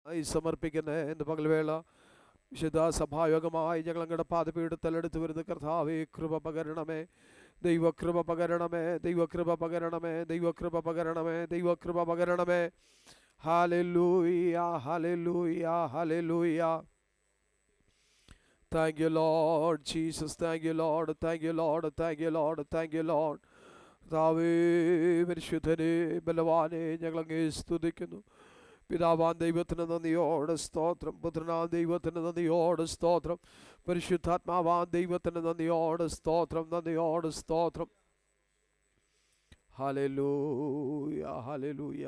സമർപ്പിക്കുന്നേ ഇന്ന് പകൽവേള വിശുദ്ധ സഭായോഗമായി ഞങ്ങൾ അങ്ങയുടെ പാദപീഠത്തിലെടുത്ത് വരുന്ന കർത്താവേ, കൃപ പകരണമേ, ദൈവകൃപ പകരണമേ, ദൈവകൃപ പകരണമേ, ദൈവകൃപ പകരണമേ, ദൈവകൃപ പകരണമേ. Hallelujah, hallelujah, hallelujah. Thank you, Lord Jesus. Thank you, Lord. Thank you, Lord. Thank you, Lord. Thank you, Lord. കർത്താവേ, പരിശുദ്ധനെ, ബലവാനെ, ഞങ്ങൾ അങ്ങേ സ്തുതിക്കുന്നു. പിതാവാൻ ദൈവത്തിന് നന്ദിയോട് സ്തോത്രം, പുത്രനാൻ ദൈവത്തിന് നന്ദിയോട് സ്തോത്രം, പരിശുദ്ധാത്മാവാൻ ദൈവത്തിന് നന്ദിയോട് സ്തോത്രം, നന്ദിയോട് സ്തോത്രം. Hallelujah, hallelujah.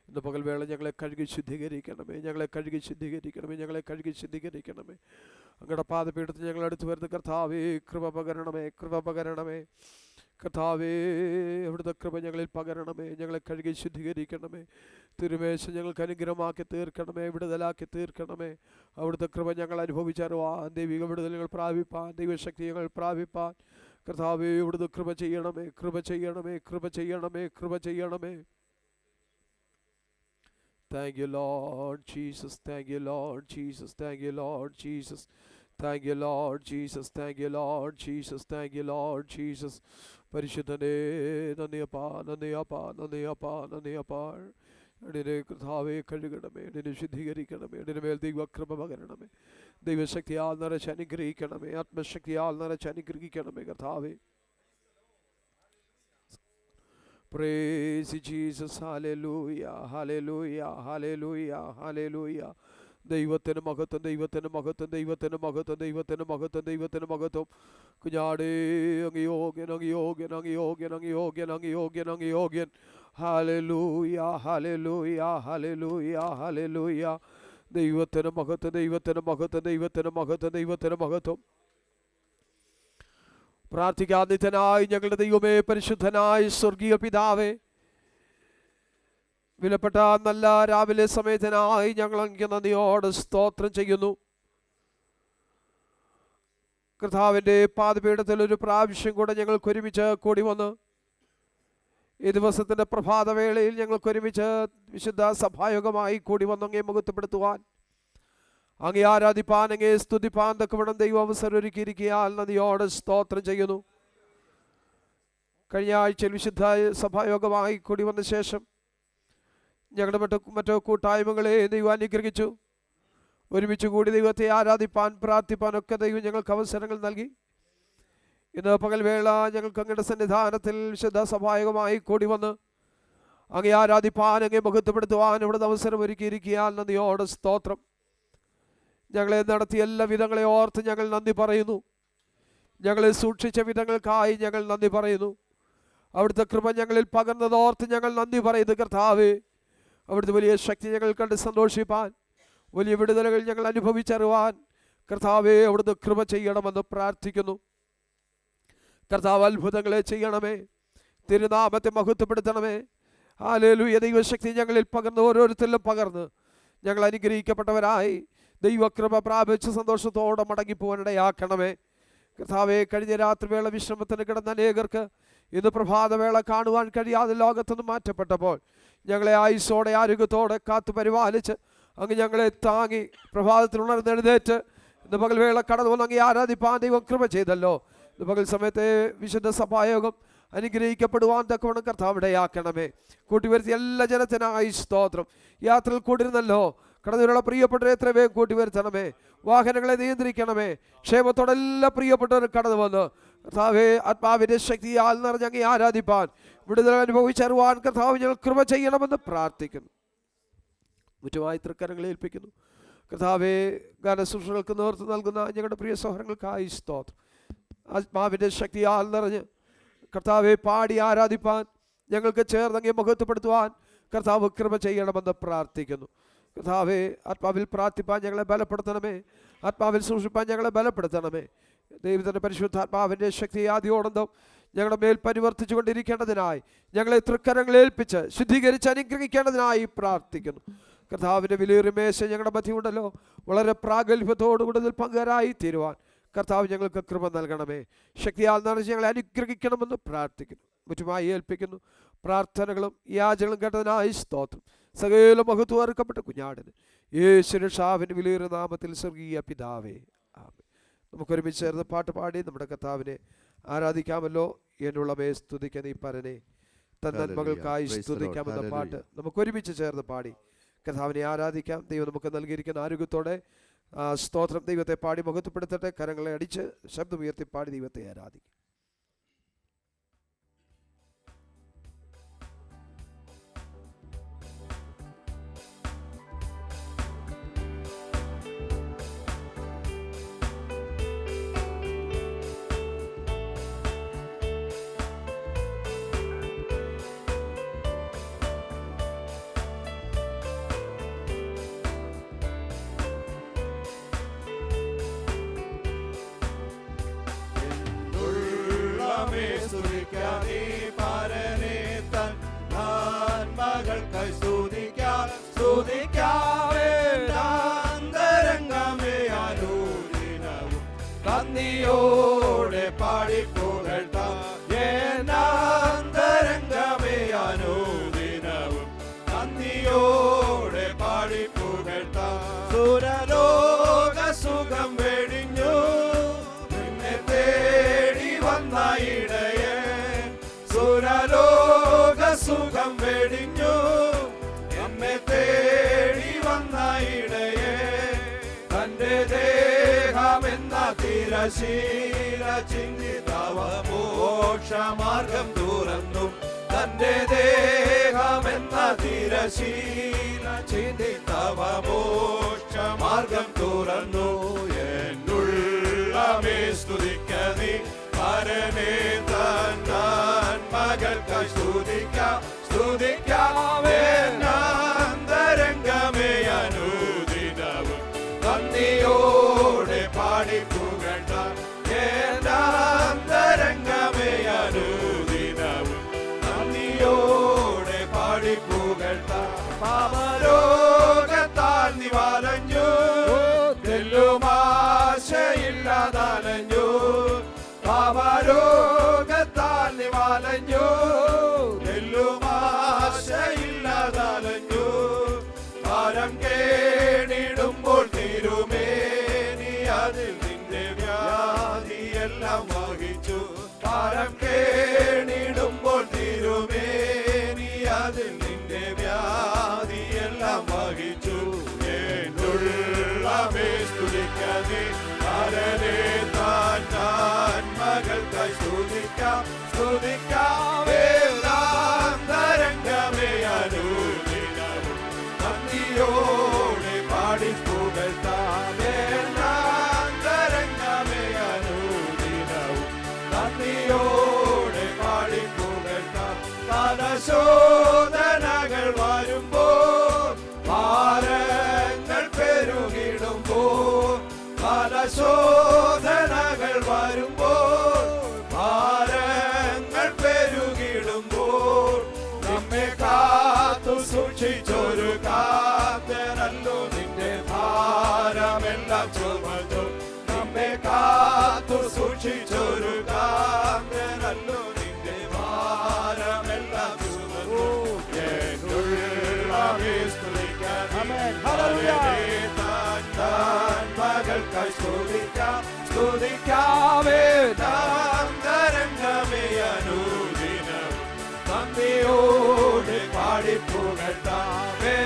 ഇന്ന് പകൽവേള ഞങ്ങളെ കഴുകി ശുദ്ധീകരിക്കണമേ, ഞങ്ങളെ കഴുകി ശുദ്ധീകരിക്കണമേ, ഞങ്ങളെ കഴുകി ശുദ്ധീകരിക്കണമേ. അങ്ങയുടെ പാദപീഠത്തിൽ ഞങ്ങൾ അടുത്ത് വരുന്ന കർത്താവേ, കൃപ പകരണമേ, കൃപ പകരണമേ. കർത്താവേ, അവിടുത്തെ കൃപ ഞങ്ങളിൽ പകരണമേ, ഞങ്ങളെ കഴുകി ശുദ്ധീകരിക്കണമേ. തിരുമേശ ഞങ്ങൾക്ക് അനുഗ്രഹമാക്കി തീർക്കണമേ, വിടുതലാക്കി തീർക്കണമേ. അവിടുത്തെ കൃപ ഞങ്ങൾ അനുഭവിച്ചറിവാൻ, ദൈവിക വിടുതലുകൾ പ്രാപിപ്പാൻ, ദൈവശക്തി ഞങ്ങൾ പ്രാപിപ്പാൻ കർത്താവേ, ഇവിടുന്ന് കൃപ ചെയ്യണമേ, കൃപ ചെയ്യണമേ, കൃപ ചെയ്യണമേ, കൃപ ചെയ്യണമേ. Thank you, Lord Jesus. Thank you, Lord Jesus. Thank you, Lord Jesus. Thank you, Lord Jesus. Thank you, Lord Jesus. Thank you, Lord Jesus. പരിശുദ്ധനേ, നന്ദിയപ്പാ, നന്ദിയപ്പാ, നന്ദിയപ്പാ, നന്ദിയപ്പാ. എടിനെ കർത്താവേ കഴുകണമേ, എടിനെ ശുദ്ധീകരിക്കണമേ, എടിന് മേൽ ദൈവകൃപ പകരണമേ, ദൈവശക്തിയാൽ നിറച്ച് അനുഗ്രഹിക്കണമേ, ആത്മശക്തിയാൽ നിറച്ച് അനുഗ്രഹിക്കണമേ കർത്താവേ. Praise Jesus. Hallelujah, hallelujah, hallelujah, hallelujah. ദൈവത്തിന് മഹത്വം, ദൈവത്തിന് മഹത്വം, ദൈവത്തിന് മഹത്വം, ദൈവത്തിന് മഹത്വം, ദൈവത്തിന് മഹത്വം. കുഞ്ഞാടേ, അങ്ങ് യോഗ്യൻ, അങ്ങ് യോഗ്യൻ, അങ്ങ് യോഗ്യൻ, അങ്ങ് യോഗ്യൻ, അങ്ങ് യോഗ്യൻ, അങ്ങ് യോഗ്യൻ. Hallelujah, hallelujah, hallelujah, hallelujah. ദൈവത്തിന് മഹത്വം, ദൈവത്തിന് മഹത്വം, ദൈവത്തിന് മഹത്വം, ദൈവത്തിന് മഹത്വം. പ്രാർത്ഥിക്കാൻ നിത്യനായി ഞങ്ങളുടെ ദൈവമേ, പരിശുദ്ധനായ സ്വർഗീയ പിതാവേ, വിലപ്പെട്ട നല്ല രാവിലെ സമയത്തിനായി ഞങ്ങൾ അങ്ങ് നന്ദിയോട് സ്തോത്രം ചെയ്യുന്നു. കർത്താവിൻ്റെ പാദപീഠത്തിൽ ഒരു പ്രാവശ്യം കൂടെ ഞങ്ങൾക്ക് ഒരുമിച്ച് കൂടി വന്ന് ഈ ദിവസത്തിൻ്റെ പ്രഭാതവേളയിൽ ഞങ്ങൾക്ക് ഒരുമിച്ച് വിശുദ്ധ സഭായോഗമായി കൂടി വന്ന് അങ്ങേ മുഖത്തപ്പെടുത്തുവാൻ, അങ്ങേ ആരാധിപ്പാൻ, അങ്ങേ സ്തുതിപ്പാൻ തക്കവണ്ണം ദൈവം അവസരം ഒരുക്കിയിരിക്കാൻ നന്ദിയോട് സ്തോത്രം ചെയ്യുന്നു. കഴിഞ്ഞ ആഴ്ചയിൽ വിശുദ്ധ സഭായോഗമായി കൂടി വന്ന ശേഷം ഞങ്ങളുടെ മറ്റു കൂട്ടായ്മകളെ ദൈവം അനുഗ്രഹിച്ചു. ഒരുമിച്ച് കൂടി ദൈവത്തെ ആരാധിപ്പാൻ, പ്രാർത്ഥിപ്പാൻ ഒക്കെ ദൈവം ഞങ്ങൾക്ക് അവസരങ്ങൾ നൽകി. ഇന്ന് പകൽവേള ഞങ്ങൾക്ക് അങ്ങയുടെ സന്നിധാനത്തിൽ വിശുദ്ധ സഭായോഗമായി കൂടി വന്ന് അങ്ങേ ആരാധിപ്പാൻ, അങ്ങേ മഹത്വപ്പെടുത്തുവാൻ ഇവിടുന്ന് അവസരം ഒരുക്കിയിരിക്കാൻ നന്ദിയോട് സ്തോത്രം. ഞങ്ങളെ നടത്തിയ എല്ലാ വിധങ്ങളെ ഓർത്ത് ഞങ്ങൾ നന്ദി പറയുന്നു. ഞങ്ങളെ സൂക്ഷിച്ച വിധങ്ങൾക്കായി ഞങ്ങൾ നന്ദി പറയുന്നു. അവിടുത്തെ കൃപ ഞങ്ങളിൽ പകർന്നതോർത്ത് ഞങ്ങൾ നന്ദി പറയുന്നു കർത്താവേ. അവിടുത്തെ വലിയ ശക്തി ഞങ്ങൾ കണ്ട് സന്തോഷിപ്പാൻ, വലിയ വിടുതലുകൾ ഞങ്ങൾ അനുഭവിച്ചറിവാൻ കർത്താവേ അവിടുന്ന് കൃപ ചെയ്യണമെന്ന് പ്രാർത്ഥിക്കുന്നു. കർത്താവ് അത്ഭുതങ്ങളെ ചെയ്യണമേ, തിരുനാമത്തെ മഹത്വപ്പെടുത്തണമേ. ഹല്ലേലൂയ. ദൈവശക്തി ഞങ്ങളിൽ പകർന്ന് ഓരോരുത്തരിലും പകർന്ന് ഞങ്ങൾ അനുഗ്രഹിക്കപ്പെട്ടവരായി ദൈവകൃപ പ്രാപിച്ച് സന്തോഷത്തോടെ മടങ്ങിപ്പോവാനിടയാക്കണമേ കർത്താവേ. കഴിഞ്ഞ രാത്രിവേള വിശ്രമത്തിന് കിടന്ന അനേകർക്ക് ഇന്ന് പ്രഭാതവേള കാണുവാൻ കഴിയാതെ ലോകത്തുനിന്ന് മാറ്റപ്പെട്ടപ്പോൾ ഞങ്ങളെ ആയുസ്സോടെ ആരോഗ്യത്തോടെ കാത്തു പരിപാലിച്ച് അങ്ങ് ഞങ്ങളെ താങ്ങി പ്രഭാതത്തിൽ ഉണർന്നെഴുന്നേറ്റ് ഇന്ന് പകൽവേള കടന്നു വന്ന് അങ്ങ് ആരാധിപ്പാൻ ദൈവം കൃപ ചെയ്തല്ലോ. ഇന്ന് പകൽ സമയത്തെ വിശുദ്ധ സഭായോഗം അനുഗ്രഹിക്കപ്പെടുവാൻ തക്കവണ്ണം കർത്താവ് ഇടയാക്കണമേ. കൂട്ടിവരുത്തിയ എല്ലാ ജനത്തിനായി സ്തോത്രം. യാത്രയിൽ കൂടിരുന്നല്ലോ, കടന്നുവരുള്ള പ്രിയപ്പെട്ടവരെ എത്ര വേഗം കൂട്ടിവരുത്തണമേ. വാഹനങ്ങളെ നിയന്ത്രിക്കണമേ. ക്ഷേമത്തോടെ എല്ലാ പ്രിയപ്പെട്ടവരും കടന്നു വന്ന് കർത്താവേ ആത്മാവിൻ്റെ ശക്തിയാൽ നിറഞ്ഞ് അങ്ങേ ആരാധിപ്പാൻ, വിടുതൽ അനുഭവിച്ചറിവാൻ കർത്താവ് ഞങ്ങൾ കൃപ ചെയ്യണമെന്ന് പ്രാർത്ഥിക്കുന്നു. മുറ്റുമായി തൃക്കരങ്ങളെ ഏൽപ്പിക്കുന്നു. കർത്താവേ, ഗാനശുശ്രൂഷകൾക്ക് നേതൃത്വം നൽകുന്ന ഞങ്ങളുടെ പ്രിയ സഹോദരങ്ങൾക്കായി സ്തോത്രം. ആത്മാവിൻ്റെ ശക്തിയാൽ നിറഞ്ഞ് കർത്താവെ പാടി ആരാധിപ്പാൻ, ഞങ്ങൾക്ക് ചേർന്ന് അങ്ങേ മഹത്വപ്പെടുത്തുവാൻ കർത്താവ് കൃപ ചെയ്യണമെന്ന് പ്രാർത്ഥിക്കുന്നു. കർത്താവെ, ആത്മാവിൽ പ്രാർത്ഥിപ്പാൻ ഞങ്ങളെ ബലപ്പെടുത്തണമേ. ആത്മാവിൽ സൂക്ഷിപ്പാൻ ഞങ്ങളെ ബലപ്പെടുത്തണമേ. ദൈവത്തിൻ്റെ പരിശുദ്ധാത്മാവിൻ്റെ ശക്തി ആദ്യോടന്തം ഞങ്ങളുടെ മേൽ പരിവർത്തിച്ചു കൊണ്ടിരിക്കേണ്ടതിനായി ഞങ്ങളെ തൃക്കരങ്ങളേൽപ്പിച്ച് ശുദ്ധീകരിച്ച് അനുഗ്രഹിക്കേണ്ടതിനായി പ്രാർത്ഥിക്കുന്നു. കർത്താവിൻ്റെ വിലയേറിയ മേശ ഞങ്ങളുടെ മധ്യമുണ്ടല്ലോ, വളരെ പ്രാഗൽഭ്യത്തോടുകൂടി ഇതിൽ പങ്കുകാരായി തീരുവാൻ കർത്താവ് ഞങ്ങൾക്ക് കൃപ നൽകണമേ. ശക്തിയാൽ നിറച്ച് ഞങ്ങളെ അനുഗ്രഹിക്കണമെന്ന് പ്രാർത്ഥിക്കുന്നു. മുറ്റുമായി ഏൽപ്പിക്കുന്നു. പ്രാർത്ഥനകളും യാചനകളും കേട്ടതിനായി സ്തോത്രം. സകല മഹത്വം അർക്കപ്പെട്ട കുഞ്ഞാടിന് യേശുവിന്റെ ഷാവിന്റെ വിലയേറിയ നാമത്തിൽ സ്വർഗീയ പിതാവേ, ആമേൻ. നമുക്കൊരുമിച്ച് ചേർന്ന് പാട്ട് പാടി നമ്മുടെ കർത്താവിനെ ആരാധിക്കാമല്ലോ. എന്നുള്ളവയെ സ്തുതിക്ക നീ പരനെ, തന്നന്മകൾക്കായി സ്തുതിക്കാമെന്ന പാട്ട് നമുക്കൊരുമിച്ച് ചേർന്ന് പാടി കർത്താവിനെ ആരാധിക്കാം. ദൈവം നമുക്ക് നൽകിയിരിക്കുന്ന ആരോഗ്യത്തോടെ സ്തോത്രം ദൈവത്തെ പാടി മുഖത്തുപ്പെടുത്തട്ടെ. കരങ്ങളെ അടിച്ച് ശബ്ദമുയർത്തി പാടി ദൈവത്തെ ആരാധിക്കും. നന്ദിയോടെ പാടി പുകഴ്ത്താം ഏനാന്തരംഗമേ അനുദിനവും നന്ദിയോടെ പാടി പുകഴ്ത്താം. സുരലോക സുഖം വെടിഞ്ഞു നിന്നെ തേടി വന്ന ഇടയേ, സുരലോക സുഖം വെടിഞ്ഞു എന്നെ തേടി വന്ന ഇടയേ, തന്റെ ദേഹമെന്ന തിരശീല ചിന്തിതവ മോക്ഷമാർഗം തുറന്നു, തന്റെ ദേഹമെന്ന തിരശീല ചിന്തിതവ മോക്ഷമാർഗം തുറന്നു. എന്നുള്ളമേ സ്തുതിക്ക നീ പരനെ, താൻ മകൾക്കായി സ്തുതിക്കാം സ്തുതിക്കാമേ അന്തരംഗമേ അനുദിനവും നന്ദിയോടെ പാടി പുകഴ്ത്താം ഏനാന്തരംഗമേ അനുദിനവും നന്ദിയോടെ പാടി പുകഴ്ത്താം. പാപരോഗത്താൽ നീ വലഞ്ഞു, തെല്ലുമാശയില്ലാതലഞ്ഞു, പാപരോഗത്താൽ നീ വലഞ്ഞു, തെല്ലുമാശയില്ലാതലഞ്ഞു, ഭാരം കേണിടുമ്പോൾ തിരുമേനി അതിൽ നിന്റെ വ്യാധിയെല്ലാം വഹിച്ചു, ഭാരം കേണിടുമ്പോൾ തിരുമേനി അതിൽ നിന്റെ വ്യാധിയെല്ലാം വഹിച്ചു. എന്നുള്ളമേ സ്തുതിക്ക നീ പരനെ, താൻ മകൾക്കായി സ്തുതിക്കാം സ്തുതിക്കാമേ അന്തരംഗമേ അനുദിനവും നന്ദിയോടെ പാടി പുകഴ്ത്താമേ അന്തരംഗമേ അനുദിനവും നന്ദിയോടെ പാടി പുകഴ്ത്താം. പലശോധനകൾ വരുമ്പോൾ ഭാരങ്ങൾ പെരുകിടുമ്പോൾ, പലശോധനകൾ വരുമ്പോൾ ഭാരങ്ങൾ പെരുകിടുമ്പോൾ, നമ്മെ കാത്തു സൂക്ഷിച്ചൊരു കാത്തനല്ലോ നിന്റെ ഭാരമെല്ലാം ചുമന്നു, നമ്മെ കാത്തു സൂക്ഷിച്ചൊരു കാത്തനല്ലോ നിന്റെ ഭാരമെല്ലാം ചുമന്നു. എന്നുള്ളമേ സ്തുതിക്കാം മകൾക്കായി സ്തുതിക്കാം സ്തുതിക്കാമേ അന്തരംഗമേ അനുദിനം നന്ദിയോടെ പാടി പുകഴ്ത്താമേ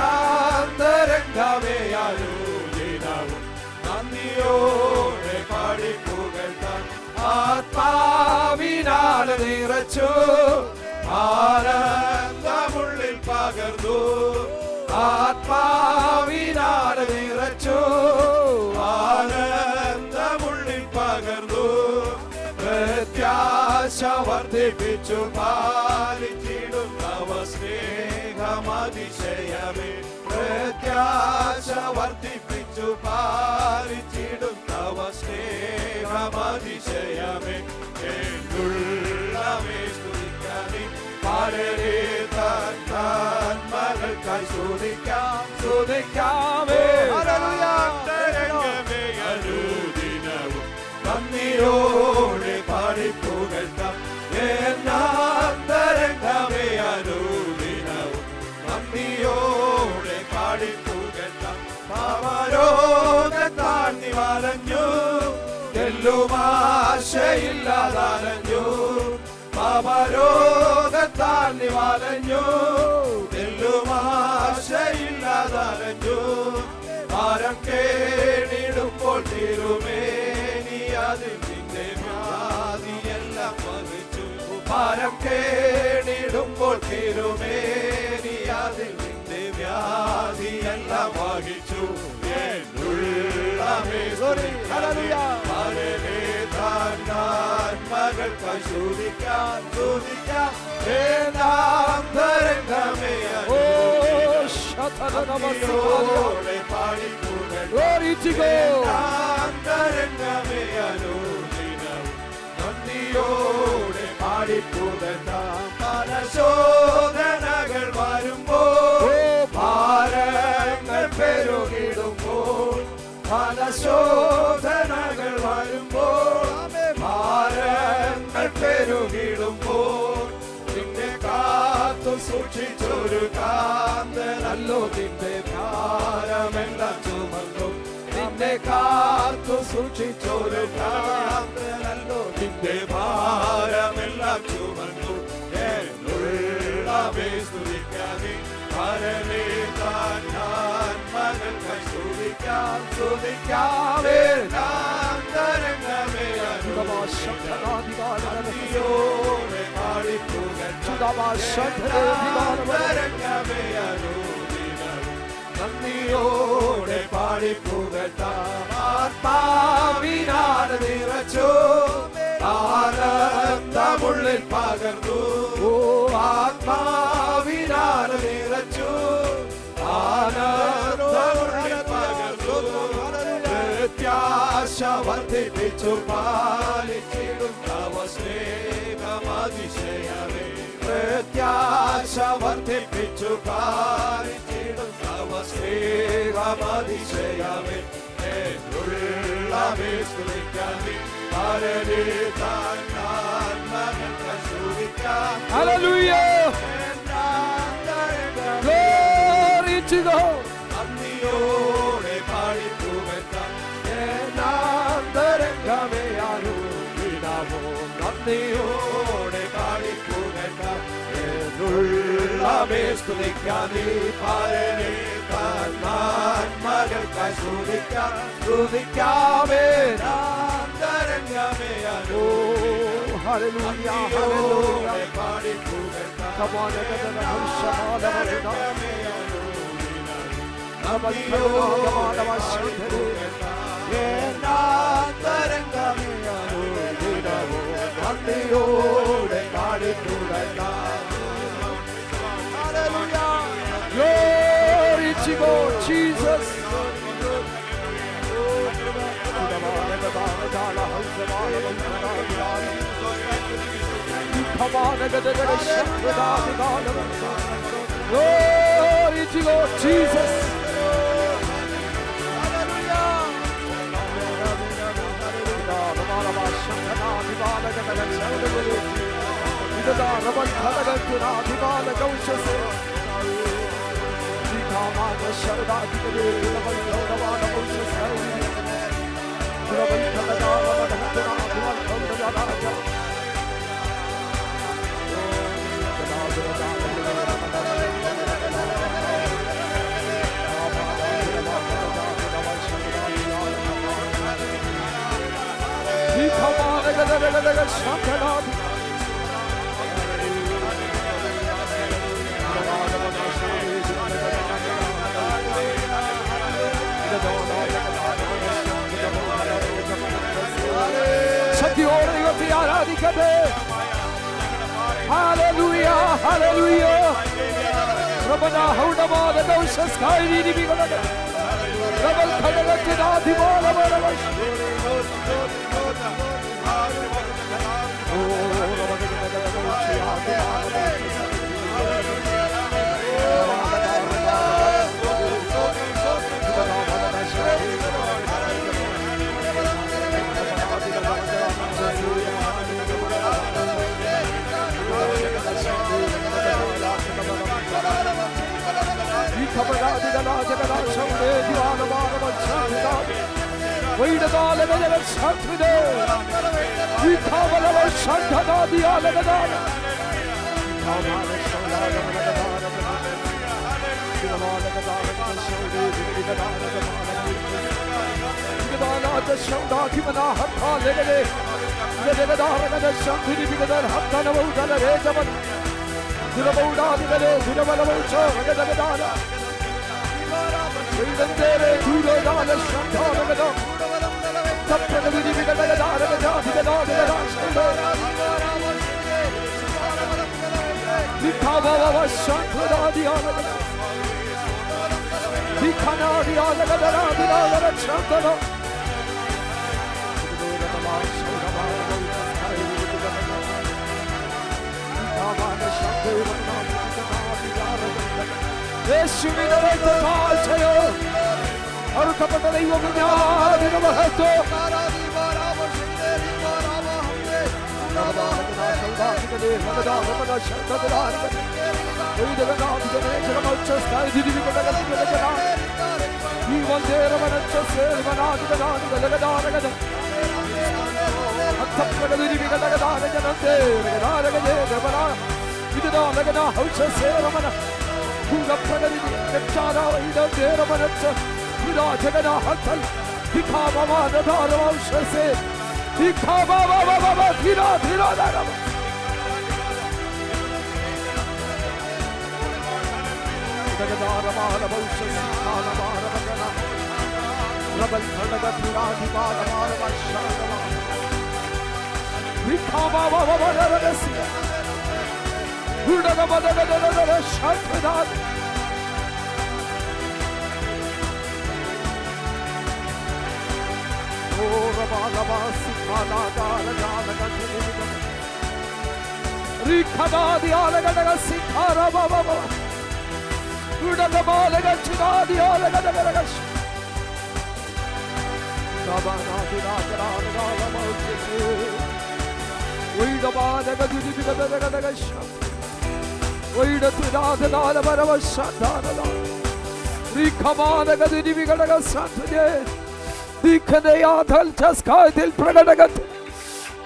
അന്തരംഗമേ അനുദിനവും നന്ദിയോടെ പാടി പുകഴ്ത്താം. ആത്മാവിനാൽ നിറച്ചു ആനന്ദമുള്ളിൽ പകർന്നു, ആത്മാവിനാൽ നിറച്ചു ആനന്ദമുള്ളിൽ പകർന്നു, പ്രത്യാശ വർദ്ധിപ്പിച്ചു പാലിച്ചിടുന്നവ സ്നേഹമതിശയമേ, പ്രത്യാശ വർദ്ധിപ്പിച്ചു പാലിച്ചിടുന്നവ സ്നേഹമതിശയമേ. എന്നുള്ളമേ സ്തുതിക്കാതെ പരനെ, താൻ മകൾക്കായി സ്തുതിക്കാം സ്തുതിക്കാമേ അന്തരംഗമേ അനുദിനവും നന്ദിയോടെ പാടി പുകഴ്ത്താം അന്തരംഗമേ അനുദിനവും നന്ദിയോടെ പാടി പുകഴ്ത്താം. അലഞ്ഞു, തെല്ലുമാശയില്ലാതലഞ്ഞു, പാപരോഗത്താൽ നീ വലഞ്ഞു, തെല്ലുമാശയില്ലാതലഞ്ഞു. ഭാരം കേണിടുമ്പോൾ തിരുമേനി അതിൽ നിന്റെ വ്യാധിയെല്ലാം വഹിച്ചു. ഭാരം കേണിടുമ്പോൾ തിരുമേനി അതിൽ നിന്റെ വ്യാധിയെല്ലാം വഹിച്ചു. മകൾക്കായി ശോധിക്കാൻ ശോധിക്കാം വേദാന്തരംഗമേ പാടിപ്പുകഴാന്തരംഗമേ അനുദിനം നന്ദിയോടെ പാടിപ്പുകഴാം. പല ശോധനകൾ വരുമ്പോൾ ഭാരങ്ങൾ പെരുകിടുമ്പോൾ, പല ശോധനകൾ വരുമ്പോൾ ഭാരങ്ങൾ പെരുകിടുമ്പോൾ, നിന്നെ കാത്തു സൂക്ഷിച്ചൊരു കാന്തനല്ലോ നിന്റെ ഭാരമെല്ലാം ചുമന്നു. നിന്നെ കാത്തു സൂക്ഷിച്ചൊരു കാന്തനല്ലോ നിന്റെ ഭാരമെല്ലാം ചുമന്നു. എന്നുള്ളവേ സ്തുതിക്കാതെ പരമേ താൻ ഞാൻ മകൾക്കായി സ്തുതിക്കാം സ്തുതിക്കാവേ നാന്തരംഗമേ അനുദിയോടെ പാടിപ്പുകഴാന്തരംഗമേ അനുദിനം നന്ദിയോടെ പാടിപ്പുകഴാം. ആത്മാവിനാൽ നിറച്ചു ആനന്ദമുള്ളിൽ പകർന്നു, ആത്മാവിനാൽ നിറച്ചു ആനന്ദമുള്ളിൽ പകർന്നു. പ്രത്യാശ വർദ്ധിപ്പിച്ചു പാലിച്ചിടും തവ സ്നേഹമതിശയമേ. പ്രത്യാശ വർദ്ധിപ്പിച്ചു പാലിച്ചിടും തവ സ്നേഹമതിശയമേ. എന്നുള്ളവേ സ്തുതിക്കാതെ Hallelujah! Glory to God! നന്ദിയോടെ പാടിപ്പുകഴ്ത്താം ഏനാന്തരംഗമേ അനുദിനമോ. നന്ദിയോടെ പാടിപ്പുകഴ്ത്താം എന്നുള്ളവേ സ്തുതിക്കാം. നീ പാരനെ താൻ മകൾക്കായി സ്തുതിക്കാം സ്തുതിക്കാമേ നാന്തരംഗമേ Anu. Hallelujah! Hallelujah! പാടിപ്പുകഴ്ത്താം Come on, നന്ദിയോടെ പാടിപ്പുകഴ്ത്താം. Glory to God, Jesus! Come on, glory to God, Jesus! ശക്തിയോടെ ദൈവത്തെ ആരാധിക്കട്ടെ. Hallelujah hallelujah. റബ്ബന ഹൗഡമാദ ദൗശസ്കായി ദിബിഗലദ റബ്ബൽ ഖദലത്തിനാ ദിബാലബലബ. ഓ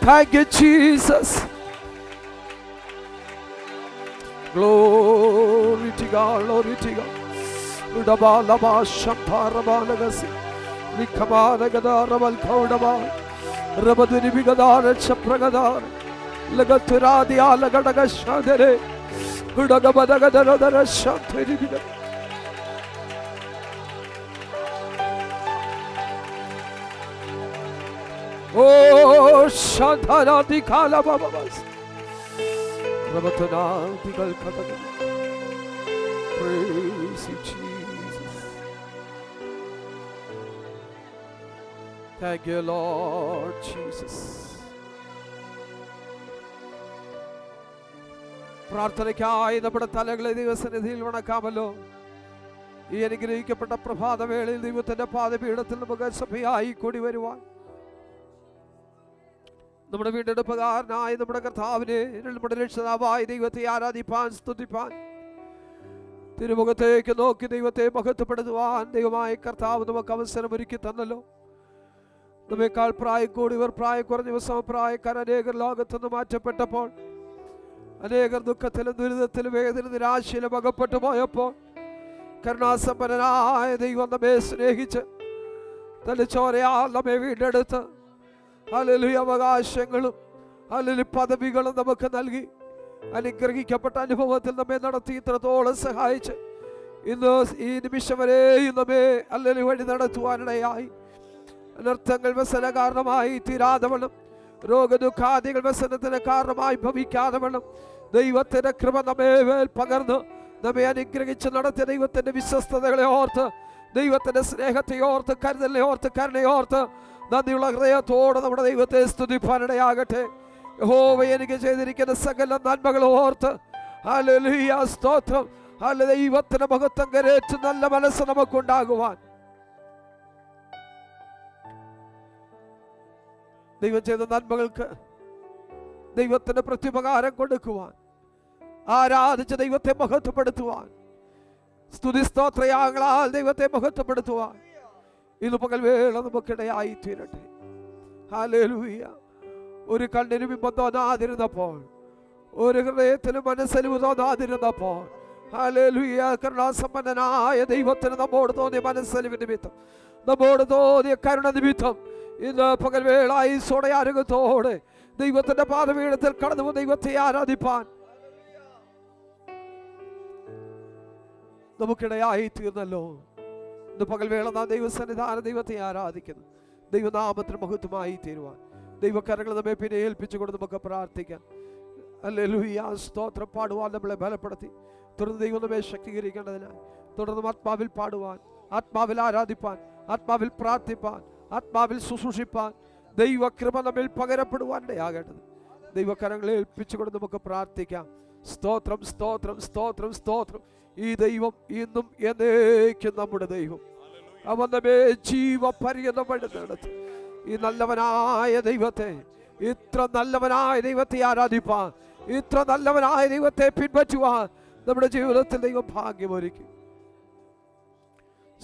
Thank you, Jesus. Glory to God, glory to God. Udabalaba Shamparabalagas, Rikamanagadaral Kodaba, Rabaduni Bigadar, Chapragadar, Lagaturadi Alagadagashandere, Udagabadagadara Shantari. Oh, Shantara di Kalababas. Rabatana di Kalkata. Praise you, Jesus. Thank you, Lord Jesus. പ്രാർത്ഥനയ്ക്കായി നമ്മുടെ തലകളെ ദൈവസന്നിധിയിൽ വണക്കാമല്ലോ. ഈ അനുഗ്രഹിക്കപ്പെട്ട പ്രഭാതവേളയിൽ ദൈവത്തിന്റെ പാദപീഠത്തിൽ നമുക്ക് സഭയായി കൂടി വരുവാൻ നമ്മുടെ വീണ്ടെടുപ്പുകാരനായ നമ്മുടെ കർത്താവിനെ നമ്മുടെ രക്ഷിതാവായ ദൈവത്തെ ആരാധിപ്പാൻ സ്തുതിപ്പാൻ തിരുമുഖത്തേക്ക് നോക്കി ദൈവത്തെ മഹത്വപ്പെടുത്തുവാൻ ദൈവമായ കർത്താവ് നമുക്ക് അവസരം ഒരുക്കി തന്നല്ലോ. നമ്മേക്കാൾ പ്രായം കൂടിയവർ പ്രായം കുറഞ്ഞവർ സമപ്രായക്കാർ അനേകർ ലോകത്തുനിന്ന് മാറ്റപ്പെട്ടപ്പോൾ അനേകർ ദുഃഖത്തിലും ദുരിതത്തിലും വേദന നിരാശയിലും അകപ്പെട്ടു പോയപ്പോൾ കരുണാസമ്പന്നനായ ദൈവം നമ്മെ സ്നേഹിച്ച് തന്റെ ചോരയാൽ നമ്മെ വീണ്ടെടുത്ത് ഹല്ലേലൂയ അവകാശങ്ങളും ഹല്ലേലൂയ പദവികളും നമുക്ക് നൽകി അനുഗ്രഹിക്കപ്പെട്ട അനുഭവത്തിൽ നമ്മെ നടത്തി ഇത്രത്തോളം സഹായിച്ച് ഇന്ന് ഈ നിമിഷം വരെയും നമ്മെ ഹല്ലേലൂയ വഴി നടത്തുവാനിടയായി. അനർത്ഥങ്ങൾ വ്യസന കാരണമായി തീരാതെ വണ്ണം, രോഗദുഃഖാദികൾ വ്യസനത്തിന് കാരണമായി ഭവിക്കാതെ വണ്ണം ദൈവത്തിന്റെ കൃപ നമ്മെ മേൽ പകർന്ന് നമ്മെ അനുഗ്രഹിച്ച് നടത്തിയ ദൈവത്തിന്റെ വിശ്വസ്തതകളെ ഓർത്ത്, ദൈവത്തിന്റെ സ്നേഹത്തെ ഓർത്ത്, കരുതലിനെ ഓർത്ത്, കരുണയോർത്ത് നന്ദിയുള്ള ഹൃദയത്തോടെ നമ്മുടെ ദൈവത്തെ സ്തുതിപ്പാനിടയാകട്ടെ. യഹോവ എനിക്ക് ചെയ്തിരിക്കുന്ന സകല നന്മകൾ ഓർത്ത് ഹല്ലേലൂയ സ്തോത്രം. ഹല്ലേലൂയ ദൈവത്തിന്റെ മഹത്വം കരേറ്റ് നല്ല മനസ്സ് നമുക്കുണ്ടാകുവാൻ, ദൈവം ചെയ്ത നന്മകൾക്ക് ദൈവത്തിന്റെ പ്രത്യുപകാരം കൊടുക്കുവാൻ, ആരാധിച്ച ദൈവത്തെ മഹത്വപ്പെടുത്തുവാൻ, സ്തുതി സ്തോത്രയാങ്ങളാൽ ദൈവത്തെ മഹത്വപ്പെടുത്തുവാൻ ഇന്ന് പകൽ വേള നമുക്കിടയായി തീരട്ടെ. ഹല്ലേലൂയ. ഒരു കണ്ണിന് ബിംബം തോന്നാതിരുന്നപ്പോൾ, ഒരു ഹൃദയത്തിന് മനസ്സലിവ് തോന്നാതിരുന്നപ്പോൾ, ഹല്ലേലൂയ, കരുണാസമ്പന്നനായ ദൈവത്തിന് നമ്മോട് തോന്നിയ മനസ്സലിവ് നിമിത്തം, നമ്മോട് തോന്നിയ കരുണ നിമിത്തം ഇന്ന് പകൽ വേള ഈശോയുടെ ആരോഗ്യത്തോടെ ദൈവത്തിന്റെ പാദപീഠത്തിൽ കടന്നു ദൈവത്തെ ആരാധിപ്പാൻ നമുക്കിടയായി തീർന്നല്ലോ. ഇന്ന് പകൽ വേള നാം ദൈവസന്നിധാന ദൈവത്തെ ആരാധിക്കുന്നു. ദൈവനാമത്തിന് മഹത്വമായി തീരുവാൻ ദൈവകരങ്ങൾ നമ്മെ പിന്നെ ഏൽപ്പിച്ചുകൊണ്ട് നമുക്ക് പ്രാർത്ഥിക്കാം. ഹല്ലേലൂയ. സ്തോത്രം പാടുവാൻ നമ്മളെ ബലപ്പെടുത്തി തുടർന്ന് ദൈവം നമ്മെ ശക്തീകരിക്കേണ്ടതിനായി തുടർന്ന് ആത്മാവിൽ പാടുവാൻ, ആത്മാവിൽ ആരാധിപ്പാൻ, ആത്മാവിൽ പ്രാർത്ഥിപ്പാൻ, ആത്മാവിൽ ശുശ്രൂഷിപ്പാൻ ദൈവകൃപ നമ്മിൽ പകരപ്പെടുവാൻ ഇടയാകേണ്ടത് ദൈവകരങ്ങളെ ഏൽപ്പിച്ചുകൊണ്ട് നമുക്ക് പ്രാർത്ഥിക്കാം. സ്തോത്രം, സ്തോത്രം, സ്തോത്രം, സ്തോത്രം. ഈ ദൈവം ഇന്നും എന്നേക്കും നമ്മുടെ ദൈവം. അവൻ നമ്മെ ജീവപര്യന്തം വഴി നടത്തും. ഈ നല്ലവനായ ദൈവത്തെ, ഇത്ര നല്ലവനായ ദൈവത്തെ ആരാധിപ്പാൻ, ഇത്ര നല്ലവനായ ദൈവത്തെ പിൻപറ്റുവാൻ നമ്മുടെ ജീവിതത്തിൽ ദൈവം ഭാഗ്യമൊരുക്കും.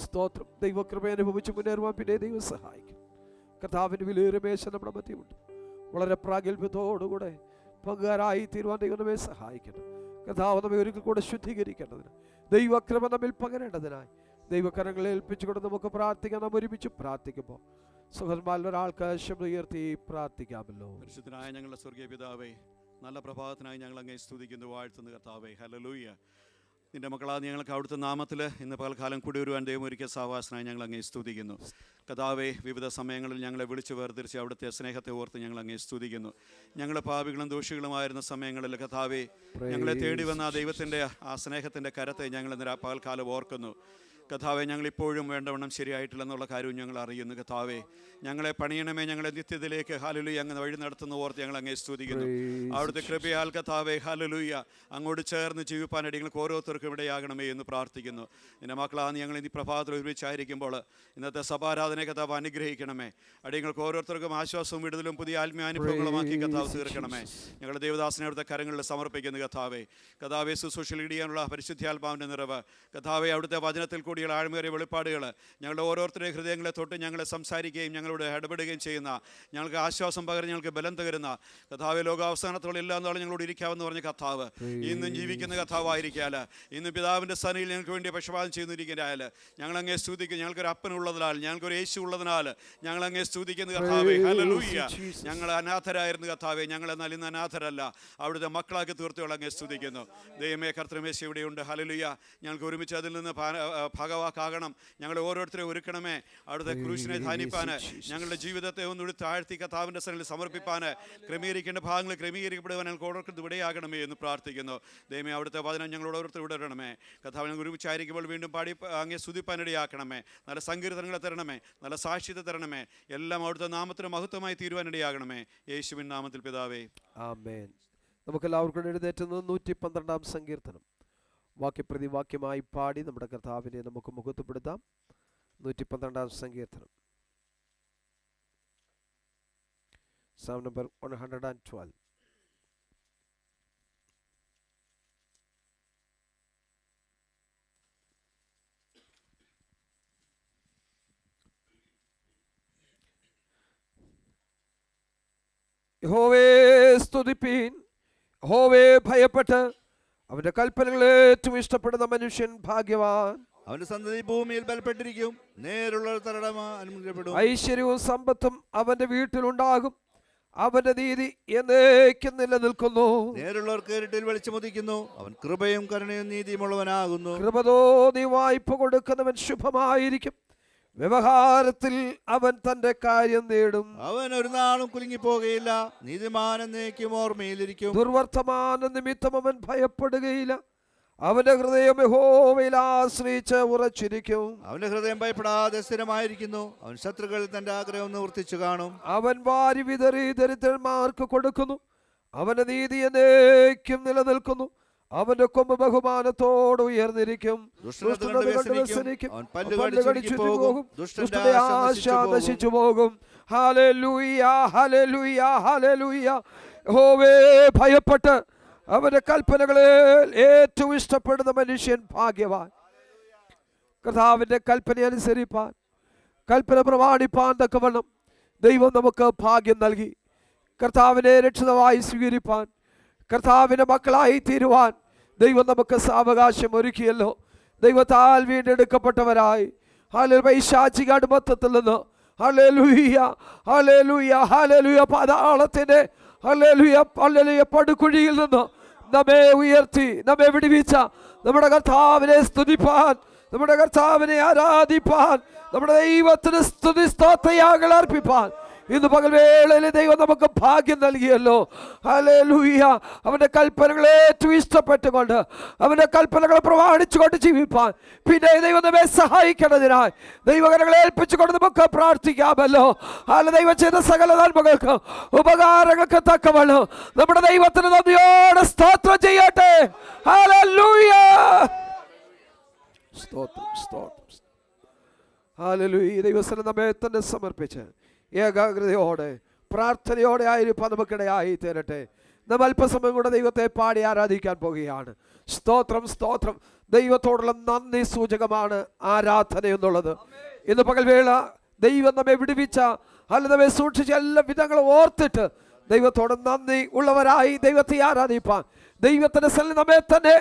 സ്തോത്രം. ദൈവകൃപ അനുഭവിച്ച് മുന്നേറുവാൻ പിന്നെ ദൈവം സഹായിക്കും. കർത്താവിൻ്റെ വിലയേറിയ മേശ നമ്മുടെ മധ്യമുണ്ട്. വളരെ പ്രാഗൽഭ്യത്തോടുകൂടെ പങ്കുകാരായി തീരുവാൻ ദൈവം നമ്മെ സഹായിക്കണം. കർത്താവ് നമ്മെ ഒരിക്കൽ കൂടെ ശുദ്ധീകരിക്കേണ്ടതിന്, ദൈവകൃപ നമ്മിൽ പകരേണ്ടതിനായി ദൈവകരങ്ങളെ ഏൽപ്പിച്ചുകൊണ്ട് നമുക്ക് പ്രാർത്ഥിക്കാം. നാം ഒരുമിച്ച് പ്രാർത്ഥിക്കുമ്പോൾ സുഹൃന്മാരിൽ ഒരാൾക്ക് ശബ്ദം ഉയർത്തി പ്രാർത്ഥിക്കാമല്ലോ. പരിശുദ്ധനായ ഞങ്ങളുടെ സ്വർഗീയ പിതാവേ, നല്ല പ്രഭാതത്തിനായി ഞങ്ങൾ അങ്ങേ സ്തുതിക്കുന്നു, വാഴ്ത്തുന്നു കർത്താവേ. ഹല്ലേലൂയ. നിന്റെ മക്കളാ ഞങ്ങൾക്ക് അവിടുത്തെ നാമത്തിൽ ഇന്ന് പകൽക്കാലം കൂടി വരുവാൻ ദൈവം ഒരുക്കിയ സാവാസനായി ഞങ്ങൾ അങ്ങേ സ്തുതിക്കുന്നു കർത്താവേ. വിവിധ സമയങ്ങളിൽ ഞങ്ങളെ വിളിച്ചു വേർതിരിച്ച് അവിടുത്തെ സ്നേഹത്തെ ഓർത്ത് ഞങ്ങൾ അങ്ങേ സ്തുതിക്കുന്നു. ഞങ്ങൾ പാപികളും ദോഷികളുമായിരുന്ന സമയങ്ങളിൽ കർത്താവേ, ഞങ്ങളെ തേടി വന്ന ദൈവത്തിൻ്റെ ആ സ്നേഹത്തിൻ്റെ കരത്തെ ഞങ്ങൾ ഇന്ന് പകൽക്കാലം ഓർക്കുന്നു കർത്താവെ. ഞങ്ങളിപ്പോഴും വേണ്ടവണ്ണം ശരിയായിട്ടില്ലെന്നുള്ള കാര്യവും ഞങ്ങൾ അറിയുന്നു കർത്താവെ. ഞങ്ങളെ പണിയണമേ, ഞങ്ങളെ നിത്യത്തിലേക്ക് ഹല്ലേലൂയ അങ്ങ് വഴി നടത്തുന്ന ഓർത്ത് ഞങ്ങൾ അങ്ങേ സ്തുതിക്കുന്നു. അവിടുത്തെ കൃപയാൽ കർത്താവെ ഹല്ലേലൂയ അങ്ങോട്ട് ചേർന്ന് ജീവിപ്പാൻ അടിയങ്ങൾക്ക് ഓരോരുത്തർക്കും ഇടയാകണമേ എന്ന് പ്രാർത്ഥിക്കുന്നു. നിന്റെ മക്കളാണ് ഞങ്ങൾ ഇനി പ്രഭാതത്തിൽ ഒരുമിച്ചായിരിക്കുമ്പോൾ ഇന്നത്തെ സഭാരാധനയെ കർത്താവ് അനുഗ്രഹിക്കണമേ. അടിയങ്ങൾക്ക് ഓരോരുത്തർക്കും ആശ്വാസവും വിടുതലും പുതിയ ആത്മീയാനുഭവങ്ങളുമാക്കി കർത്താവ് തീർക്കണമേ. ഞങ്ങളുടെ ദേവദാസനെ അവിടുത്തെ കരങ്ങളിൽ സമർപ്പിക്കുന്നു കർത്താവെ. കർത്താവെ ശുശ്രൂഷയിൽ ഇടിയാനുള്ള പരിശുദ്ധാത്മാവിൻ്റെ നിറവ് കർത്താവെ, അവിടുത്തെ വചനത്തിൽ കൂടിയുള്ള ആഴ്മേറിയ വെളിപ്പാടുകൾ ഞങ്ങളുടെ ഓരോരുത്തരുടെയും ഹൃദയങ്ങളെ തൊട്ട് ഞങ്ങളെ സംസാരിക്കുകയും ഞങ്ങളോട് ഇടപെടുകയും ചെയ്യുന്ന, ഞങ്ങൾക്ക് ആശ്വാസം പകരം ഞങ്ങൾക്ക് ബലം തകരുന്ന കർത്താവ്, ലോകാവസാനത്തോളം ഇല്ല എന്നാണ് ഞങ്ങളോട് ഇരിക്കാമെന്ന് പറഞ്ഞ കർത്താവ് ഇന്നും ജീവിക്കുന്ന കർത്താവായിരിക്കാൽ, ഇന്ന് പിതാവിൻ്റെ സന്നിധിയിൽ ഞങ്ങൾക്ക് വേണ്ടി പക്ഷപാതം ചെയ്യുന്നിരിക്കാൽ ഞങ്ങൾ അങ്ങേ സ്തുതിക്കും. ഞങ്ങൾക്കൊരു അപ്പനുള്ളതിനാൽ, ഞങ്ങൾക്കൊരു യേശു ഉള്ളതിനാൽ ഞങ്ങൾ അങ്ങേ സ്തുതിക്കുന്ന കർത്താവേ. ഹല്ലേലൂയ. ഞങ്ങൾ അനാഥരായിരുന്നു കർത്താവേ, ഞങ്ങൾ എന്നാൽ ഇന്ന് അനാഥരല്ല, അവിടുത്തെ മക്കളാക്കി തീർത്തുകൾ അങ്ങേ സ്തുതിക്കുന്നു. ദൈവമേ, കർത്തൃമേശ ഇവിടെയുണ്ട്. ഹല്ലേലൂയ. ഞങ്ങൾക്ക് ഒരുമിച്ച് അതിൽ നിന്ന് ഭാഗവാക്കാകണം. ഞങ്ങളെ ഓരോരുത്തരെ ഒരുക്കണമേ. അവിടുത്തെ ക്രൂശിനെ ധാനിപ്പാൻ, ഞങ്ങളുടെ ജീവിതത്തെ ഒന്നുകൂടി താഴ്ത്തി കർത്താവിൻ്റെ സന്നിധിയിൽ സമർപ്പിപ്പാൻ, ക്രമീകരിക്കേണ്ട ഭാഗങ്ങൾ ക്രമീകരിക്കപ്പെടുവാൻ ഞങ്ങൾക്ക് ഓരോരുത്തർ ഇടയാകണമേ എന്ന് പ്രാർത്ഥിക്കുന്നു. ദൈവമേ, അവിടുത്തെ വചനം ഞങ്ങളോട് ഓരോരുത്തർ വിടരണമേ. കർത്താവ് ഞങ്ങൾ ഒരുമിച്ചായിരിക്കുമ്പോൾ വീണ്ടും പാടി അങ്ങേ സ്തുതിപ്പാനിടയാക്കണമേ. നല്ല സങ്കീർത്തനങ്ങളെ തരണമേ, നല്ല സാക്ഷ്യത്തെ തരണമേ. എല്ലാം അവിടുത്തെ നാമത്തിന് മഹത്വമായി തീരുവാനിടയാകണമേ. യേശുവിൻ നാമത്തിൽ പിതാവേ, ആമേൻ. നമുക്കെല്ലാവർക്കും എഴുന്നേറ്റ് 112-ാം സങ്കീർത്തനം വാക്യപ്രതി വാക്യമായി പാടി നമ്മുടെ കർത്താവിനെ നമുക്ക് മുഖത്തുപെടുത്താം. 112-ാം സങ്കീർത്തനം, Psalm number 112. യഹോവേ സ്തുതിപ്പീൻ, യഹോവേ ഭയപ്പെട്ട് അവന്റെ കൽപ്പനകളെ ഏറ്റവും ഇഷ്ടപ്പെടുന്ന മനുഷ്യൻ ഭാഗ്യവാൻ. അവന്റെ സന്തതി ഭൂമിയിൽ ബലപ്പെട്ടിരിക്കും, നേരുള്ള അനുഗ്രഹിക്കപ്പെടും. ഐശ്വര്യവും സമ്പത്തും അവന്റെ വീട്ടിലുണ്ടാകും, അവന്റെ നീതി എന്നേക്കും നിലനിൽക്കുന്നു. നേരുള്ളവർക്ക് ഇരുട്ടിൽ വെളിച്ചമുദിക്കുന്നു, അവൻ കൃപയും കരുണയും നീതിയുമുള്ളവനാകുന്നു. കൃപ തോന്നി വായ്പ കൊടുക്കുന്നവൻ ശുഭമായിരിക്കും, വ്യവഹാരത്തിൽ അവൻ തന്റെ കാര്യം നേടും. അവൻ ഒരു നാളും കുലുങ്ങിപ്പോകുകയില്ല, നീതിമാൻ എന്നേക്കും ഓർമ്മയിലിരിക്കും. ദുർവർത്തമാന നിമിത്തം അവൻ ഭയപ്പെടുകയില്ല, അവന്റെ ഹൃദയം യഹോവയിൽ ആശ്രയിച്ച് ഉറച്ചിരിക്കും. അവന്റെ ഹൃദയം ഭയപ്പെടാതെ സ്ഥിരമായിരിക്കുന്നു, അവൻ ശത്രുക്കളിൽ തന്റെ ആഗ്രഹം നിവർത്തിച്ചു കാണും. അവൻ വാരി വിതറി ദരിദ്രന്മാർക്ക് കൊടുക്കുന്നു, അവന്റെ നീതി എന്നേക്കും നിലനിൽക്കുന്നു, അവന്റെ കൊമ്പ് ബഹുമാനത്തോട് ഉയർന്നിരിക്കും. നശിച്ചു പോകും. Hallelujah, hallelujah, hallelujah. യഹോവേ ഭയപ്പെട്ട് അവന്റെ കൽപ്പനകളെ ഏറ്റവും ഇഷ്ടപ്പെടുന്ന മനുഷ്യൻ ഭാഗ്യവാൻ. കർത്താവിന്റെ കൽപ്പന അനുസരിപ്പാൻ, കൽപ്പന പ്രമാണിപ്പാൻ തക്കവണ്ണം ദൈവം നമുക്ക് ഭാഗ്യം നൽകി. കർത്താവിനെ രക്ഷിതാവായി സ്വീകരിപ്പാൻ, കർത്താവിൻ്റെ മക്കളായി തീരുവാൻ ദൈവം നമുക്ക് സാവകാശം ഒരുക്കിയല്ലോ. ദൈവത്താൽ വീണ്ടെടുക്കപ്പെട്ടവരായി പൈശാചിക അടിമത്തത്തിൽ നിന്ന് ഹല്ലേലൂയ ഹല്ലേലൂയ ഹല്ലേലൂയ പാതാളത്തിൻ്റെ ഹല്ലേലൂയ പടുകുഴിയിൽ നിന്ന് നമ്മെ ഉയർത്തി നമ്മെ വിടുവിച്ച നമ്മുടെ കർത്താവിനെ സ്തുതിപ്പാൻ, നമ്മുടെ കർത്താവിനെ ആരാധിപ്പാൻ, നമ്മുടെ ദൈവത്തിന് സ്തുതി സ്തോത്രയാഗങ്ങൾ അർപ്പിപ്പാൻ ഇന്ന് പകൽവേളയിൽ ദൈവം നമുക്ക് ഭാഗ്യം നൽകിയല്ലോ. ഹല്ലേലൂയ. അവൻ്റെ കൽപ്പനകളെ ഏറ്റവും ഇഷ്ടപ്പെട്ടുകൊണ്ട് അവൻ്റെ കൽപ്പനകളെ പ്രമാണിച്ചുകൊണ്ട് ജീവിപ്പാൻ പിന്നെ ദൈവം നമ്മെ സഹായിക്കേണ്ടതിനായി ദൈവകരങ്ങളെ ഏൽപ്പിച്ചുകൊണ്ട് നമുക്ക് പ്രാർത്ഥിക്കാമല്ലോ. ദൈവം ചെയ്ത സകല നന്മകൾക്ക് ഉപകാരങ്ങൾക്ക് തക്കവണ്ണം നമ്മുടെ ദൈവത്തിന് നന്ദിയോടെ സ്തോത്രം ചെയ്യട്ടെ. ഹല്ലേലൂയ. സ്തോത്രം സ്തോത്രം. ഹല്ലേലൂയ. ദൈവസ്ഥലം നമ്മെ തന്നെ സമർപ്പിച്ച് ഏകാഗ്രതയോടെ പ്രാർത്ഥനയോടെ ആയിരിക്കാൻ നമുക്കിടയായി തീരട്ടെ. നമ്മൾ അല്പസമയം കൂടെ ദൈവത്തെ പാടി ആരാധിക്കാൻ പോകുകയാണ്. സ്തോത്രം സ്തോത്രം. ദൈവത്തോടുള്ള നന്ദി സൂചകമാണ് ആരാധന എന്നുള്ളത്. ഇന്ന് പകൽവേള ദൈവം നമ്മെ വിടുവിച്ച നമ്മെ സൂക്ഷിച്ച എല്ലാ വിധങ്ങളും ഓർത്തിട്ട് ദൈവത്തോട് നന്ദി ഉള്ളവരായി ദൈവത്തെ ആരാധിപ്പാൻ, ദൈവത്തിൻ്റെ സ്ഥലം നമ്മെ തന്നെ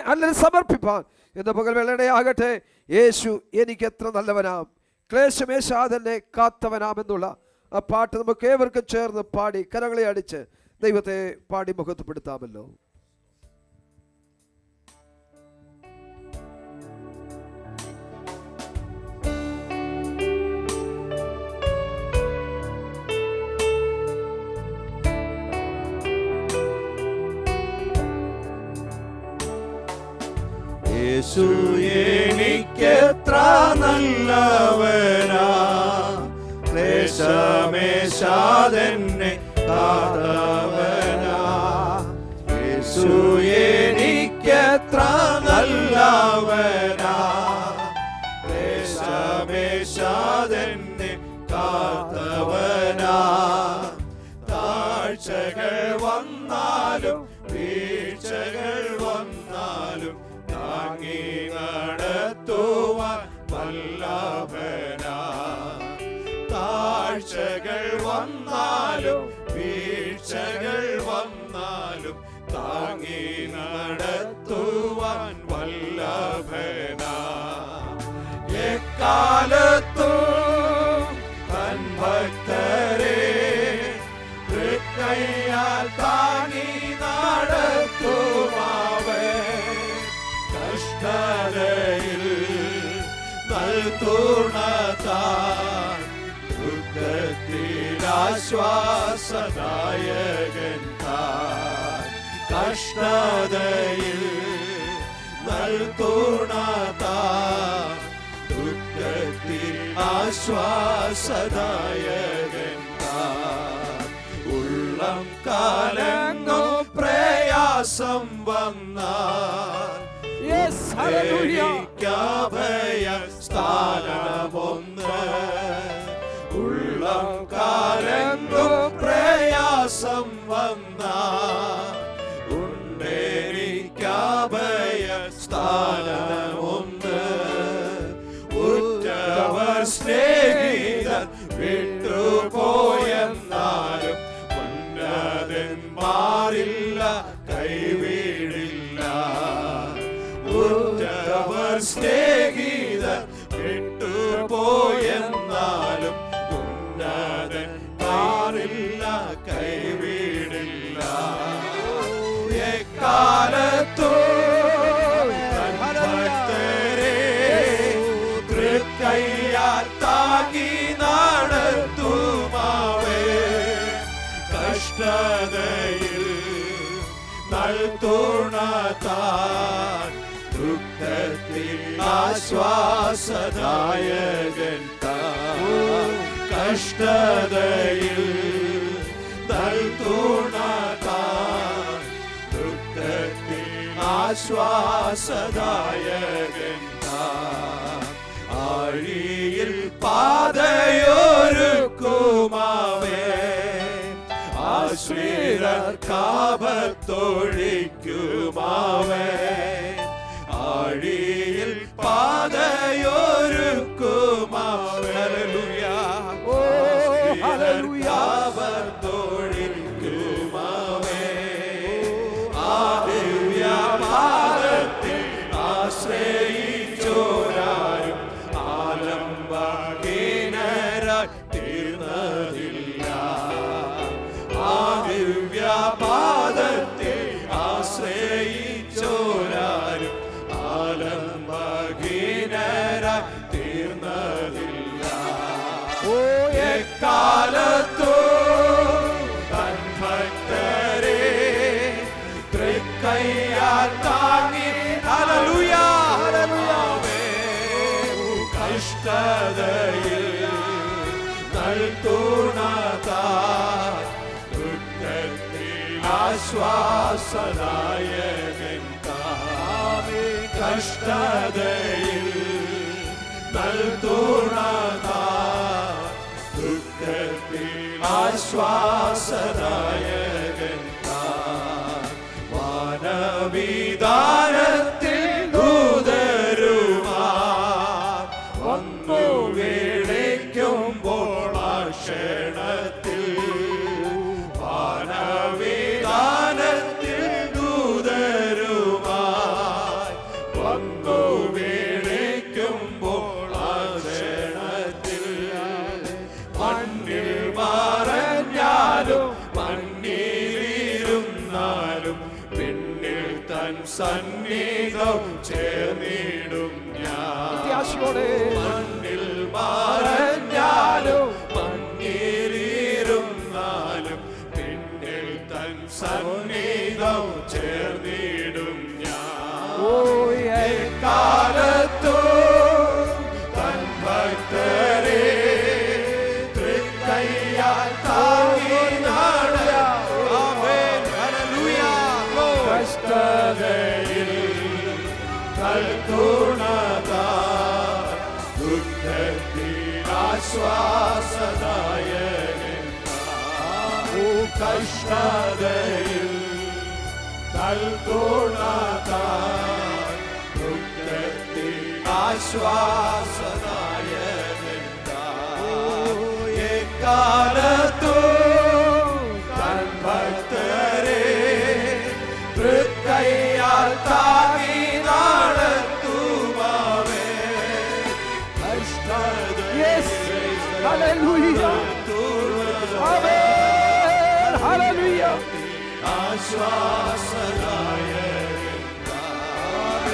സമർപ്പിപ്പാൻ ഇന്ന് പകൽവേളയാകട്ടെ. യേശു എനിക്ക് എത്ര നല്ലവനാം, ക്ലേശമേശാതെന്നെ കാത്തവനാമെന്നുള്ള ആ പാട്ട് നമുക്ക് ഏവർക്കും ചേർന്ന് പാടി കരങ്ങളെ അടിച്ച് ദൈവത്തെ പാടി മുഖത്തുപെടുത്താമല്ലോ. യേശു എനിക്കെത്ര നല്ലവനാ, ക്ലേശമേശാതെന്നെ കാത്തവനാ. യേശു എനിക്കെത്ര നല്ലവനാ, ക്ലേശമേശാതെന്നെ കാത്തവനാ. താഴ്ചകൾ വന്നാലും വീഴ്ചകൾ വന്നാലും താങ്ങി നടത്തുവാൻ വല്ലഭനാ. താഴ്ചകൾ വന്നാലും വീഴ്ചകൾ വന്നാലും താങ്ങി നടത്തുവാൻ വല്ലഭനാ. എക്കാലത്തും തൻ ഭക്തരെ തൃക്കൈയാൽ താങ്ങി നടത്തുമാവൻ. കഷ്ടതയിൽ നൽതുണതാൻ ദുഃഖത്തിലാശ്വാസദായകൻ താൻ. കഷ്ടതയിൽ നൽതുണതാൻ ദുഃഖത്തിൽ ആശ്വാസദായകൻ താൻ. ഉള്ളം കലങ്ങും പ്രയാസം വന്നാൽ ഭയ സ്ഥാനമൊന്ന്. ഉള്ളം കലങ്ങും പ്രയാസം വന്നാൽ ഉണ്ടേരിക്കഭയ സ്ഥാനമൊന്ന്. ഉറ്റവർ സ്നേഹിതർ വിട്ടുപോയെന്നാലും ഉന്നതന്മാരില്ല കൈവിടില്ല. ഉറ്റവർ സ്നേഹിതർ വിട്ടുപോയെന്നാലും ഉന്നതന്മാരില്ല കൈവിടില്ല. എക്കാലത്തും ഭക്തരെ തൃക്കൈയാൽ താങ്ങി നടത്തുമാവേ. കഷ്ടതയിൽ നൽതുണതാൻ ദുഃഖത്തിൽ ആശ്വാസദായകൻ താൻ. കഷ്ടതയിൽ നൽതുണതാൻ ദുഃഖത്തിൽ ആശ്വാസദായകൻ താൻ. ആഴിയിൽ പാതയൊരുക്കുമാവേ, ആശ്രിതർക്കാപത്തൊഴിക്കുമാവേ. ആഴിയിൽ പാതയൊരുക്കുമാവേ, ഹല്ലേലൂയ. കഷ്ടതയിൽ നൽകുണതാൽ ദുഃഖത്തിൽ ആശ്വാസദായകൻ താൻ. കഷ്ടതയിൽ നൽകുണതാൽ ദുഃഖത്തിൽ ആശ്വാസദായകൻ താൻ. വാനവിധാനത്തിൽ ദൂതരുമാർ വന്നു വിളിക്കുമ്പോൾ ആ ക്ഷണത്തിൽ വാനവിധാനത്തിൽ ദൂതരുമാർ വന്നു വിളിക്കുമ്പോൾ ആ ക്ഷണത്തിൽ മണ്ണിൽ മറഞ്ഞാലും മണ്ണിലിരുന്നാലും പിന്നിൽ തൻ സന്നിധം ചേർന്നിടും ഞാൻ. പ്രത്യാശയോടെ മണ്ണിൽ മറഞ്ഞാലും മണ്ണിലിരുന്നാലും പിന്നിൽ തൻ സന്നിധം ചേർന്നിടും ഞാൻ. ഓ കാലത്തു തൻ ഭക്തരെ തൃക്കൈയാൽ താങ്ങി നടത്തും. ആമേൻ. ഹല്ലേലൂയ. കഷ്ടതയിൽ നൽകുണതാൽ ദുഃഖത്തിൽ ആശ്വാസദായകൻ താൻ. കഷ്ടതയിൽ നൽകുണതാൽ ദുഃഖത്തിൽ ആശ്വാസദായകൻ താൻ. എക്കാലത്തു തൻ ഭക്തരെ തൃക്കൈയാൽ താങ്ങി നടത്തുമാവേ. Yes. Hallelujah. Amen. Hallelujah. ആശ്വാസദായകൻ താൻ.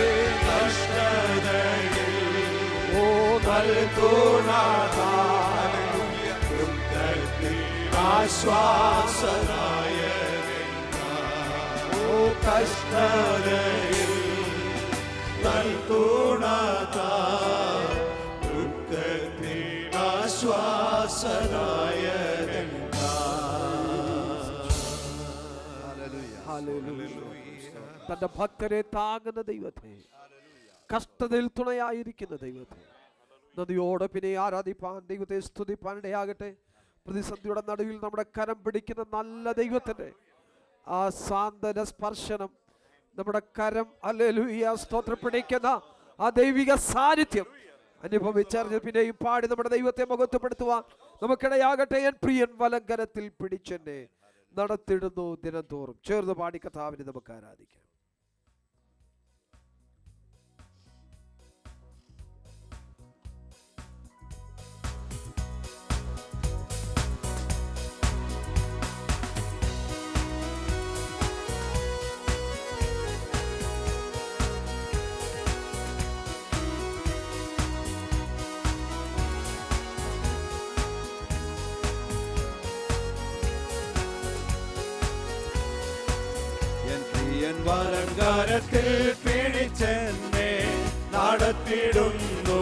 കഷ്ടതയിൽ നൽകുണതാൽ ദുഃഖത്തിൽ ആശ്വാസദായകൻ താൻ. കഷ്ടതയിൽ നൽകുണതാൽ ദുഃഖത്തിൽ ആശ്വാസദായകൻ തന്റെ ഭക്തരെ താങ്ങുന്ന ദൈവത്തെ, കഷ്ടതയിൽ തുണയായിരിക്കുന്ന ദൈവത്തെ നദിയോടെ പിന്നെ ആരാധിപ്പാൻ, ദൈവത്തെ സ്തുതിപ്പാൻ ഇടയാകട്ടെ. പ്രതിസന്ധിയുടെ നടുവിൽ നമ്മുടെ കരം പിടിക്കുന്ന നല്ല ദൈവത്തിന്റെ ആ സാന്ത്വന സ്പർശനം, നമ്മുടെ കരം ഹല്ലേലൂയ സ്തോത്രം പിടിക്കുന്ന ആ ദൈവിക സാന്നിധ്യം അനുഭവിച്ചറിഞ്ഞ് പിന്നെയും പാടി നമ്മുടെ ദൈവത്തെ മഹത്വപ്പെടുത്തുവാൻ നമുക്കിടയാകട്ടെ. എൻ പ്രിയൻ വലങ്കരത്തിൽ പിടിച്ചെന്നെ നടത്തിടുന്നു ദിനംതോറും. ചേർന്ന് പാടി കർത്താവിനെ നമുക്ക് ആരാധിക്കാം. വലങ്കാരത്തിൽ പിടിച്ചെന്നെ നടത്തിടുന്നു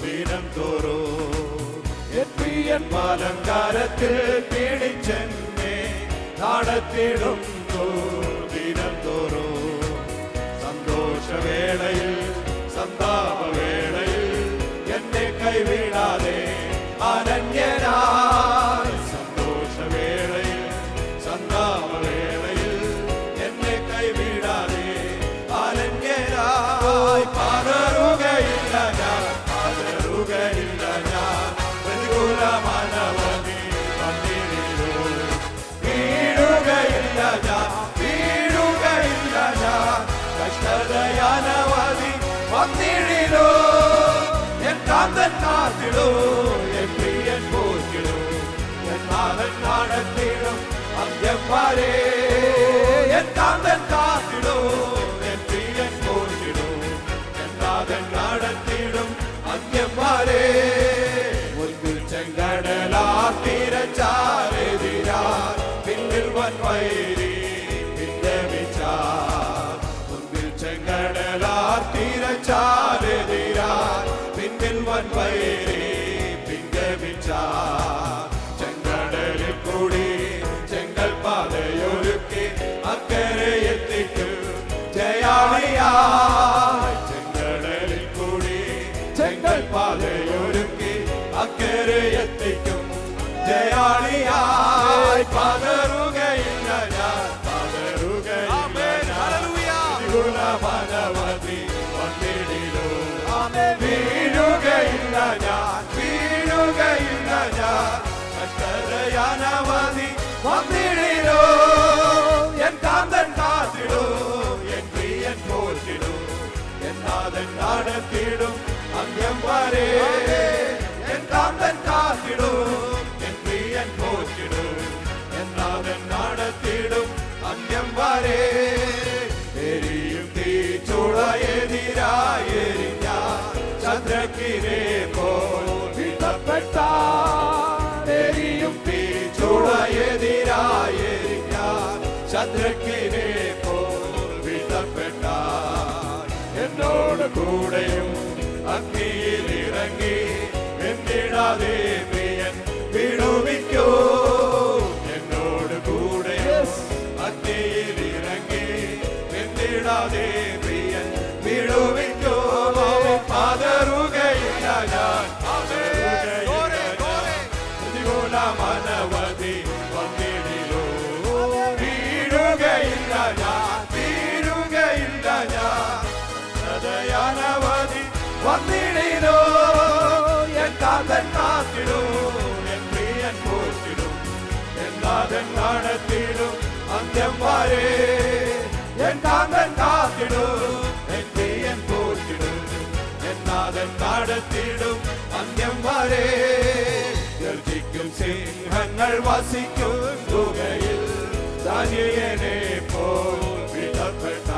ദിനം തോറും. എൻ വലങ്കാരത്തിൽ പിടിച്ചെന്നെ നടത്തിടുന്നു ദിനം തോറും. സന്തോഷവേളയിൽ സന്താപവേളയിൽ എന്നെ കൈവിടാതെ അനന്യനായി. സന്തോഷവേളയിൽ സന്താപവേളയിൽ എന്നെ കൈവിടാതെ അനന്യനായി. പതറുകയില്ല ഞാൻ, പതറുകയില്ല ഞാൻ. പ്രതികൂലമാനവധി വന്നിടിലോ വീഴുകയില്ല ഞാൻ, വീഴുകയില്ല ഞാൻ. കഷ്ടതയാനവധി വന്നിടിലോ എൻ കാന്തൻ കാത്തിടോ, എൻ പ്രിയൻ പോറ്റിടോ, എൻ നാഥൻ നടത്തിടും അന്ത്യം വരെ. എൻ കാന്തൻ കാത്തിടോ, എൻ പ്രിയൻ പോറ്റിടോ, എൻ നാഥൻ നടത്തിടും അന്ത്യം വരെ. മുൻപിൽ ചെങ്കടലാ തിരച്ചാലെതിരാൽ പിന്നിൽ വൻവൈരി വിന്നമിച്ചാൽ. മുൻപിൽ ചെങ്കടലാ തിരച്ചാലെതിരാൽ പിന്നിൽ വൻവൈരി പ്രതികൂലമനവധി വന്നിടിലോ. വീഴുകയില്ല ഞാൻ, വീഴുകയില്ല ഞാൻ. കഷ്ടതയനവധി വന്നിടിലോ. എൻ കാന്തൻ കാത്തിടൂ, എൻ പ്രിയൻ പോറ്റിടൂ. എൻ നാഥൻ നടത്തിടും അന്ത്യം വരെ. എൻ കാന്തൻ കാത്തിടൂ, എൻ പ്രിയൻ പോറ്റിടൂ. എൻ നാഥൻ നടത്തിടും അന്ത്യം വരെ. എരിയും തീച്ചുളയെതിരായി ഞാൻ ചന്ദ്രക്കിനെ പോൽ വിധപ്പെട്ട. എരിയും തീച്ചുളയെതിരായി ഞാൻ ചന്ദ്രക്കിനെ പോൽ വിധപ്പെട്ട. എന്നോട് കൂടെയും അഗ്നിയിൽ ഇറങ്ങി എന്നിടാതെ പ്രിയൻ വിടുവിക്കോ. എന്നോട് കൂടെ അഗ്നിയിൽ ഇറങ്ങി എന്നിടാതെ പ്രിയൻ വിടുവിക്കോ. പതറുകയില്ല ഞാൻ, പ്രതികൂലമനവധി വന്നിടിലോ. വീഴുകയില്ല ഞാൻ, വീഴുകയില്ല ഞാൻ. ഹൃദയാനവധി വന്നിടിലോ. എൻ കാന്തൻ കാത്തിടൂ, എൻ പ്രിയൻ പോറ്റിടും. എൻ നാഥൻ നടത്തിടും അന്ത്യം വരെ. എൻ കാന്തൻ കാത്തിടൂ, എൻ പ്രിയൻ പോറ്റിടും. എൻ നാഥൻ നടത്തിടും അന്ത്യം വരെ. ഗർജിക്കും സിംഹങ്ങൾ വസിക്കും ഗുഹയിൽ ദാനിയേലിനെ പോൽ വിധപ്പെട്ട.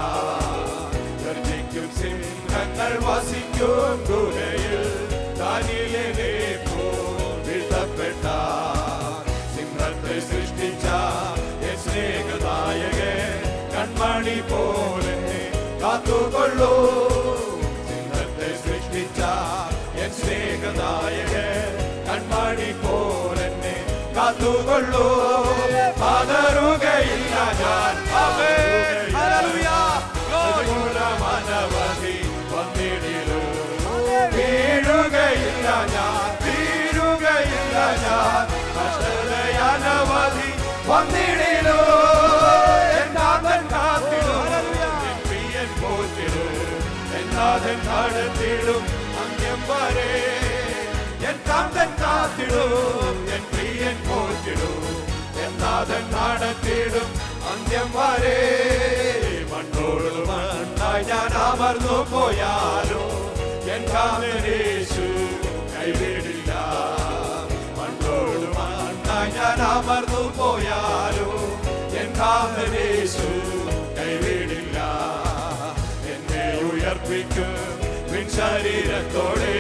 ഗർജിക്കും സിംഹങ്ങൾ വസിക്കും ഗുഹയിൽ ദാനിയേലിനെ പോൽ വിധപ്പെട്ട. സിംഹത്തെ സൃഷ്ടിച്ച എൻ സ്നേഹദായകൻ കൺമണി പോലെ കാത്തുകൊള്ളൂ. സിംഹത്തെ സൃഷ്ടിച്ച എൻ സ്നേഹദായകൻ കൺമണി പോലെ കാത്തുകൊള്ളൂ. പതറുകയില്ല ഞാൻ, പ്രതികൂലമനവധി വന്നിടിലോ. വീഴുകയില്ല ഞാൻ, വീഴുകയില്ല ഞാൻ. കഷ്ടതയനവധി വന്നിടിലോ. എൻ നാഥൻ കാത്തിടൂ, എൻ പ്രിയൻ പോറ്റിടൂ. എൻ നാഥൻ നടത്തിടും അന്ത്യം വരെ. എൻ കാന്തൻ കാത്തിടൂ, എൻ പ്രിയൻ പോറ്റിടൂ. എൻ നാഥൻ നടത്തിടും അന്ത്യം വരെ. മണ്ണോട് മണ്ണായി ഞാൻ അമർന്നു പോയാലോ എൻ കാന്തനേശു കൈവിടില്ല. മണ്ണോട് മണ്ണായി ഞാൻ അമർന്നു പോയാലോ എൻ കാന്തനേശു കൈവിടില്ല. എന്നെ ഉയർപ്പിക്കും പിൻ ശരീരത്തോടെ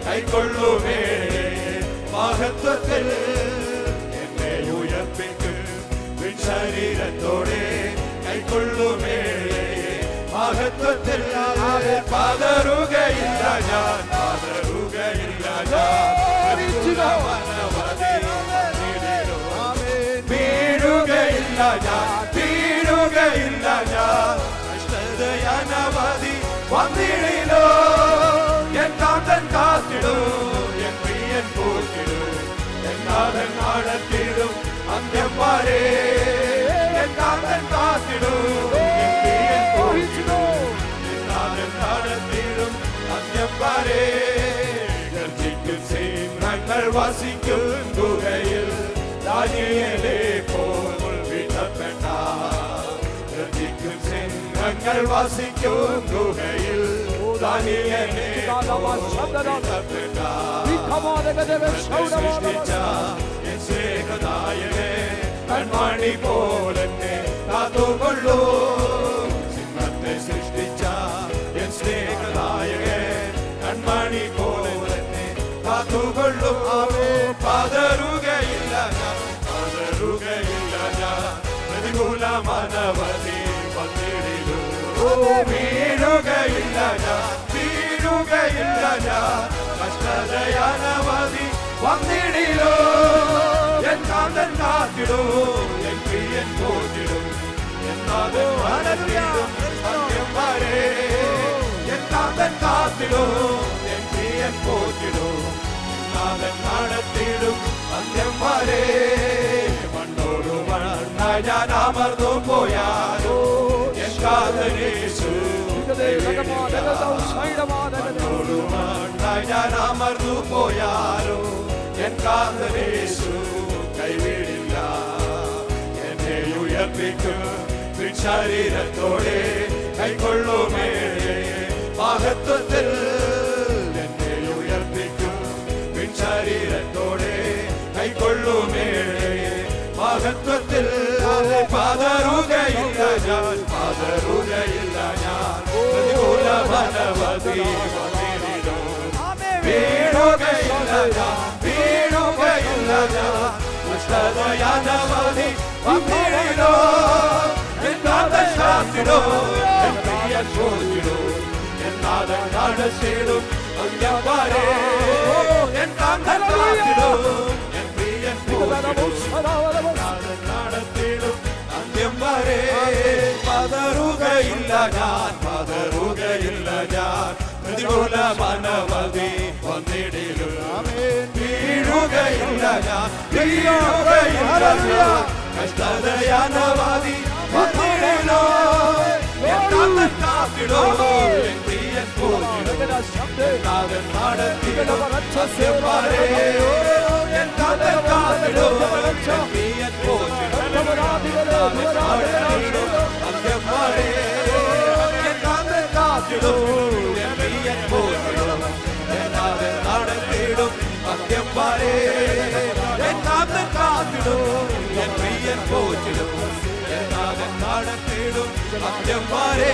കൈക്കൊള്ളുമേ മഹത്വത്തിൽ. എന്നെ ഉയർപ്പിക്കും പിൻ ശരീരത്തോടെ കൈക്കൊള്ളുമേ മഹത്വത്തിൽ. പതറുകയില്ല ഞാൻ, പതറുകയില്ല ഞാൻ. വീഴുകയില്ല ഞാൻ, വീഴുകയില്ല ഞാൻ. കഷ്ടതയനവധി വന്നിടിലോ. എൻ കാന്തൻ കാത്തിടൂ, എൻ പ്രിയൻ പോറ്റിടൂ. എൻ നാഥൻ നടത്തിടും അന്ത്യം വരെ. എൻ കാന്തൻ കാത്തിടൂ, എൻ പ്രിയൻ പോറ്റിടൂ. എൻ നാഥൻ നടത്തിടും അന്ത്യം വരെ. ഗർജിക്കും സിംഹങ്ങൾ വസിക്കും ഗുഹയിൽ ദാനിയേലിനെ പോൽ വിധപ്പെട്ട. ഗർജിക്കും സിംഹങ്ങൾ വസിക്കും ഗുഹയിൽ ദാനിയേലിനെ പോൽ വിധപ്പെട്ട. സൃഷ്ടിച്ച എൻ സ്നേഹദായകൻ കൺമണി പോലെ കാത്തുകൊള്ളൂ. സിംഹത്തെ സൃഷ്ടിച്ച എൻ സ്നേഹദായകൻ കൺമണി പോലെ കാത്തുകൊള്ളൂ. പതറുകയില്ല ഞാൻ, പതറുകയില്ല ഞാൻ. പ്രതികൂലമനവധി വന്നിടിലോ. വീഴുകയില്ല ഞാൻ, വീഴുകയില്ല ഞാൻ. കഷ്ടതയനവധി വന്നിടിലോ. എൻ കാന്തൻ കാത്തിടൂ, എൻ പ്രിയൻ പോറ്റിടും. എൻ നാഥൻ നടത്തിടും അന്ത്യം വരെ. എൻ കാന്തൻ കാത്തിടൂ, എൻ പ്രിയൻ പോറ്റിടും. എൻ നാഥൻ നടത്തിടും അന്ത്യം വരെ. മണ്ണോട് മണ്ണായി ഞാൻ അമർന്നു പോയാലോ എൻ കാന്തനേശു മണ്ണായി ഞാൻ അമർന്നു പോയാലോ എൻ കാന്തനേശു കൈവിടില്ല. എന്നെ ഉയർപ്പിക്കും ശരീരത്തോടെ കൈക്കൊള്ളുമേ മഹത്വത്തിൽ. എന്നെ ഉയർപ്പിക്കും ശരീരത്തോടെ കൈക്കൊള്ളുമേ മഹത്വത്തിൽ. പതറുകയില്ല ഞാൻ, പതറുകയില്ല ഞാൻ. പ്രതികൂല മനവധി വന്നിടിലും വീഴുകയില്ല ഞാൻ, വീഴുകയില്ല ഞാൻ. ദുഷ്ടതയാനവധി വന്നിടിലോ എന്നാഥൻ കാത്തിടോ, എൻ പ്രിയൻ പോറ്റിടോ, എന്നാഥൻ നടത്തിടും അന്ത്യം വരെ. എന്നാഥൻ കാത്തിടോ, എൻ പ്രിയൻ പോറ്റിടോ, എന്നാഥൻ നടത്തിടും അന്ത്യം വരെ. പതറുകയില്ല ഞാൻ, പതറുകയില്ല ഞാൻ. പ്രതികൂല മനവധി വന്നിടിലും വീഴുകയില്ല ഞാൻ, വീഴുകയില്ല ഞാൻ. കഷ്ടതയാനവധി വന്നിടിലോ എന്നാഥൻ കാത്തിടോ, എൻ പ്രിയൻ പോറ്റിടോ, എന്നാഥൻ നടത്തിടും അന്ത്യം വരെ. എന്നാഥൻ കാത്തിടോ, എൻ പ്രിയൻ പോറ്റിടോ, എന്നാഥൻ നടത്തിടും അന്ത്യം വരെ. എന്നാഥൻ കാത്തിടോ, എൻ പ്രിയൻ പോറ്റിടോ, എന്നാഥൻ നടത്തിടും അന്ത്യം വരെ. എന്നാഥൻ കാത്തിടോ, എൻ പ്രിയൻ പോറ്റിടും, എന്നാഥൻ നടത്തിടും അന്ത്യം വരെ.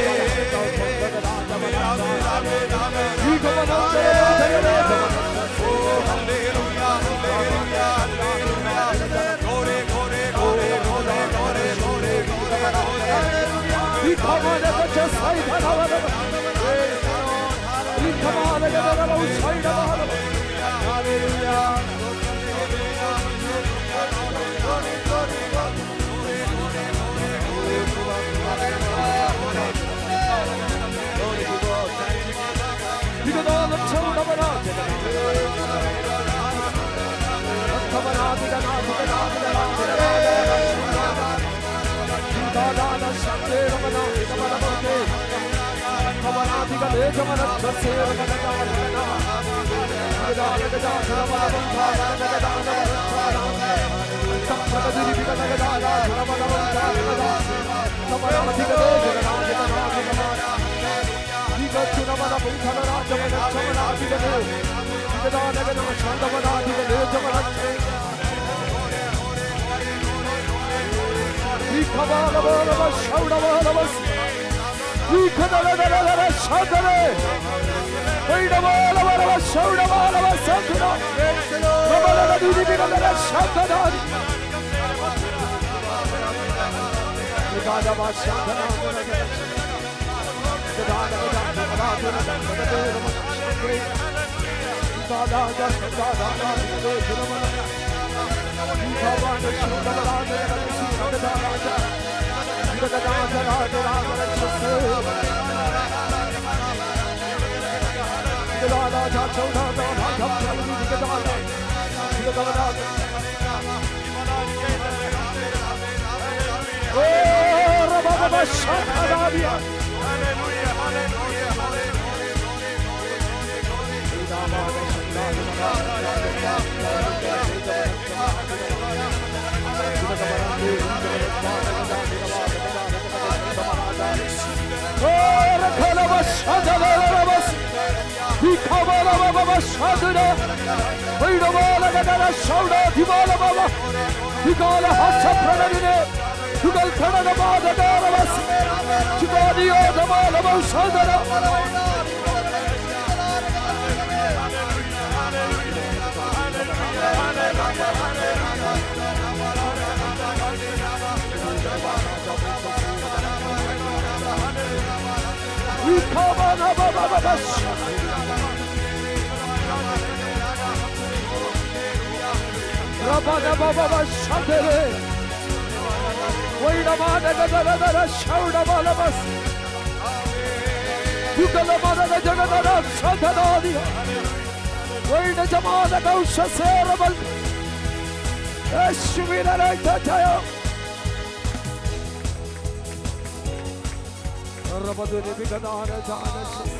Rabaduni Bigadana Janashas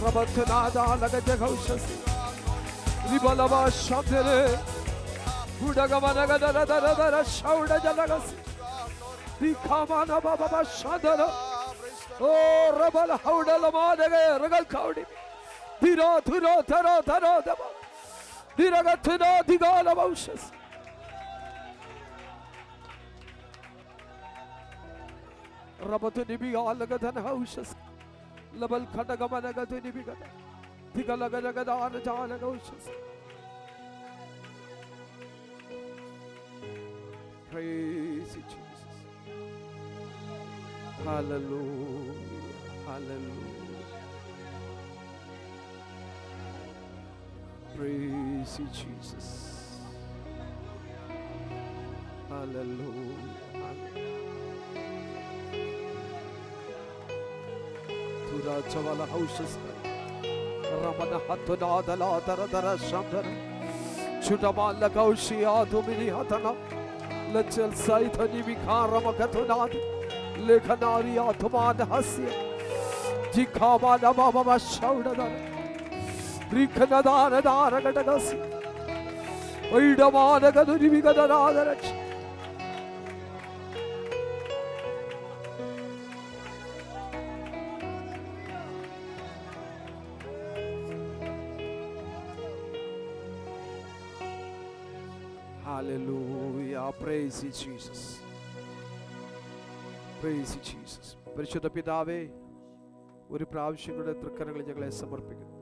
Rabatunada Lagajagoshas Ribalava Shandere Udagavanagada Shauda Janagas Vikamana Baba Shandara Oh Rabala Hauda Lamada Regal Kaudi Diro Turo Taro Taro Diragatuna Digala Moshas Rabatuni Bigalagatan houses Labal Katagamanagatu Nibigata Tigalagadagadana Janagoshes. Praise you, Jesus. Hallelujah. Hallelujah. Praise you, Jesus. Hallelujah. Tura Chavala houses. Ramana Hatuna Dala Dara Shandara Chutamala Gaushia Domini Hatana Lechel Saitani Vikara Makatunad Lekanari Atoman Hasya Jikabana Baba Shaudana Rikanadana Daragatagasi Oidamana Gadurivigada. Hallelujah. Praise you, Jesus. Praise you, Jesus. പരിശുദ്ധ പിതാവേ, ഒരു പ്രാവശ്യം കൂടെ തൃക്കരങ്ങളിൽ ഞങ്ങളെ സമർപ്പിക്കുന്നു.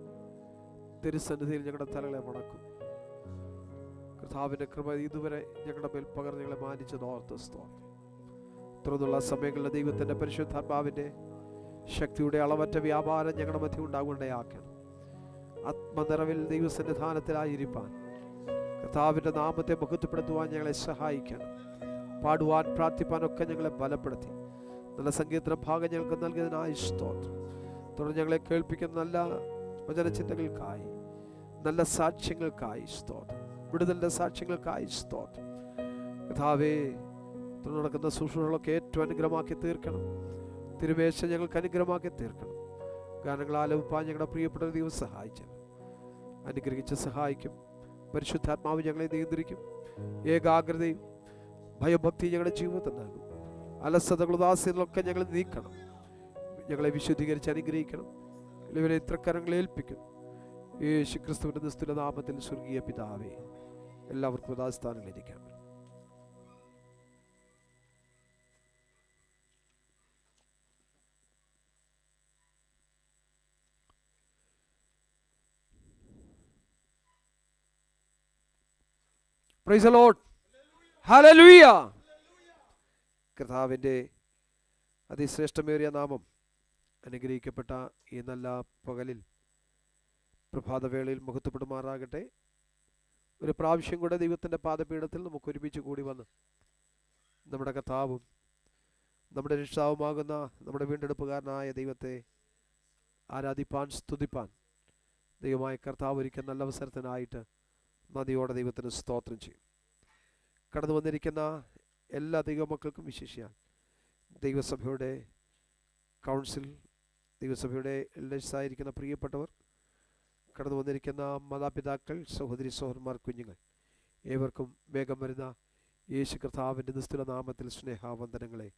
തിരുസന്നിധിയിൽ ഞങ്ങളുടെ തലകളെ മടക്കും. കർത്താവിന്റെ കൃപ ഇതുവരെ ഞങ്ങളുടെ മേൽ പകർന്ന് ഞങ്ങളെ മാനിച്ചത് ഓർത്ത് സ്തോത്രം. തുടർന്നുള്ള സമയങ്ങളിൽ ദൈവത്തിന്റെ പരിശുദ്ധാത്മാവിന്റെ ശക്തിയുടെ അളവറ്റ വ്യാപാരം ഞങ്ങളുടെ മധ്യം ഉണ്ടാകുകയാക്കണം. ആത്മനിറവിൽ ദൈവസന്നിധാനത്തിലായിരിക്കാൻ കർത്താവിന്റെ നാമത്തെ മഹത്വപ്പെടുത്തുവാൻ ഞങ്ങളെ സഹായിക്കണം. പാടുവാൻ പ്രാർത്ഥിപ്പാനൊക്കെ ഞങ്ങളെ ബലപ്പെടുത്തി നല്ല സങ്കീർത്തന ഭാഗം ഞങ്ങൾക്ക് നൽകിയതിനായി സ്തോത്രം. തുടർന്ന് ഞങ്ങളെ കേൾപ്പിക്കുന്ന നല്ല വചനചിന്തകൾക്കായി, നല്ല സാക്ഷ്യങ്ങൾക്കായി സ്തോത്രം, വിടുതലിന്റെ സാക്ഷ്യങ്ങൾക്കായി സ്തോത്രം. കർത്താവേ, തുടർന്ന് നടക്കുന്ന ശുശ്രൂഷകളൊക്കെ ഏറ്റവും അനുഗ്രഹമാക്കി തീർക്കണം. തിരുമേശ ഞങ്ങൾക്ക് അനുഗ്രഹമാക്കി തീർക്കണം. ഗാനങ്ങളാലപിപ്പാൻ ഞങ്ങളുടെ പ്രിയപ്പെട്ട ദൈവം സഹായിച്ചു, അനുഗ്രഹിച്ച് സഹായിക്കും. പരിശുദ്ധാത്മാവ് ഞങ്ങളെ നിയന്ത്രിക്കും. ഏകാഗ്രതയും ഭയഭക്തിയും ഞങ്ങളുടെ ജീവിതത്തിൽ നൽകും. അലസതകൾ ഉദാസീനങ്ങളൊക്കെ ഞങ്ങൾ നീക്കണം. ഞങ്ങളെ വിശുദ്ധീകരിച്ച് അനുഗ്രഹിക്കണം. ഇവരെ ഇത്രക്കരങ്ങളെ ഏൽപ്പിക്കും. യേശു ക്രിസ്തുവിന്റെ നിസ്തുല നാമത്തിൽ സ്വർഗീയ പിതാവേ, എല്ലാവർക്കും യഥാസ്ഥാനങ്ങളിരിക്കാം. Praise the Lord. Hallelujah. കർത്താവിൻ്റെ അതിശ്രേഷ്ഠമേറിയ നാമം അനുഗ്രഹിക്കപ്പെട്ട ഈ നല്ല പകലിൽ പ്രഭാതവേളയിൽ മഹത്വപ്പെടുമാറാകട്ടെ. ഒരു പ്രാവശ്യം കൂടെ ദൈവത്തിൻ്റെ പാദപീഠത്തിൽ നമുക്ക് ഒരുമിച്ച് കൂടി വന്ന് നമ്മുടെ കർത്താവും നമ്മുടെ രക്ഷാവുമാകുന്ന നമ്മുടെ വീണ്ടെടുപ്പുകാരനായ ദൈവത്തെ ആരാധിപ്പാൻ, സ്തുതിപ്പാൻ ദൈവമായ കർത്താവ് ഒരുക്കിയ നല്ല അവസരത്തിനായിട്ട് നദിയോടെ ദൈവത്തിന് സ്തോത്രം ചെയ്യും. കടന്നു വന്നിരിക്കുന്ന എല്ലാ ദൈവമക്കൾക്കും വിശേഷിയാൽ ദൈവസഭയുടെ കൗൺസിൽ, ദൈവസഭയുടെ എൽഡേഴ്സായിരിക്കുന്ന പ്രിയപ്പെട്ടവർ, കടന്നു വന്നിരിക്കുന്ന മാതാപിതാക്കൾ, സഹോദരി സഹോദരന്മാർ, കുഞ്ഞുങ്ങൾ, ഏവർക്കും വേഗം വരുന്ന യേശു കർത്താവിൻ്റെ നിസ്തുല നാമത്തിൽ സ്നേഹാവന്ദനങ്ങളെ,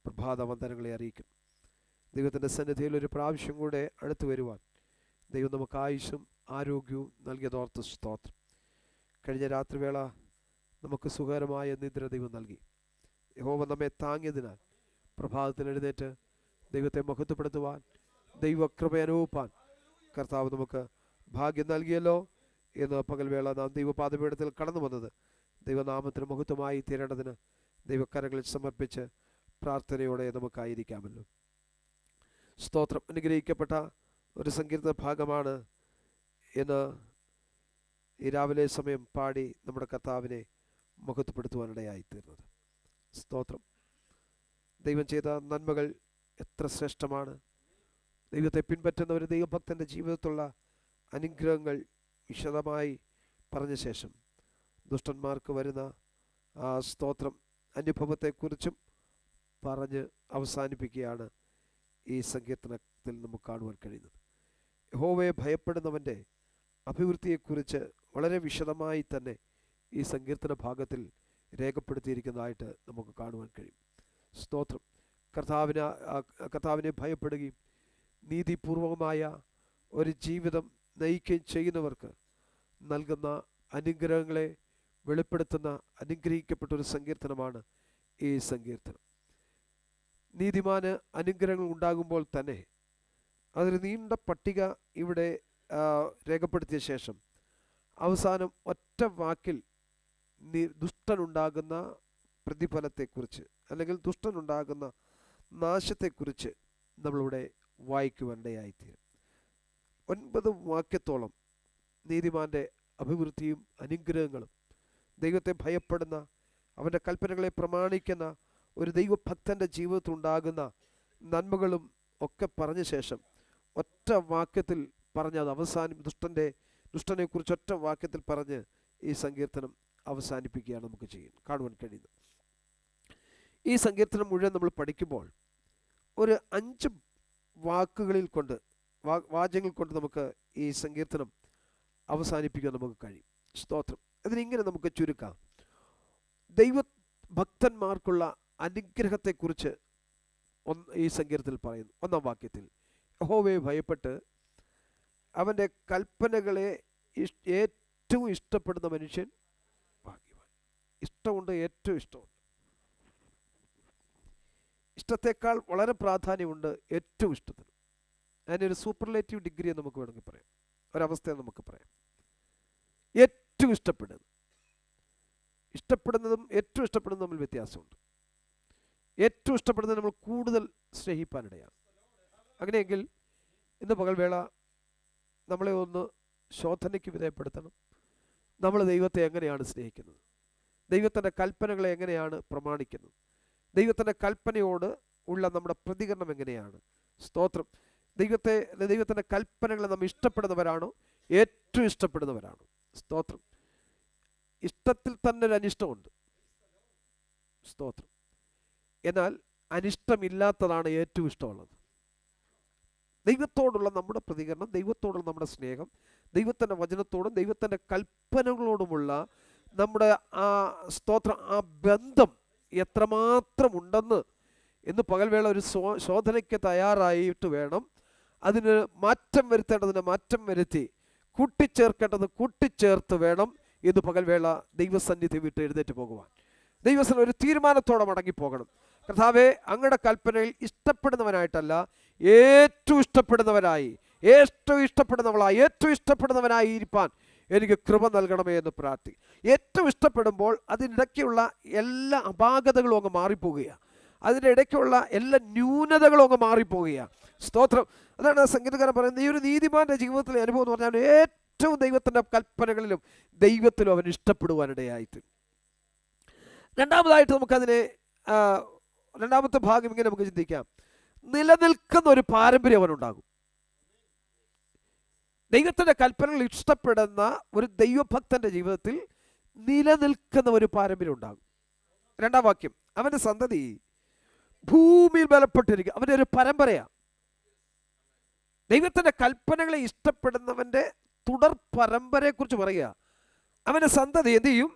പ്രഭാതവന്ദനങ്ങളെ അറിയിക്കും. ദൈവത്തിൻ്റെ സന്നിധിയിൽ ഒരു പ്രാവശ്യം കൂടെ അടുത്തു വരുവാൻ ദൈവം നമുക്ക് ആയുസ്സും ആരോഗ്യവും നൽകിയതോർത്ത് സ്തോത്രം. കഴിഞ്ഞ രാത്രിവേള നമുക്ക് സുഖകരമായ നിദ്ര ദൈവം നൽകി. യഹോവ നമ്മെ താങ്ങിയതിനാൽ പ്രഭാതത്തിൽ എഴുന്നേറ്റ് ദൈവത്തെ മഹത്വപ്പെടുത്തുവാൻ, ദൈവകൃപ അനുഭവിപ്പാൻ കർത്താവ് നമുക്ക് ഭാഗ്യം നൽകിയല്ലോ എന്ന് പകൽവേള നാം ദൈവപാദപീഠത്തിൽ കടന്നു വന്നത് ദൈവനാമത്തിന് മഹത്വമായി തീരേണ്ടതിന് ദൈവക്കരങ്ങളിൽ സമർപ്പിച്ച് പ്രാർത്ഥനയോടെ നമുക്കായിരിക്കാമല്ലോ. സ്തോത്രം. അനുഗ്രഹിക്കപ്പെട്ട ഒരു സങ്കീർത്തന ഭാഗമാണ് എന്ന് ഈ രാവിലെ സമയം പാടി നമ്മുടെ കർത്താവിനെ മഹത്വപ്പെടുത്തുവാനിടയായിത്തീർന്നത്. സ്തോത്രം. ദൈവം ചെയ്ത നന്മകൾ എത്ര ശ്രേഷ്ഠമാണ്. ദൈവത്തെ പിൻപറ്റുന്ന ഒരു ദൈവഭക്തൻ്റെ ജീവിതത്തിലുള്ള അനുഗ്രഹങ്ങൾ വിശദമായി പറഞ്ഞ ശേഷം ദുഷ്ടന്മാർക്ക് വരുന്ന ആ സ്തോത്രം അനുഭവത്തെക്കുറിച്ചും പറഞ്ഞ് അവസാനിപ്പിക്കുകയാണ് ഈ സങ്കീർത്തനത്തിൽ നമുക്ക് കാണുവാൻ കഴിയുന്നത്. യഹോവയെ ഭയപ്പെടുന്നവൻ്റെ അഭിവൃദ്ധിയെക്കുറിച്ച് വളരെ വിശദമായി തന്നെ ഈ സങ്കീർത്തന ഭാഗത്തിൽ രേഖപ്പെടുത്തിയിരിക്കുന്നതായിട്ട് നമുക്ക് കാണുവാൻ കഴിയും. സ്തോത്രം. കർത്താവിനെ ഭയപ്പെടുകയും നീതിപൂർവമായ ഒരു ജീവിതം നയിക്കുകയും ചെയ്യുന്നവർക്ക് നൽകുന്ന അനുഗ്രഹങ്ങളെ വെളിപ്പെടുത്തുന്ന അനുഗ്രഹിക്കപ്പെട്ട ഒരു സങ്കീർത്തനമാണ് ഈ സങ്കീർത്തനം. നീതിമാന് അനുഗ്രഹങ്ങൾ ഉണ്ടാകുമ്പോൾ തന്നെ അതൊരു നീണ്ട പട്ടിക ഇവിടെ രേഖപ്പെടുത്തിയ ശേഷം അവസാനം ഒറ്റ വാക്കിൽ ദുഷ്ടനുണ്ടാകുന്ന പ്രതിഫലത്തെക്കുറിച്ച് അല്ലെങ്കിൽ ദുഷ്ടനുണ്ടാകുന്ന നാശത്തെക്കുറിച്ച് നമ്മളിവിടെ വായിക്കുവാനിടയായിത്തീരും. 9 വാക്യത്തോളം നീതിമാൻ്റെ അഭിവൃദ്ധിയും അനുഗ്രഹങ്ങളും ദൈവത്തെ ഭയപ്പെടുന്ന അവൻ്റെ കൽപ്പനകളെ പ്രമാണിക്കുന്ന ഒരു ദൈവഭക്തൻ്റെ ജീവിതത്തിലുണ്ടാകുന്ന നന്മകളും ഒക്കെ പറഞ്ഞ ശേഷം ഒറ്റ വാക്യത്തിൽ പറഞ്ഞ് അത് ദുഷ്ടനെക്കുറിച്ച് ഒറ്റ വാക്യത്തിൽ പറഞ്ഞ് ഈ സങ്കീർത്തനം അവസാനിപ്പിക്കുകയാണ് നമുക്ക് കാണുവാൻ കഴിയുന്നത്. ഈ സങ്കീർത്തനം മുഴുവൻ നമ്മൾ പഠിക്കുമ്പോൾ ഒരു 5 വാക്കുകളിൽ കൊണ്ട് വാചകങ്ങൾ കൊണ്ട് നമുക്ക് ഈ സങ്കീർത്തനം അവസാനിപ്പിക്കാൻ നമുക്ക് കഴിയും. സ്തോത്രം. അതിനിങ്ങനെ നമുക്ക് ചുരുക്കാം. ദൈവഭക്തന്മാർക്കുള്ള അനുഗ്രഹത്തെക്കുറിച്ച് ഈ സങ്കീർത്തനത്തിൽ പറയുന്നു. 1-ാം വാക്യത്തിൽ യഹോവയെ ഭയപ്പെട്ട് അവൻ്റെ കൽപ്പനകളെ ഏറ്റവും ഇഷ്ടപ്പെടുന്ന മനുഷ്യൻ ഭാഗ്യവാൻ. ഇഷ്ടമുണ്ട്, ഏറ്റവും ഇഷ്ടമുണ്ട്. ഇഷ്ടത്തെക്കാൾ വളരെ പ്രാധാന്യമുണ്ട് ഏറ്റവും ഇഷ്ടത്തിന്. അതിനൊരു സൂപ്പർലേറ്റീവ് ഡിഗ്രി നമുക്ക് വേണമെങ്കിൽ പറയാം, ഒരവസ്ഥയെ നമുക്ക് പറയാം. ഏറ്റവും ഇഷ്ടപ്പെടുന്നതും ഏറ്റവും ഇഷ്ടപ്പെടുന്നതും തമ്മിൽ വ്യത്യാസമുണ്ട്. ഏറ്റവും ഇഷ്ടപ്പെടുന്നത് നമ്മൾ കൂടുതൽ സ്നേഹിപ്പാനിടയാണ്. അങ്ങനെയെങ്കിൽ ഇന്ന് പകൽവേള നമ്മളെ ഒന്ന് ശോധനയ്ക്ക് വിധേയപ്പെടുത്തണം. നമ്മൾ ദൈവത്തെ എങ്ങനെയാണ് സ്നേഹിക്കുന്നത്? ദൈവത്തിൻ്റെ കൽപ്പനകളെ എങ്ങനെയാണ് പ്രമാണിക്കുന്നത്? ദൈവത്തിൻ്റെ കൽപ്പനയോട് ഉള്ള നമ്മുടെ പ്രതികരണം എങ്ങനെയാണ്? സ്തോത്രം. ദൈവത്തിൻ്റെ കൽപ്പനകളെ നമ്മൾ ഇഷ്ടപ്പെടുന്നവരാണോ? ഏറ്റവും ഇഷ്ടപ്പെടുന്നവരാണോ? സ്തോത്രം. ഇഷ്ടത്തിൽ തന്നെ ഒരു അനിഷ്ടമുണ്ട്. സ്തോത്രം. എന്നാൽ അനിഷ്ടമില്ലാത്തതാണ് ഏറ്റവും ഇഷ്ടമുള്ളത്. ദൈവത്തോടുള്ള നമ്മുടെ പ്രതികരണം, ദൈവത്തോടുള്ള നമ്മുടെ സ്നേഹം, ദൈവത്തിൻ്റെ വചനത്തോടും ദൈവത്തിൻ്റെ കൽപ്പനകളോടുമുള്ള നമ്മുടെ ആ ബന്ധം എത്രമാത്രം ഉണ്ടെന്ന് ഇന്ന് പകൽവേള ഒരു ശോധനയ്ക്ക് തയ്യാറായിട്ട് വേണം അതിന് മാറ്റം വരുത്തേണ്ടതിന് മാറ്റം വരുത്തി, കൂട്ടിച്ചേർക്കേണ്ടത് കൂട്ടിച്ചേർത്ത് വേണം ഇന്ന് പകൽവേള ദൈവസന്നിധി വിട്ട് എഴുന്നേറ്റ് പോകുവാൻ. ദൈവത്തിന് ഒരു തീരുമാനത്തോടെ മടങ്ങിപ്പോകണം. കർത്താവേ, അങ്ങയുടെ കൽപ്പനയിൽ ഇഷ്ടപ്പെടുന്നവനായിട്ടല്ല, ഏറ്റവും ഇഷ്ടപ്പെടുന്നവനായി ഇരിപ്പാൻ എനിക്ക് കൃപ നൽകണമേ എന്ന് പ്രാർത്ഥിക്കും. ഏറ്റവും ഇഷ്ടപ്പെടുമ്പോൾ അതിനിടയ്ക്കുള്ള എല്ലാ അപാകതകളും അങ്ങ് മാറിപ്പോവുകയാണ്. അതിൻ്റെ ഇടയ്ക്കുള്ള എല്ലാ ന്യൂനതകളും അങ്ങ് മാറിപ്പോവുകയാണ്. സ്തോത്രം. അതാണ് സംഗീതകാരൻ പറയുന്നത്, ഈ ഒരു നീതിമാന്റെ ജീവിതത്തിലെ അനുഭവം എന്ന് പറഞ്ഞാൽ ഏറ്റവും ദൈവത്തിൻ്റെ കൽപ്പനകളിലും ദൈവത്തിലും അവൻ ഇഷ്ടപ്പെടുവാനിടയായിട്ട്. രണ്ടാമതായിട്ട് നമുക്കതിനെ രണ്ടാമത്തെ ഭാഗം ഇങ്ങനെ നമുക്ക് ചിന്തിക്കാം. നിലനിൽക്കുന്ന ഒരു പാരമ്പര്യം അവനുണ്ടാകും. ദൈവത്തിൻ്റെ കൽപ്പനകൾ ഇഷ്ടപ്പെടുന്ന ഒരു ദൈവഭക്തന്റെ ജീവിതത്തിൽ നിലനിൽക്കുന്ന ഒരു പാരമ്പര്യം ഉണ്ടാകും. 2-ാം വാക്യം, അവൻ്റെ സന്തതി ഭൂമിയിൽ ബലപ്പെട്ടിരിക്കും. അവൻ്റെ ഒരു പരമ്പരയാണ്. ദൈവത്തിൻ്റെ കൽപ്പനകളെ ഇഷ്ടപ്പെടുന്നവൻ്റെ തുടർ പരമ്പരയെക്കുറിച്ച് പറയുക. അവൻ്റെ സന്തതി എന്ത് ചെയ്യും?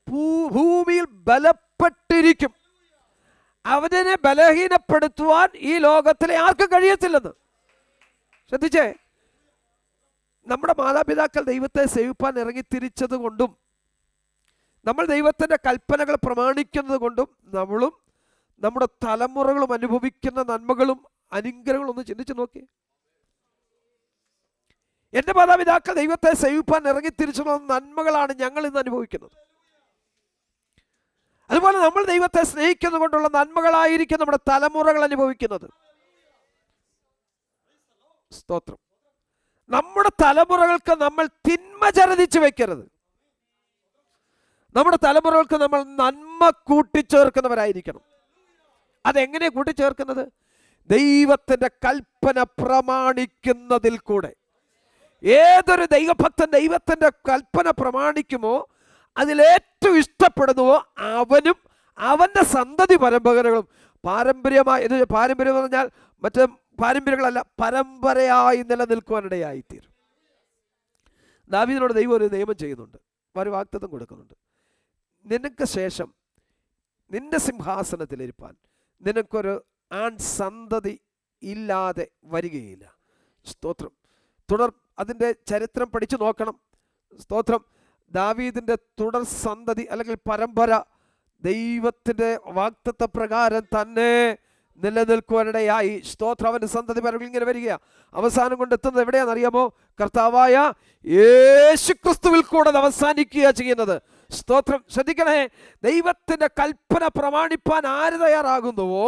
ഭൂമിയിൽ ബലപ്പെട്ടിരിക്കും. അവനെ ബലഹീനപ്പെടുത്തുവാൻ ഈ ലോകത്തിലെ ആർക്കും കഴിയത്തില്ലെന്ന്. ശ്രദ്ധിച്ചേ, നമ്മുടെ മാതാപിതാക്കൾ ദൈവത്തെ സേവിപ്പാൻ ഇറങ്ങിത്തിരിച്ചത് കൊണ്ടും നമ്മൾ ദൈവത്തിൻ്റെ കൽപ്പനകൾ പ്രമാണിക്കുന്നത് കൊണ്ടും നമ്മളും നമ്മുടെ തലമുറകളും അനുഭവിക്കുന്ന നന്മകളും അനുഗ്രഹങ്ങളും ഒന്ന് ചിന്തിച്ചു നോക്കി. എൻ്റെ മാതാപിതാക്കൾ ദൈവത്തെ സേവിപ്പാൻ ഇറങ്ങിത്തിരിച്ചുള്ള നന്മകളാണ് ഞങ്ങൾ ഇന്ന് അനുഭവിക്കുന്നത്. അതുപോലെ നമ്മൾ ദൈവത്തെ സ്നേഹിക്കുന്നത് കൊണ്ടുള്ള നന്മകളായിരിക്കും നമ്മുടെ തലമുറകൾ അനുഭവിക്കുന്നത്. സ്തോത്രം. നമ്മുടെ തലമുറകൾക്ക് നമ്മൾ തിന്മ ചരതിച്ചു വെക്കരുത്. നമ്മുടെ തലമുറകൾക്ക് നമ്മൾ നന്മ കൂട്ടിച്ചേർക്കുന്നവരായിരിക്കണം. അതെങ്ങനെ കൂട്ടിച്ചേർക്കുന്നത്? ദൈവത്തിൻ്റെ കൽപ്പന പ്രമാണിക്കുന്നതിൽ കൂടെ. ഏതൊരു ദൈവഭക്തൻ ദൈവത്തിൻ്റെ കൽപ്പന പ്രമാണിക്കുമോ, അതിലേറ്റവും ഇഷ്ടപ്പെടുന്നുവോ അവനും അവൻ്റെ സന്തതി പരമ്പരകളും പാരമ്പര്യമായി എന്ന് പാരമ്പര്യം എന്ന് പറഞ്ഞാൽ മറ്റ് പാരമ്പര്യങ്ങളല്ല, പരമ്പരയായി നിലനിൽക്കുവാനിടയായിത്തീരും. ദാവീദിനോട് ദൈവം ഒരു നിയമം ചെയ്യുന്നുണ്ട്, ഒരു വാഗ്ദത്തം കൊടുക്കുന്നുണ്ട്. നിനക്ക് ശേഷം നിന്റെ സിംഹാസനത്തിലിരിപ്പാൻ നിനക്കൊരു ആൺ സന്തതി ഇല്ലാതെ വരികയില്ല. സ്തോത്രം. അതിൻ്റെ ചരിത്രം പഠിച്ചു നോക്കണം. സ്തോത്രം. ദാവീദിൻ്റെ തുടർ സന്തതി അല്ലെങ്കിൽ പരമ്പര ദൈവത്തിൻ്റെ വാഗ്ദത്ത പ്രകാരം തന്നെ നിലനിൽക്കുവാനിടയായി. സ്തോത്രം. അവൻ്റെ സന്തതി പരമ്പര ഇങ്ങനെ വരിക. അവസാനം കൊണ്ട് എത്തുന്നത് എവിടെയാണെന്നറിയാമോ? കർത്താവായ യേശുക്രിസ്തുവിൽ കൂടെ അവസാനിക്കുക ചെയ്യുന്നത്. സ്തോത്രം. ശ്രദ്ധിക്കണേ, ദൈവത്തിൻ്റെ കൽപ്പന പ്രമാണിപ്പാൻ ആര് തയ്യാറാകുന്നുവോ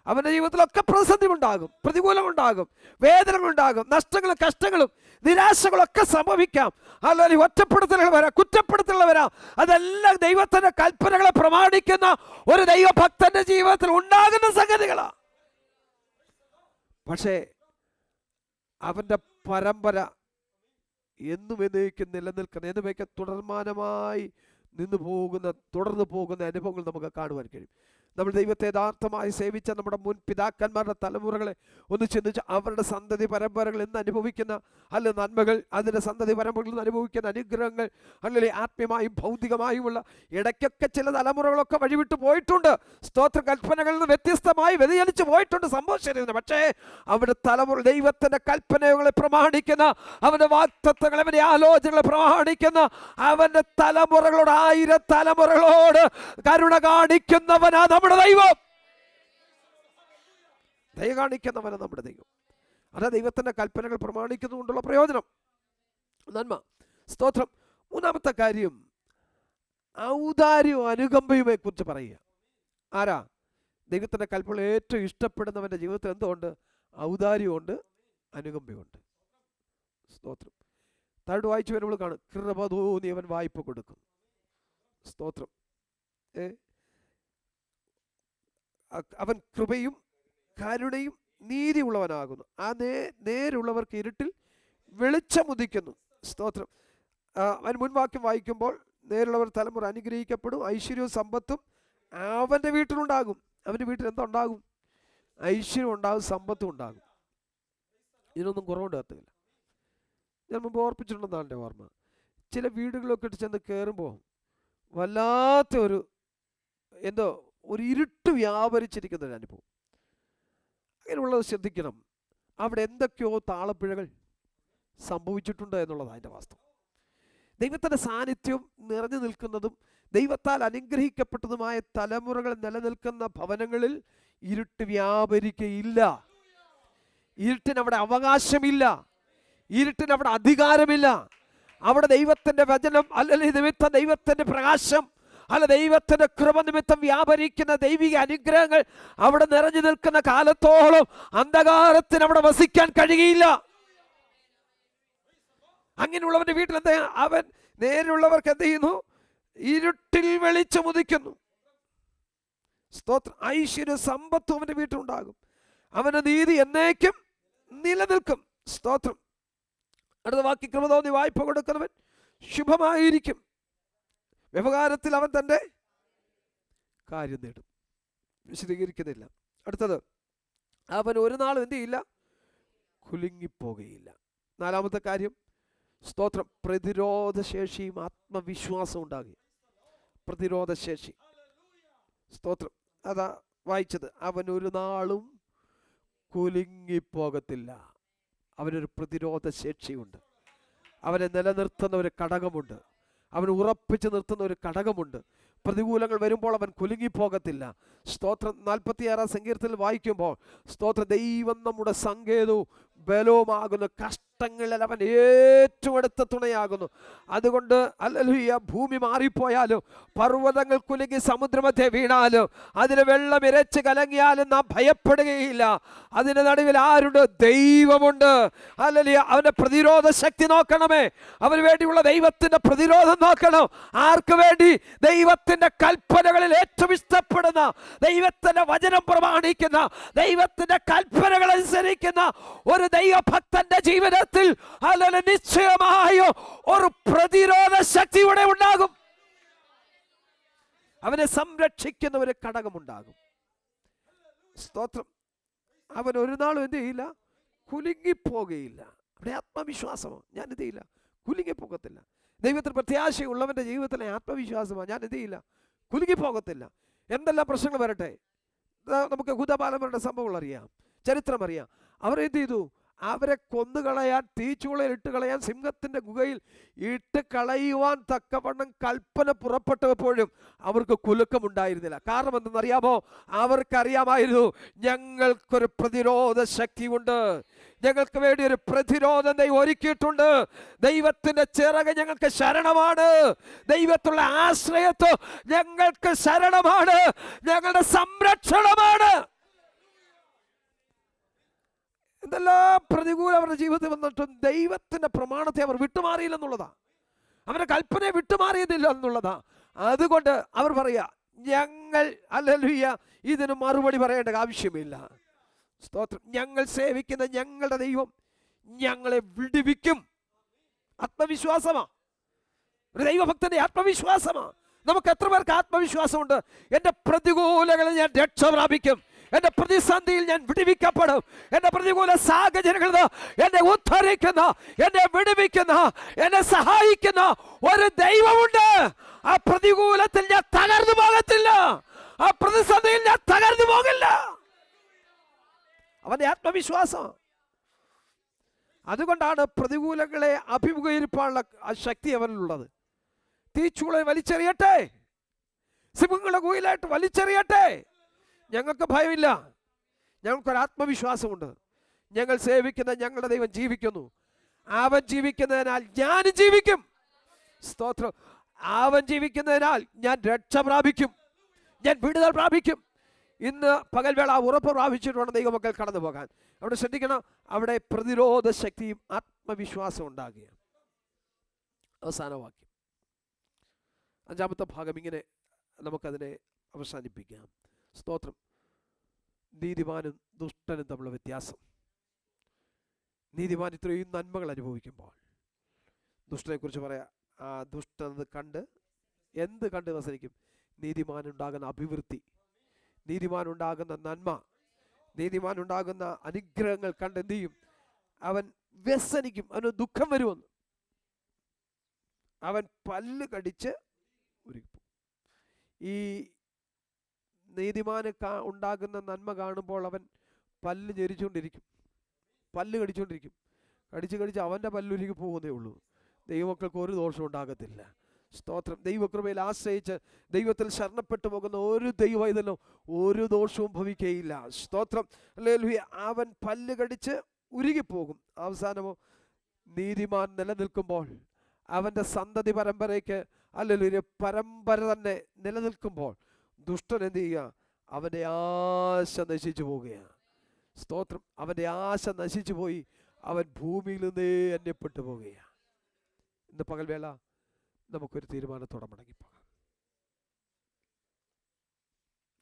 അവൻ്റെ ജീവിതത്തിലൊക്കെ പ്രതിസന്ധി ഉണ്ടാകും, പ്രതികൂലമുണ്ടാകും, വേദനകളുണ്ടാകും, നഷ്ടങ്ങളും കഷ്ടങ്ങളും നിരാശകളൊക്കെ സംഭവിക്കാം. അല്ലെങ്കിൽ ഒറ്റപ്പെടുത്തലുകൾ വരാം, കുറ്റപ്പെടുത്തലുകൾ വരാം. അതെല്ലാം ദൈവത്തിൻ്റെ കൽപ്പനകളെ പ്രമാണിക്കുന്ന ഒരു ദൈവഭക്തന്റെ ജീവിതത്തിൽ ഉണ്ടാകുന്ന സംഗതികളാണ്. പക്ഷേ അവൻ്റെ പരമ്പര എന്നും എന്നേക്കും നിലനിൽക്കണം, എന്നുമേക്ക് തുടർമാനമായി തുടർന്നു പോകുന്ന അനുഭവങ്ങൾ നമുക്ക് കാണുവാൻ കഴിയും. നമ്മൾ ദൈവത്തെ യഥാർത്ഥമായി സേവിച്ച നമ്മുടെ മുൻ പിതാക്കന്മാരുടെ തലമുറകളെ ഒന്ന് ചിന്തിച്ച് അവരുടെ സന്തതി പരമ്പരകൾ എന്ന് അനുഭവിക്കുന്ന അല്ലെ നന്മകൾ, അതിൻ്റെ സന്തതി പരമ്പരകളിൽ നിന്ന് അനുഭവിക്കുന്ന അനുഗ്രഹങ്ങൾ, അല്ലെങ്കിൽ ആത്മീയമായും ഭൗതികമായുമുള്ള ഇടയ്ക്കൊക്കെ ചില തലമുറകളൊക്കെ വഴിവിട്ട് പോയിട്ടുണ്ട്. സ്തോത്ര കൽപ്പനകളിൽ നിന്ന് വ്യത്യസ്തമായി വ്യതിചലിച്ച് പോയിട്ടുണ്ട്, സംഭവിച്ചിരുന്നു. പക്ഷേ അവരുടെ തലമുറ ദൈവത്തിൻ്റെ കൽപ്പനകളെ പ്രമാണിക്കുന്ന, അവൻ്റെ വാഗ്ദത്തങ്ങളെ, അവൻ്റെ ആലോചനകളെ പ്രമാണിക്കുന്ന അവൻ്റെ തലമുറകളോട്, 1000 തലമുറകളോട് കരുണ കാണിക്കുന്നവനാ നമ്മുടെ ദൈവം. ദയ കാണിക്കുന്നവനാ നമ്മുടെ ദൈവം. അതാ ദൈവത്തിന്റെ കൽപ്പനകൾ പ്രമാണിക്കുന്നതുകൊണ്ടുള്ള പ്രയോജനം, നന്മ. സ്തോത്രം. മൂന്നാമത്തെ കാര്യം, ഔദാര്യവും അനുകമ്പയുമെ കുറിച്ച് പറയുക. ആരാ? ദൈവത്തിന്റെ കൽപ്പനകൾ ഏറ്റവും ഇഷ്ടപ്പെടുന്നവന്റെ ജീവിതത്തിൽ എന്തുകൊണ്ട്? ഔദാര്യമുണ്ട്, അനുകമ്പയുണ്ട്. സ്തോത്രം. താഴോട്ട് വായിച്ചു വരുമ്പോൾ കാണും, കൃപ തോന്നി അവൻ വായ്പ കൊടുക്കും. സ്തോത്രം. അവൻ കൃപയും കരുണയും നീതിയുള്ളവനാകുന്നു. ആ നേരുള്ളവർക്ക് ഇരുട്ടിൽ വെളിച്ചമുദിക്കുന്നു. സ്തോത്രം. അവൻ മുൻവാക്യം വായിക്കുമ്പോൾ, നേരുള്ളവർ തലമുറ അനുഗ്രഹിക്കപ്പെടും, ഐശ്വര്യവും സമ്പത്തും അവൻ്റെ വീട്ടിലുണ്ടാകും. അവൻ്റെ വീട്ടിൽ എന്തുണ്ടാകും? ഐശ്വര്യം ഉണ്ടാകും, സമ്പത്തും ഉണ്ടാകും. ഇതിനൊന്നും കുറവുണ്ടാകത്തില്ല. ഞാൻ മുമ്പ് ഓർപ്പിച്ചിട്ടുണ്ടെന്നാണ് എൻ്റെ ഓർമ്മ. ചില വീടുകളൊക്കെ ഇട്ട് ചെന്ന് കയറുമ്പോൾ വല്ലാത്ത ഒരു ഇരുട്ട് വ്യാപരിച്ചിരിക്കുന്ന ഒരു അനുഭവം. അങ്ങനെയുള്ളത് ശ്രദ്ധിക്കണം. അവിടെ എന്തൊക്കെയോ താളപ്പിഴകൾ സംഭവിച്ചിട്ടുണ്ട് എന്നുള്ളതാണ് അതിൻ്റെ വാസ്തവം. ദൈവത്തിൻ്റെ സാന്നിധ്യം നിറഞ്ഞു നിൽക്കുന്നതും ദൈവത്താൽ അനുഗ്രഹിക്കപ്പെട്ടതുമായ തലമുറകൾ നിലനിൽക്കുന്ന ഭവനങ്ങളിൽ ഇരുട്ട് വ്യാപരിക്കയില്ല. ഇരുട്ടിനവിടെ അവകാശമില്ല, ഇരുട്ടിനവിടെ അധികാരമില്ല. അവിടെ ദൈവത്തിൻ്റെ വചനം അല്ലെങ്കിൽ നിമിത്തം ദൈവത്തിൻ്റെ പ്രകാശം അല്ല ദൈവത്തിൻ്റെ കൃപ നിമിത്തം വ്യാപരിക്കുന്ന ദൈവിക അനുഗ്രഹങ്ങൾ അവിടെ നിറഞ്ഞു നിൽക്കുന്ന കാലത്തോളം അന്ധകാരത്തിന് അവിടെ വസിക്കാൻ കഴിയില്ല. അങ്ങനെയുള്ളവന്റെ വീട്ടിൽ എന്താ? അവൻ നേരെയുള്ളവർക്ക് എന്ത് ചെയ്യുന്നു? ഇരുട്ടിൽ വെളിച്ചമുദിക്കുന്നു. സ്തോത്രം. ഐശ്വര്യ സമ്പത്തും അവന്റെ വീട്ടിലുണ്ടാകും. അവന്റെ നീതി എന്നേക്കും നിലനിൽക്കും. സ്തോത്രം. അടുത്ത വാക്യ, കൃപ തോന്നി വായ്പ കൊടുക്കുന്നവൻ ശുഭമായിരിക്കും, വ്യവഹാരത്തിൽ അവൻ തൻ്റെ കാര്യം നേടും. വിശദീകരിക്കുന്നില്ല. അടുത്തത്, അവൻ ഒരു നാളും എന്ത് ചെയ്യില്ല? കുലുങ്ങിപ്പോകുകയില്ല. നാലാമത്തെ കാര്യം, സ്തോത്രം, പ്രതിരോധശേഷിയും ആത്മവിശ്വാസം ഉണ്ടാകുക. പ്രതിരോധശേഷി. സ്തോത്രം. അതാ വായിച്ചത്, അവൻ ഒരു നാളും കുലുങ്ങിപ്പോകത്തില്ല. അവനൊരു പ്രതിരോധ ശേഷിയുണ്ട്. അവനെ നിലനിർത്തുന്ന ഒരു ഘടകമുണ്ട്. അവൻ ഉറപ്പിച്ച് നിർത്തുന്ന ഒരു ഘടകമുണ്ട്. പ്രതികൂലങ്ങൾ വരുമ്പോൾ അവൻ കുലുങ്ങിപ്പോകത്തില്ല. സ്തോത്രം. 46 സങ്കീർത്തനത്തിൽ വായിക്കുമ്പോൾ, സ്തോത്ര, ദൈവം നമ്മുടെ സങ്കേതവും ബലവുമാകുന്നു, കഷ്ടങ്ങളിൽ അവൻ ഏറ്റവും അടുത്ത തുണയാകുന്നു. അതുകൊണ്ട് ഹല്ലേലൂയ, ഭൂമി മാറിപ്പോയാലും പർവ്വതങ്ങൾ കുലുങ്ങി സമുദ്രമധ്യേ വീണാലും അതിന് വെള്ളം ഇരച്ച് കലങ്ങിയാലും നാം ഭയപ്പെടുകയില്ല. അതിൻ്റെ നടുവിൽ ആരുണ്ട്? ദൈവമുണ്ട്. ഹല്ലേലൂയ. അവൻ്റെ പ്രതിരോധ ശക്തി നോക്കണമേ. അവന് വേണ്ടിയുള്ള ദൈവത്തിൻ്റെ പ്രതിരോധം നോക്കണം. ആർക്ക് വേണ്ടി? ദൈവത്തിൻ്റെ കൽപ്പനകളിൽ ഏറ്റവും ഇഷ്ടപ്പെടുന്ന, ദൈവത്തിൻ്റെ വചനം പ്രമാണിക്കുന്ന, ദൈവത്തിൻ്റെ കൽപ്പനകൾ അനുസരിക്കുന്ന ഒരു ദൈവഭക്തന്റെ ജീവിതത്തിൽ അല്ലെങ്കിൽ നിശ്ചയമായോ ഒരു പ്രതിരോധ ശക്തി ഇവിടെ ഉണ്ടാകും. അവനെ സംരക്ഷിക്കുന്ന ഒരു ഘടകമുണ്ടാകും. സ്തോത്രം. അവൻ ഒരു നാളും എന്ത് ചെയ്യില്ല, കുലുങ്ങിപ്പോകുകയില്ല. അവിടെ ആത്മവിശ്വാസമാണ്. ഞാൻ എന്ത് ചെയ്യില്ല, കുലുങ്ങിപ്പോകത്തില്ല. ദൈവത്തിന് പ്രത്യാശയുള്ളവൻ്റെ ജീവിതത്തിലെ ആത്മവിശ്വാസമാണ്. ഞാൻ എന്ത് ചെയ്യില്ല, കുലുങ്ങിപ്പോകത്തില്ല. എന്തെല്ലാം പ്രശ്നങ്ങൾ വരട്ടെ. നമുക്ക് ഹുദബാലന്മാരുടെ സംഭവങ്ങൾ അറിയാം, ചരിത്രം അറിയാം. അവർ എന്ത് ചെയ്തു? അവരെ കൊന്നുകളയാൻ, തീച്ചുളയിൽ ഇട്ട് കളയാൻ, സിംഹത്തിൻ്റെ ഗുഹയിൽ ഇട്ട് കളയുവാൻ തക്കവണ്ണം കൽപ്പന പുറപ്പെട്ടപ്പോഴും അവർക്ക് കുലുക്കമുണ്ടായിരുന്നില്ല. കാരണം എന്തെന്നറിയാമോ? അവർക്കറിയാമായിരുന്നു, ഞങ്ങൾക്കൊരു പ്രതിരോധ ശക്തിയുണ്ട്, ഞങ്ങൾക്ക് വേണ്ടി ഒരു പ്രതിരോധം ദൈവം ഒരുക്കിയിട്ടുണ്ട്. ദൈവത്തിൻ്റെ ചിറക് ഞങ്ങൾക്ക് ശരണമാണ്, ദൈവത്തിലുള്ള ആശ്രയത്വം ഞങ്ങൾക്ക് ശരണമാണ്, ഞങ്ങളുടെ സംരക്ഷണമാണ്. എന്തെല്ലാം പ്രതികൂലം അവരുടെ ജീവിതത്തിൽ വന്നിട്ടും ദൈവത്തിൻ്റെ പ്രമാണത്തെ അവർ വിട്ടുമാറിയില്ലെന്നുള്ളതാ, അവരുടെ കൽപ്പനയെ വിട്ടുമാറിയതില്ല എന്നുള്ളതാ. അതുകൊണ്ട് അവർ പറയാ, ഞങ്ങൾ ഹല്ലേലൂയ ഇതിന് മറുപടി പറയേണ്ട ആവശ്യമില്ല. സ്തോത്രം. ഞങ്ങൾ സേവിക്കുന്ന ഞങ്ങളുടെ ദൈവം ഞങ്ങളെ വിടുവിക്കും. ആത്മവിശ്വാസമാ, ഒരു ദൈവഭക്തന്റെ ആത്മവിശ്വാസമാ. നമുക്ക് എത്ര പേർക്ക് ആത്മവിശ്വാസമുണ്ട്? എൻ്റെ പ്രതികൂലങ്ങളിൽ ഞാൻ രക്ഷ പ്രാപിക്കും, എൻ്റെ പ്രതിസന്ധിയിൽ ഞാൻ വിടുവിക്കപ്പെടും, എൻ്റെ പ്രതികൂല സാഹചര്യങ്ങളിൽ എന്നെ ഉദ്ധരിക്കുന്ന, എന്നെ വിടുവിക്കുന്ന, എന്നെ സഹായിക്കുന്ന ഒരു ദൈവമുണ്ട്. ആ പ്രതികൂലത്തിൽ ഞാൻ തകർന്നു പോകത്തില്ല, ആ പ്രതിസന്ധിയിൽ ഞാൻ തകർന്നു പോകില്ല. അവന്റെ ആത്മവിശ്വാസം. അതുകൊണ്ടാണ് പ്രതികൂലങ്ങളെ അഭിമുഖീകരിക്കാനുള്ള ആ ശക്തി അവനിലുള്ളത്. തീച്ചൂളെ വലിച്ചെറിയട്ടെ, സിംഹങ്ങളുടെ ഗുഹയിലായിട്ട് വലിച്ചെറിയട്ടെ, ഞങ്ങൾക്ക് ഭയമില്ല, ഞങ്ങൾക്കൊരാത്മവിശ്വാസമുണ്ട്. ഞങ്ങൾ സേവിക്കുന്ന ഞങ്ങളുടെ ദൈവം ജീവിക്കുന്നു, അവൻ ജീവിക്കുന്നതിനാൽ ഞാനും ജീവിക്കും. സ്തോത്രം. അവൻ ജീവിക്കുന്നതിനാൽ ഞാൻ രക്ഷ പ്രാപിക്കും, ഞാൻ വിടുതൽ പ്രാപിക്കും. ഇന്ന് പകൽവേള ഉറപ്പ് പ്രാപിച്ചിട്ട് വേണം ദൈവമക്കൾ കടന്നു പോകാൻ. അവിടെ ശ്രദ്ധിക്കണം, അവിടെ പ്രതിരോധ ശക്തിയും ആത്മവിശ്വാസം ഉണ്ടാകുകയാണ്. അവസാന വാക്യം, 5-ാമത്തെ ഭാഗം ഇങ്ങനെ നമുക്കതിനെ അവസാനിപ്പിക്കാം. സ്തോത്രം. നീതിമാനും ദുഷ്ടനും തമ്മിലുള്ള വ്യത്യാസം. നീതിമാൻ ഇത്രയും നന്മകൾ അനുഭവിക്കുമ്പോൾ ദുഷ്ടനെ കുറിച്ച് പറയാം, ആ ദുഷ്ടത് കണ്ട് എന്ത് കണ്ട് വസനിക്കും? നീതിമാനുണ്ടാകുന്ന അഭിവൃദ്ധി, നീതിമാനുണ്ടാകുന്ന നന്മ, നീതിമാനുണ്ടാകുന്ന അനുഗ്രഹങ്ങൾ കണ്ട് എന്ത് ചെയ്യും? അവൻ വ്യസനിക്കും, അവന് ദുഃഖം വരുമെന്ന്. അവൻ പല്ല് കടിച്ച് ഉരുകിപ്പോകും. ഈ നീതിമാന് ഉണ്ടാകുന്ന നന്മ കാണുമ്പോൾ അവൻ പല്ല് ഞെരിച്ചുകൊണ്ടിരിക്കും, പല്ല് കടിച്ചുകൊണ്ടിരിക്കും. കടിച്ച് അവൻ്റെ പല്ലുരുകി പോകുന്നേ ഉള്ളൂ. ദൈവമക്കൾക്ക് ഒരു ദോഷവും ഉണ്ടാകത്തില്ല. സ്തോത്രം. ദൈവകൃപയിൽ ആശ്രയിച്ച് ദൈവത്തിൽ ശരണപ്പെട്ടു പോകുന്ന ഒരു ദൈവവൈതലും ഒരു ദോഷവും ഭവിക്കുകയില്ല. സ്തോത്രം. ഹല്ലേലൂയ. അവൻ പല്ല് കടിച്ച് ഉരുകിപ്പോകും. അവസാനമോ നീതിമാൻ നിലനിൽക്കുമ്പോൾ, അവൻ്റെ സന്തതി പരമ്പരയ്ക്ക് ഹല്ലേലൂയ പരമ്പര തന്നെ നിലനിൽക്കുമ്പോൾ ദുഷ്ടൻ എന്ത് ചെയ്യുക? അവൻ്റെ ആശ നശിച്ചു പോവുകയാണ്. സ്തോത്രം. അവൻ്റെ ആശ നശിച്ചു പോയി അവൻ ഭൂമിയിൽ നിന്നേ അന്യപ്പെട്ടു പോവുകയാണ്. ഇന്ന് പകൽവേള നമുക്കൊരു തീരുമാനത്തോടെ മടങ്ങിപ്പോകാം.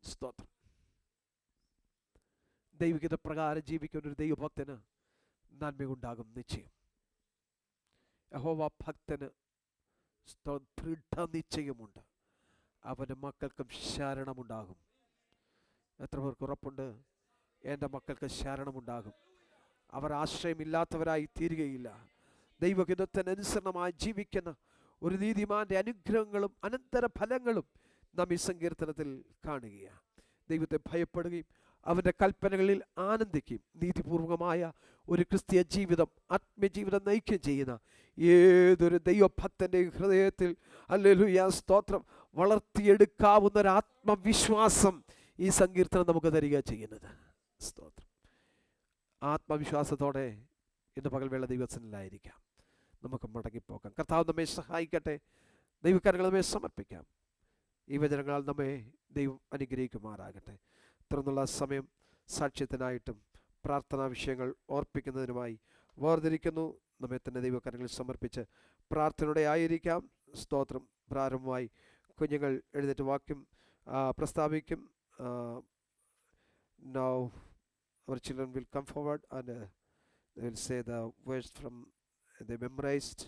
സ്തോത്രം. ദൈവികത പ്രകാരം ജീവിക്കുന്ന ഒരു ദൈവഭക്തന് നന്മയുണ്ടാകും നിശ്ചയം. യഹോവ ഭക്തന് ദൃഢനിശ്ചയമുണ്ട്, അവൻ്റെ മക്കൾക്കും ശരണമുണ്ടാകും. എത്ര പേർക്ക് ഉറപ്പുണ്ട്? എൻ്റെ മക്കൾക്ക് ശരണമുണ്ടാകും. അവർ ആശ്രയമില്ലാത്തവരായി തീരുകയില്ല. ദൈവഹിതത്തിനനുസരണമായി ജീവിക്കുന്ന ഒരു നീതിമാന്റെ അനുഗ്രഹങ്ങളും അനന്തര ഫലങ്ങളും നാം ഈ സങ്കീർത്തനത്തിൽ കാണുകയാണ്. ദൈവത്തെ ഭയപ്പെടുകയും അവൻ്റെ കൽപ്പനകളിൽ ആനന്ദിക്കുകയും നീതിപൂർവകമായ ഒരു ക്രിസ്തീയ ജീവിതം, ആത്മജീവിതം നയിക്കുകയും ചെയ്യുന്ന ഏതൊരു ദൈവഭക്തൻ്റെ ഹൃദയത്തിൽ ഹല്ലേലൂയ സ്തോത്രം വളർത്തിയെടുക്കാവുന്ന ഒരു ആത്മവിശ്വാസം ഈ സങ്കീർത്തനം നമുക്ക് തരിക ചെയ്യുന്നത്. സ്തോത്രം. ആത്മവിശ്വാസത്തോടെ ഇന്ന് പകൽവേള ദൈവസന്നിധിയിലായിരിക്കാം. നമുക്ക് മടങ്ങിപ്പോകാം. കർത്താവ് നമ്മെ സഹായിക്കട്ടെ. ദൈവകരങ്ങൾ നമ്മെ സമർപ്പിക്കാം. ഈ വചനങ്ങളാൽ നമ്മെ ദൈവം അനുഗ്രഹിക്കുമാറാകട്ടെ. തുടർന്നുള്ള സമയം സാക്ഷ്യത്തിനായിട്ടും പ്രാർത്ഥനാ വിഷയങ്ങൾ ഓർപ്പിക്കുന്നതിനുമായി വേർതിരിക്കുന്നു. നമ്മെ തന്നെ ദൈവകരങ്ങളിൽ സമർപ്പിച്ച് പ്രാർത്ഥനയോടെ ആയിരിക്കാം. സ്തോത്രം. പ്രാരംഭമായി കുഞ്ഞുങ്ങൾ എഴുന്നേറ്റ് വാക്യം പ്രസ്താവിക്കും. Now our children will come forward and they will say the words from they memorized.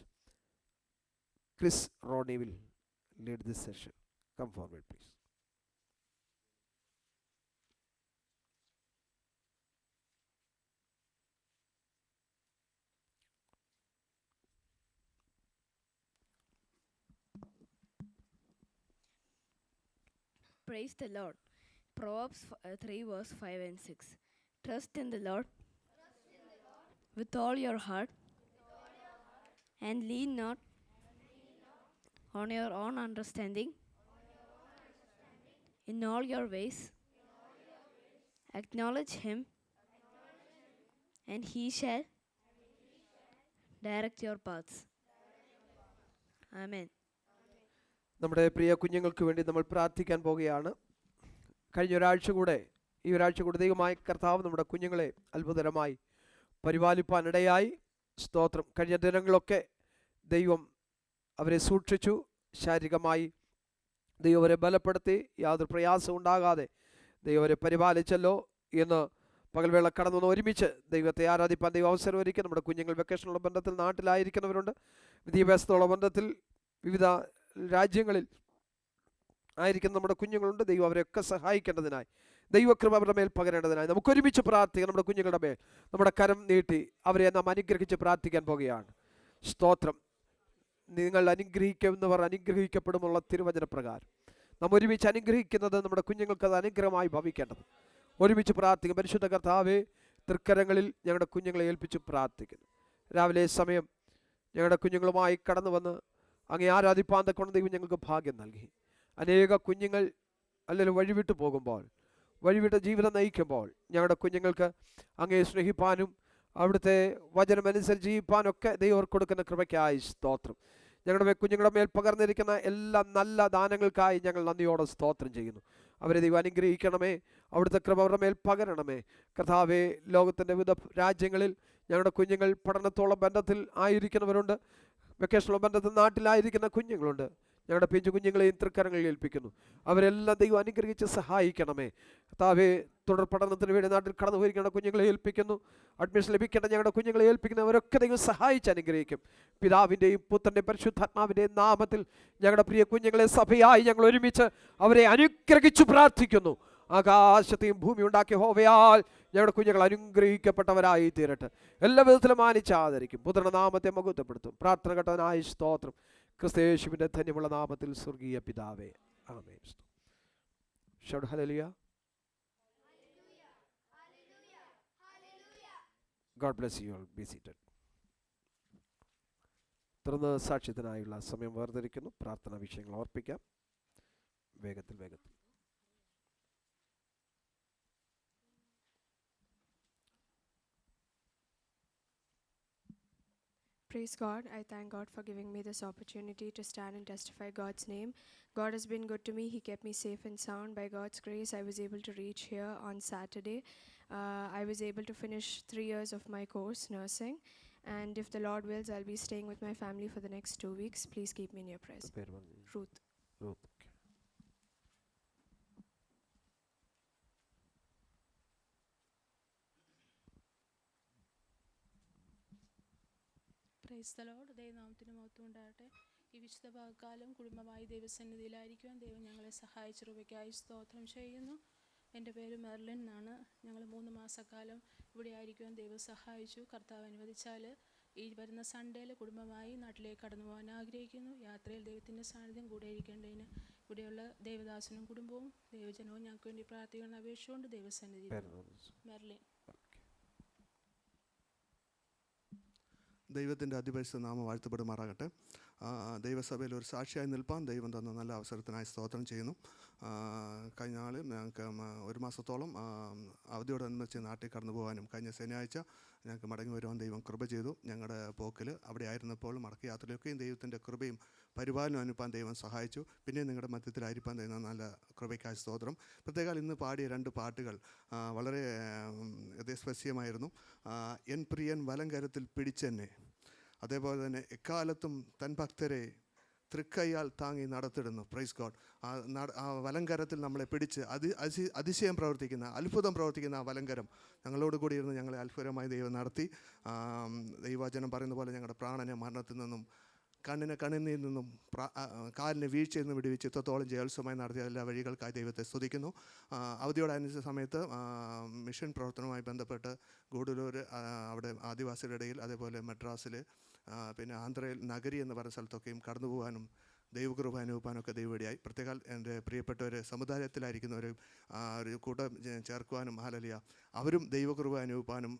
Chris Ronnie will lead this session. Come forward, please. Praise the Lord. Proverbs 3 verse 5 and 6. Trust in the Lord with all your heart and lean not on your own understanding. In all your ways acknowledge him, and he shall direct your paths. Amen. നമ്മുടെ പ്രിയ കുഞ്ഞുങ്ങൾക്ക് വേണ്ടി നമ്മൾ പ്രാർത്ഥിക്കാൻ പോവുകയാണ്. കഴിഞ്ഞ ഒരാഴ്ച കൂടെ ഈ ഒരാഴ്ച കൂടെ ദൈവമായ കർത്താവ് നമ്മുടെ കുഞ്ഞുങ്ങളെ അത്ഭുതകരമായി പരിപാലിപ്പാനിടയായി. സ്തോത്രം. കഴിഞ്ഞ ദിനങ്ങളൊക്കെ ദൈവം അവരെ സൂക്ഷിച്ചു. ശാരീരികമായി ദൈവം അവരെ ബലപ്പെടുത്തി. യാതൊരു പ്രയാസവും ഉണ്ടാകാതെ ദൈവം അവരെ പരിപാലിച്ചല്ലോ എന്ന് പകൽവേള കടന്നു വന്ന് ഒരുമിച്ച് ദൈവത്തെ ആരാധിപ്പാൻ ദൈവം അവസരം ഒരുക്കി. നമ്മുടെ കുഞ്ഞുങ്ങൾ വെക്കേഷനുള്ള ബന്ധത്തിൽ നാട്ടിലായിരിക്കുന്നവരുണ്ട്, വിദ്യാഭ്യാസത്തോളം ബന്ധത്തിൽ വിവിധ രാജ്യങ്ങളിൽ ആയിരിക്കുന്ന നമ്മുടെ കുഞ്ഞുങ്ങളുണ്ട്. ദൈവം അവരെയൊക്കെ സഹായിക്കേണ്ടതിനായി, ദൈവകൃപ അവരുടെ മേൽ പകരേണ്ടതിനായി നമുക്ക് ഒരുമിച്ച് പ്രാർത്ഥിക്കാം. നമ്മുടെ കുഞ്ഞുങ്ങളുടെ മേൽ നമ്മുടെ കരം നീട്ടി അവരെ നാം അനുഗ്രഹിച്ച് പ്രാർത്ഥിക്കാൻ പോകുകയാണ്. സ്തോത്രം. നിങ്ങൾ അനുഗ്രഹിക്കുന്നവർ അനുഗ്രഹിക്കപ്പെടുമുള്ള തിരുവചന പ്രകാരം നാം ഒരുമിച്ച് അനുഗ്രഹിക്കുന്നത് നമ്മുടെ കുഞ്ഞുങ്ങൾക്ക് അത് അനുഗ്രഹമായി ഭവിക്കേണ്ടത്. ഒരുമിച്ച് പ്രാർത്ഥിക്കും. പരിശുദ്ധ കർത്താവേ, തൃക്കരങ്ങളിൽ ഞങ്ങളുടെ കുഞ്ഞുങ്ങളെ ഏൽപ്പിച്ച് പ്രാർത്ഥിക്കുന്നു. രാവിലെ സമയം ഞങ്ങളുടെ കുഞ്ഞുങ്ങളുമായി കടന്നു വന്ന് അങ്ങേ ആരാധിപ്പാൻ തക്കൊണ്ട് ദൈവം ഞങ്ങൾക്ക് ഭാഗ്യം നൽകി. അനേക കുഞ്ഞുങ്ങൾ അല്ലെങ്കിൽ വഴിവിട്ട് പോകുമ്പോൾ, വഴിവിട്ട ജീവിതം നയിക്കുമ്പോൾ ഞങ്ങളുടെ കുഞ്ഞുങ്ങൾക്ക് അങ്ങേ സ്നേഹിപ്പാനും അവിടുത്തെ വചനമനുസരിച്ച് ജീവിപ്പാനൊക്കെ ദൈവം കൊടുക്കുന്ന കൃപയ്ക്കായി സ്തോത്രം. ഞങ്ങളുടെ കുഞ്ഞുങ്ങളുടെ മേൽ പകർന്നിരിക്കുന്ന എല്ലാ നല്ല ദാനങ്ങൾക്കായി ഞങ്ങൾ നന്ദിയോടെ സ്തോത്രം ചെയ്യുന്നു. അവരെ ദൈവം അനുഗ്രഹിക്കണമേ, അവിടുത്തെ കൃപ അവരുടെ മേൽ പകരണമേ. കർത്താവേ, ലോകത്തിൻ്റെ വിവിധ രാജ്യങ്ങളിൽ ഞങ്ങളുടെ കുഞ്ഞുങ്ങൾ പഠനത്തോളം ബന്ധത്തിൽ ആയിരിക്കുന്നവരുണ്ട്, വെക്കേഷനുള്ള ബന്ധത്തിൽ നാട്ടിലായിരിക്കുന്ന കുഞ്ഞുങ്ങളുണ്ട്. ഞങ്ങളുടെ പിഞ്ചു കുഞ്ഞുങ്ങളെയും തൃക്കരങ്ങളിൽ ഏൽപ്പിക്കുന്നു. അവരെല്ലാം ദൈവം അനുഗ്രഹിച്ച് സഹായിക്കണമേ. കർത്താവേ, തുടർ പഠനത്തിന് വേണ്ടി നാട്ടിൽ കടന്നു പോയിരിക്കുന്ന കുഞ്ഞുങ്ങളെ ഏൽപ്പിക്കുന്നു. അഡ്മിഷൻ ലഭിക്കേണ്ട ഞങ്ങളുടെ കുഞ്ഞുങ്ങളെ ഏൽപ്പിക്കുന്നവരൊക്കെ ദൈവം സഹായിച്ച് അനുഗ്രഹിക്കും. പിതാവിൻ്റെയും പുത്രൻ്റെയും പരിശുദ്ധാത്മാവിൻ്റെയും നാമത്തിൽ ഞങ്ങളുടെ പ്രിയ കുഞ്ഞുങ്ങളെ സഭയായി ഞങ്ങൾ ഒരുമിച്ച് അവരെ അനുഗ്രഹിച്ചു പ്രാർത്ഥിക്കുന്നു. ആകാശത്തെയും ഭൂമി ഉണ്ടാക്കിയ യഹോവയാൽ ഞങ്ങളുടെ കുഞ്ഞുങ്ങൾ അനുഗ്രഹിക്കപ്പെട്ടവരായി തീരട്ടെ. എല്ലാ വിധത്തിലും മാനിച്ച് ആദരിക്കും. പുത്രന്റെ നാമത്തെ മഹത്വപ്പെടുത്തും. പ്രാർത്ഥന കേട്ടവനായി സ്തോത്രം. ക്രിസ്തുയേശുവിൻ്റെ ധന്യമുള്ള നാമത്തിൽ സ്വർഗീയ പിതാവേ, amen. Shout hallelujah. God bless you all. Be seated. തുടർന്ന് സാക്ഷ്യത്തിനായുള്ള സമയം വേർതിരിക്കുന്നു. പ്രാർത്ഥനാ വിഷയങ്ങൾ ഓർപ്പിക്കാം. വേഗത്തിൽ. Praise God. I thank God for giving me this opportunity to stand and testify God's name. God has been good to me. He kept me safe and sound. By God's grace, I was able to reach here on Saturday. I was able to finish 3 years of my course, nursing. And if the Lord wills, I'll be staying with my family for the next 2 weeks. Please keep me in your prayers. Ruth. Praise the Lord. ദൈവനാമത്തിന് മഹത്വം ഉണ്ടാകട്ടെ. ഈ വിശുദ്ധ പകൽക്കാലം കുടുംബമായി ദൈവസന്നിധിയിലായിരിക്കുവാൻ ദൈവം ഞങ്ങളെ സഹായിച്ച കൃപയ്ക്കായി സ്തോത്രം ചെയ്യുന്നു. എൻ്റെ പേര് മെർലിൻ എന്നാണ്. ഞങ്ങൾ 3 മാസക്കാലം ഇവിടെ ആയിരിക്കുവാൻ ദൈവം സഹായിച്ചു. കർത്താവ് അനുവദിച്ചാൽ ഈ വരുന്ന സൺഡേയിൽ കുടുംബമായി നാട്ടിലേക്ക് കടന്നു പോകാൻ ആഗ്രഹിക്കുന്നു. യാത്രയിൽ ദൈവത്തിൻ്റെ സാന്നിധ്യം കൂടെ ഇരിക്കേണ്ടതിന് ഇവിടെയുള്ള ദേവദാസനും കുടുംബവും ദൈവജനവും ഞങ്ങൾക്ക് വേണ്ടി പ്രാർത്ഥിക്കുന്ന അപേക്ഷകൊണ്ട് ദൈവസന്നിധി. മെർലിൻ. ദൈവത്തിൻ്റെ അതിപരിശുദ്ധ നാമം വാഴ്ത്തപ്പെടുമാറാകട്ടെ. ദൈവസഭയിൽ ഒരു സാക്ഷിയായി നിൽപ്പാൻ ദൈവം തന്ന നല്ല അവസരത്തിനായി സ്തോത്രം ചെയ്യുന്നു. കഴിഞ്ഞ നാളിൽ ഞങ്ങൾക്ക് 1 മാസത്തോളം അവധിയോടനുബന്ധിച്ച് നാട്ടിൽ കടന്നു പോകാനും കഴിഞ്ഞ ശനിയാഴ്ച ഞങ്ങൾക്ക് മടങ്ങി വരുവാൻ ദൈവം കൃപ ചെയ്തു. ഞങ്ങളുടെ പോക്കിൽ അവിടെ ആയിരുന്നപ്പോൾ മടക്കി യാത്രയിലൊക്കെയും ദൈവത്തിൻ്റെ കൃപയും പരിപാലനം അനുപ്പാൻ ദൈവം സഹായിച്ചു. പിന്നെ നിങ്ങളുടെ മധ്യത്തിലായിരിക്കാൻ ദൈവം നല്ല കൃപയ്ക്കായി സ്തോത്രം. പ്രത്യേകം ഇന്ന് പാടിയ 2 പാട്ടുകൾ വളരെ ഹൃദയസ്പർശിയമായിരുന്നു. എൻ പ്രിയൻ വലങ്കരത്തിൽ പിടിച്ചെന്നെ, അതേപോലെ തന്നെ എക്കാലത്തും തൻ ഭക്തരെ തൃക്കൈയാൽ താങ്ങി നടത്തിടുന്നു. Praise God. ആ വലങ്കരത്തിൽ നമ്മളെ പിടിച്ച് അതിശയം പ്രവർത്തിക്കുന്ന, അത്ഭുതം പ്രവർത്തിക്കുന്ന ആ വലങ്കരം ഞങ്ങളോട് കൂടി ഇരുന്ന് ഞങ്ങളെ അത്ഭുതമായി ദൈവം നടത്തി. ദൈവവചനം പറയുന്ന പോലെ ഞങ്ങളുടെ പ്രാണനെ മരണത്തിൽ നിന്നും കണ്ണിനെ കണ്ണിൽ നിന്നും കാലിനെ വീഴ്ചയിൽ നിന്ന് വിടുവിച്ച് ഇത്രത്തോളം ജയോത്സവമായി നടത്തിയ എല്ലാ വഴികൾക്കായി ദൈവത്തെ സ്തുതിക്കുന്നു. അവധിയോടനുസരിച്ച സമയത്ത് മിഷൻ പ്രവർത്തനവുമായി ബന്ധപ്പെട്ട് ഗൂഡല്ലൂർ അവിടെ ആദിവാസികളുടെ ഇടയിൽ, അതേപോലെ മദ്രാസിൽ, പിന്നെ ആന്ധ്രയിൽ നഗരി എന്ന് പറയുന്ന സ്ഥലത്തൊക്കെയും കടന്നു പോകാനും ദൈവകൃപ അനുഭവിക്കാനൊക്കെ ദൈവടിയായി. പ്രത്യേക എൻ്റെ പ്രിയപ്പെട്ടവർ സമുദായത്തിലായിരിക്കുന്നവരും ഒരു കൂട്ടം ചേർക്കുവാനും ഹാലലിയ അവരും ദൈവകൃപ അനുഭവിക്കാനും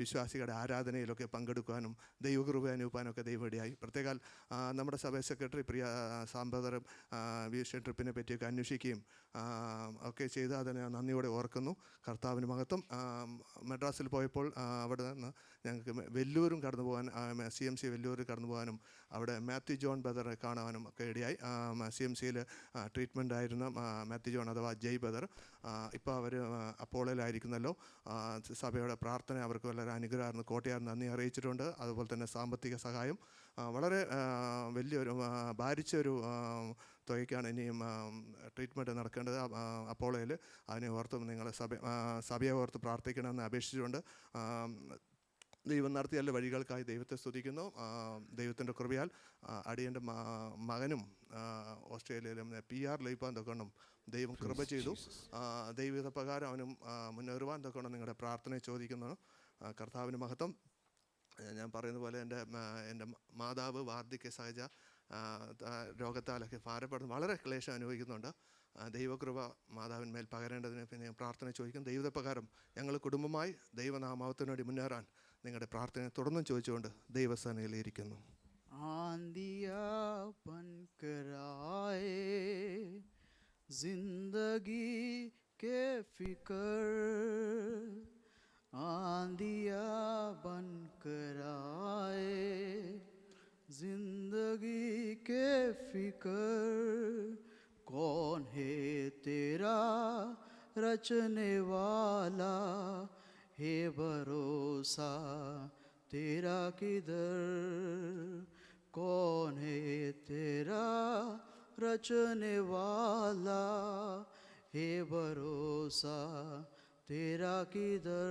വിശ്വാസികളുടെ ആരാധനയിലൊക്കെ പങ്കെടുക്കുവാനും ദൈവകൃപ അനുഭവിക്കാനൊക്കെ ദൈവടിയായി. പ്രത്യേക നമ്മുടെ സഭ സെക്രട്ടറി പ്രിയ സാമ്പതറും വിഷൻ ട്രിപ്പിനെ പറ്റിയൊക്കെ അന്വേഷിക്കുകയും ഒക്കെ ചെയ്ത് അതിനെ നന്ദിയോടെ ഓർക്കുന്നു. കർത്താവിന് മഹത്വം. മദ്രാസിൽ പോയപ്പോൾ അവിടെ നിന്ന് ഞങ്ങൾക്ക് വെല്ലൂരും കടന്നു പോകാൻ CMC വെല്ലൂരിൽ കടന്നു പോകാനും അവിടെ മാത്യു ജോൺ ബദറെ കാണാനും ഒക്കെ ഇടയായി. CMCയിൽ ട്രീറ്റ്മെൻ്റ് ആയിരുന്ന മാത്യു ജോൺ അഥവാ ജയ് ബദർ ഇപ്പോൾ അവർ അപ്പോളയിലായിരിക്കുന്നല്ലോ. സഭയുടെ പ്രാർത്ഥന അവർക്ക് വളരെ അനുഗ്രഹമായിരുന്നു. കോട്ടയാർ നന്ദി അറിയിച്ചിട്ടുണ്ട്. അതുപോലെ തന്നെ സാമ്പത്തിക സഹായം വളരെ വലിയൊരു ഭാരിച്ചൊരു തുകയ്ക്കാണ് ഇനിയും ട്രീറ്റ്മെൻറ്റ് നടക്കേണ്ടത് അപ്പോളയിൽ. അതിനെ ഓർത്ത് നിങ്ങൾ സഭയെ ഓർത്ത് പ്രാർത്ഥിക്കണമെന്ന് അപേക്ഷിച്ചുകൊണ്ട് ദൈവം നടത്തിയ എല്ലാ വഴികൾക്കായി ദൈവത്തെ സ്തുതിക്കുന്നു. ദൈവത്തിൻ്റെ കൃപയാൽ അടിയൻ്റെ മകനും ഓസ്ട്രേലിയയിലും PR ലയിപ്പാൻ തൊക്കണം ദൈവം കൃപ ചെയ്തു. ദൈവിക പ്രകാരം അവനും മുന്നേറുവാൻ തൊക്കണം നിങ്ങളുടെ പ്രാർത്ഥനയെ ചോദിക്കുന്നു. കർത്താവിന് മഹത്വം. ഞാൻ പറയുന്ന പോലെ എൻ്റെ മാതാവ് വാർദ്ധക്യ സഹജ രോഗത്താലൊക്കെ ഭാരപ്പെടുന്നു, വളരെ ക്ലേശം അനുഭവിക്കുന്നുണ്ട്. ദൈവകൃപ മാതാവിന്മേൽ പകരേണ്ടതിന് പിന്നെ ഞാൻ പ്രാർത്ഥന ചോദിക്കും. ദൈവപ്രകാരം ഞങ്ങൾ കുടുംബമായി ദൈവനാമത്തിനു വേണ്ടി മുന്നേറാൻ നിങ്ങളുടെ പ്രാർത്ഥന തുടർന്നും ചോദിച്ചുകൊണ്ട് ദൈവസേനയിൽ ഇരിക്കുന്നു. आंधिया बन कर आए जिंदगी के फिकर, आंधिया बन कर आए जिंदगी के फिकर, कौन है तेरा रचने वाला, है भरोसा तेरा किधर, कौन है तेरा रचने वाला, है भरोसा तेरा किधर,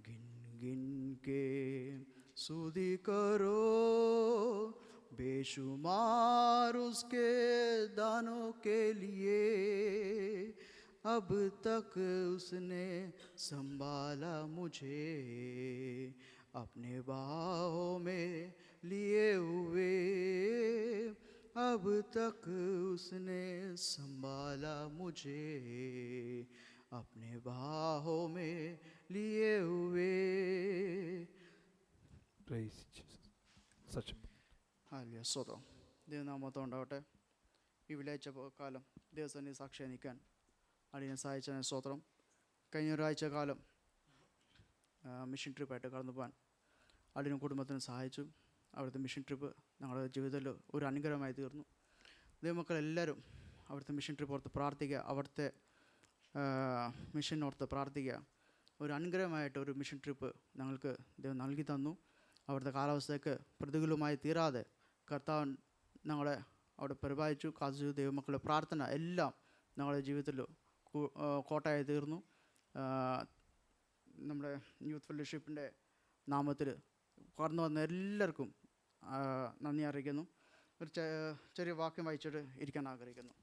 गिन गिन के सुधी करो बेशुमार उसके दानों के लिए, अब तक उसने संभाला मुझे अपने बाहों में लिए हुए, अब तक उसने संभाला मुझे अपने बाहों में लिए हुए. ഹാലലുയ. സ്തോത്രം. ദൈവനാമത്തെ ഉണ്ടാവട്ടെ. ഈ വെള്ളിയാഴ്ച കാലം ദൈവസന്നിധി സാക്ഷിയായി നിൽക്കാൻ അടിയനെ സഹായിച്ചതിന് സ്തോത്രം. കഴിഞ്ഞ ഒരാഴ്ച കാലം മിഷൻ ട്രിപ്പായിട്ട് കടന്നു പോകാൻ അടിയനും കുടുംബത്തിന് സഹായിച്ചു. അവിടുത്തെ മിഷൻ ട്രിപ്പ് ഞങ്ങളുടെ ജീവിതത്തിൽ ഒരു അനുഗ്രഹമായി തീർന്നു. ദൈവമക്കളെല്ലാവരും അവിടുത്തെ മിഷൻ ട്രിപ്പ് ഓർത്ത് പ്രാർത്ഥിക്കുക, അവിടുത്തെ മിഷൻ ഓർത്ത് പ്രാർത്ഥിക്കുക. ഒരു അനുഗ്രഹമായിട്ട് ഒരു മിഷൻ ട്രിപ്പ് ഞങ്ങൾക്ക് ദൈവം നൽകി തന്നു. അവിടുത്തെ കാലാവസ്ഥയ്ക്ക് പ്രതികൂലമായി തീരാതെ കർത്താവ് ഞങ്ങളെ അവിടെ പരിപാലിച്ചു, കാത്തു. ദൈവമക്കളുടെ പ്രാർത്ഥന എല്ലാം ഞങ്ങളുടെ ജീവിതത്തിൽ കോട്ടയായി തീർന്നു. നമ്മുടെ യൂത്ത് ഫെലോഷിപ്പിൻ്റെ നാമത്തിൽ കടന്നു വന്ന എല്ലാവർക്കും നന്ദി അറിയിക്കുന്നു. ഒരു ചെറിയ വാക്യം വായിച്ചിട്ട് ഇരിക്കാൻ ആഗ്രഹിക്കുന്നു.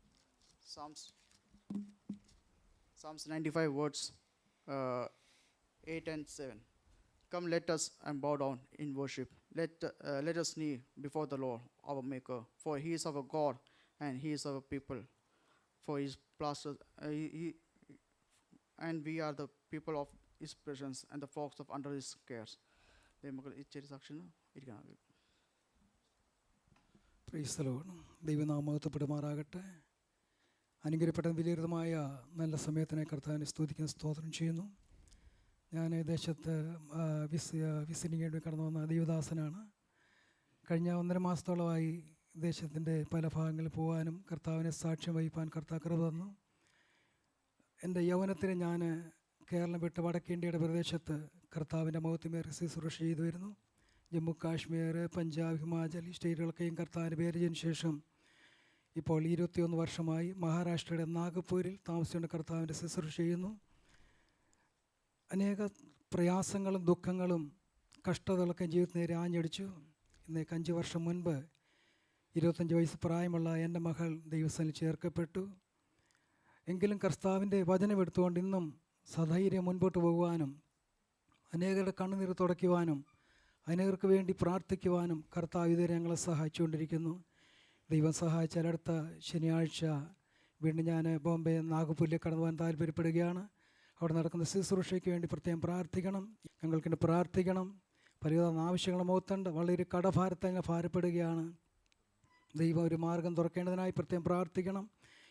Psalms 95 words 8 and 7. Come, let us and bow down in worship. Let us kneel before the Lord our Maker, for He is our God and He is our people. For His plasters, and we are the people of His presence and the flocks of under His cares. ദൈവനാമത്വപ്പെടുമാറാകട്ടെ. അനുഗ്രഹപ്പെട്ട വിലയിരുതമായ നല്ല സമയത്തിനെ കർത്താവിനെ സ്തുതിക്കുന്ന സ്തോത്രം ചെയ്യുന്നു. ഞാൻ ദേശത്ത് visiting വേണ്ടി കടന്നു വന്ന ദൈവദാസനാണ്. കഴിഞ്ഞ 1.5 മാസത്തോളമായി ദേശത്തിൻ്റെ പല ഭാഗങ്ങളിൽ പോകാനും കർത്താവിനെ സാക്ഷ്യം വഹിപ്പാൻ കർത്താവ് കൃപ തന്നു. എൻ്റെ യൗവനത്തിന് ഞാൻ കേരളം വിട്ട് വടക്കേ ഇന്ത്യയുടെ പ്രദേശത്ത് കർത്താവിൻ്റെ മഹത്വമേറെ ശുശ്രൂഷ ചെയ്തു വരുന്നു. ജമ്മു കാശ്മീർ, പഞ്ചാബ്, ഹിമാചൽ ഈ സ്റ്റേറ്റുകളൊക്കെയും കർത്താവിൻ്റെ പേരിച്ചതിന് ശേഷം ഇപ്പോൾ 21 വർഷമായി മഹാരാഷ്ട്രയുടെ നാഗ്പൂരിൽ താമസിച്ചുകൊണ്ട് കർത്താവിൻ്റെ ശുശ്രൂഷ ചെയ്യുന്നു. അനേക പ്രയാസങ്ങളും ദുഃഖങ്ങളും കഷ്ടതകളൊക്കെ ജീവിതത്തിൽ നേരെ ആഞ്ഞടിച്ചു. ഇന്നേക്ക് 5 വർഷം മുൻപ് 25 വയസ്സ് പ്രായമുള്ള എൻ്റെ മകൾ ദൈവസേനയിൽ ചേർക്കപ്പെട്ടു. എങ്കിലും കർത്താവിൻ്റെ വചനമെടുത്തുകൊണ്ട് ഇന്നും സധൈര്യം മുൻപോട്ട് പോകുവാനും അനേകരുടെ കണ്ണുനീർ തുടയ്ക്കുവാനും അനേകർക്ക് വേണ്ടി പ്രാർത്ഥിക്കുവാനും കർത്താവ് ഇതുവരെ ഞങ്ങളെ സഹായിച്ചുകൊണ്ടിരിക്കുന്നു. ദൈവം സഹായിച്ചാൽ അടുത്ത ശനിയാഴ്ച വീണ്ടും ഞാൻ ബോംബെ നാഗപ്പൂരിലേക്ക് കടന്നു പോകാൻ താല്പര്യപ്പെടുകയാണ്. അവിടെ നടക്കുന്ന ശുശ്രൂഷയ്ക്ക് വേണ്ടി പ്രത്യേകം പ്രാർത്ഥിക്കണം. ഞങ്ങൾക്ക് പ്രാർത്ഥിക്കണം. പരിഹാരം ആവശ്യങ്ങൾ മുഖത്തുണ്ട്. വളരെ കടഭാരത്തങ്ങ് ഭാരപ്പെടുകയാണ്. ദൈവം ഒരു മാർഗം തുറക്കേണ്ടതിനായി പ്രത്യേകം പ്രാർത്ഥിക്കണം.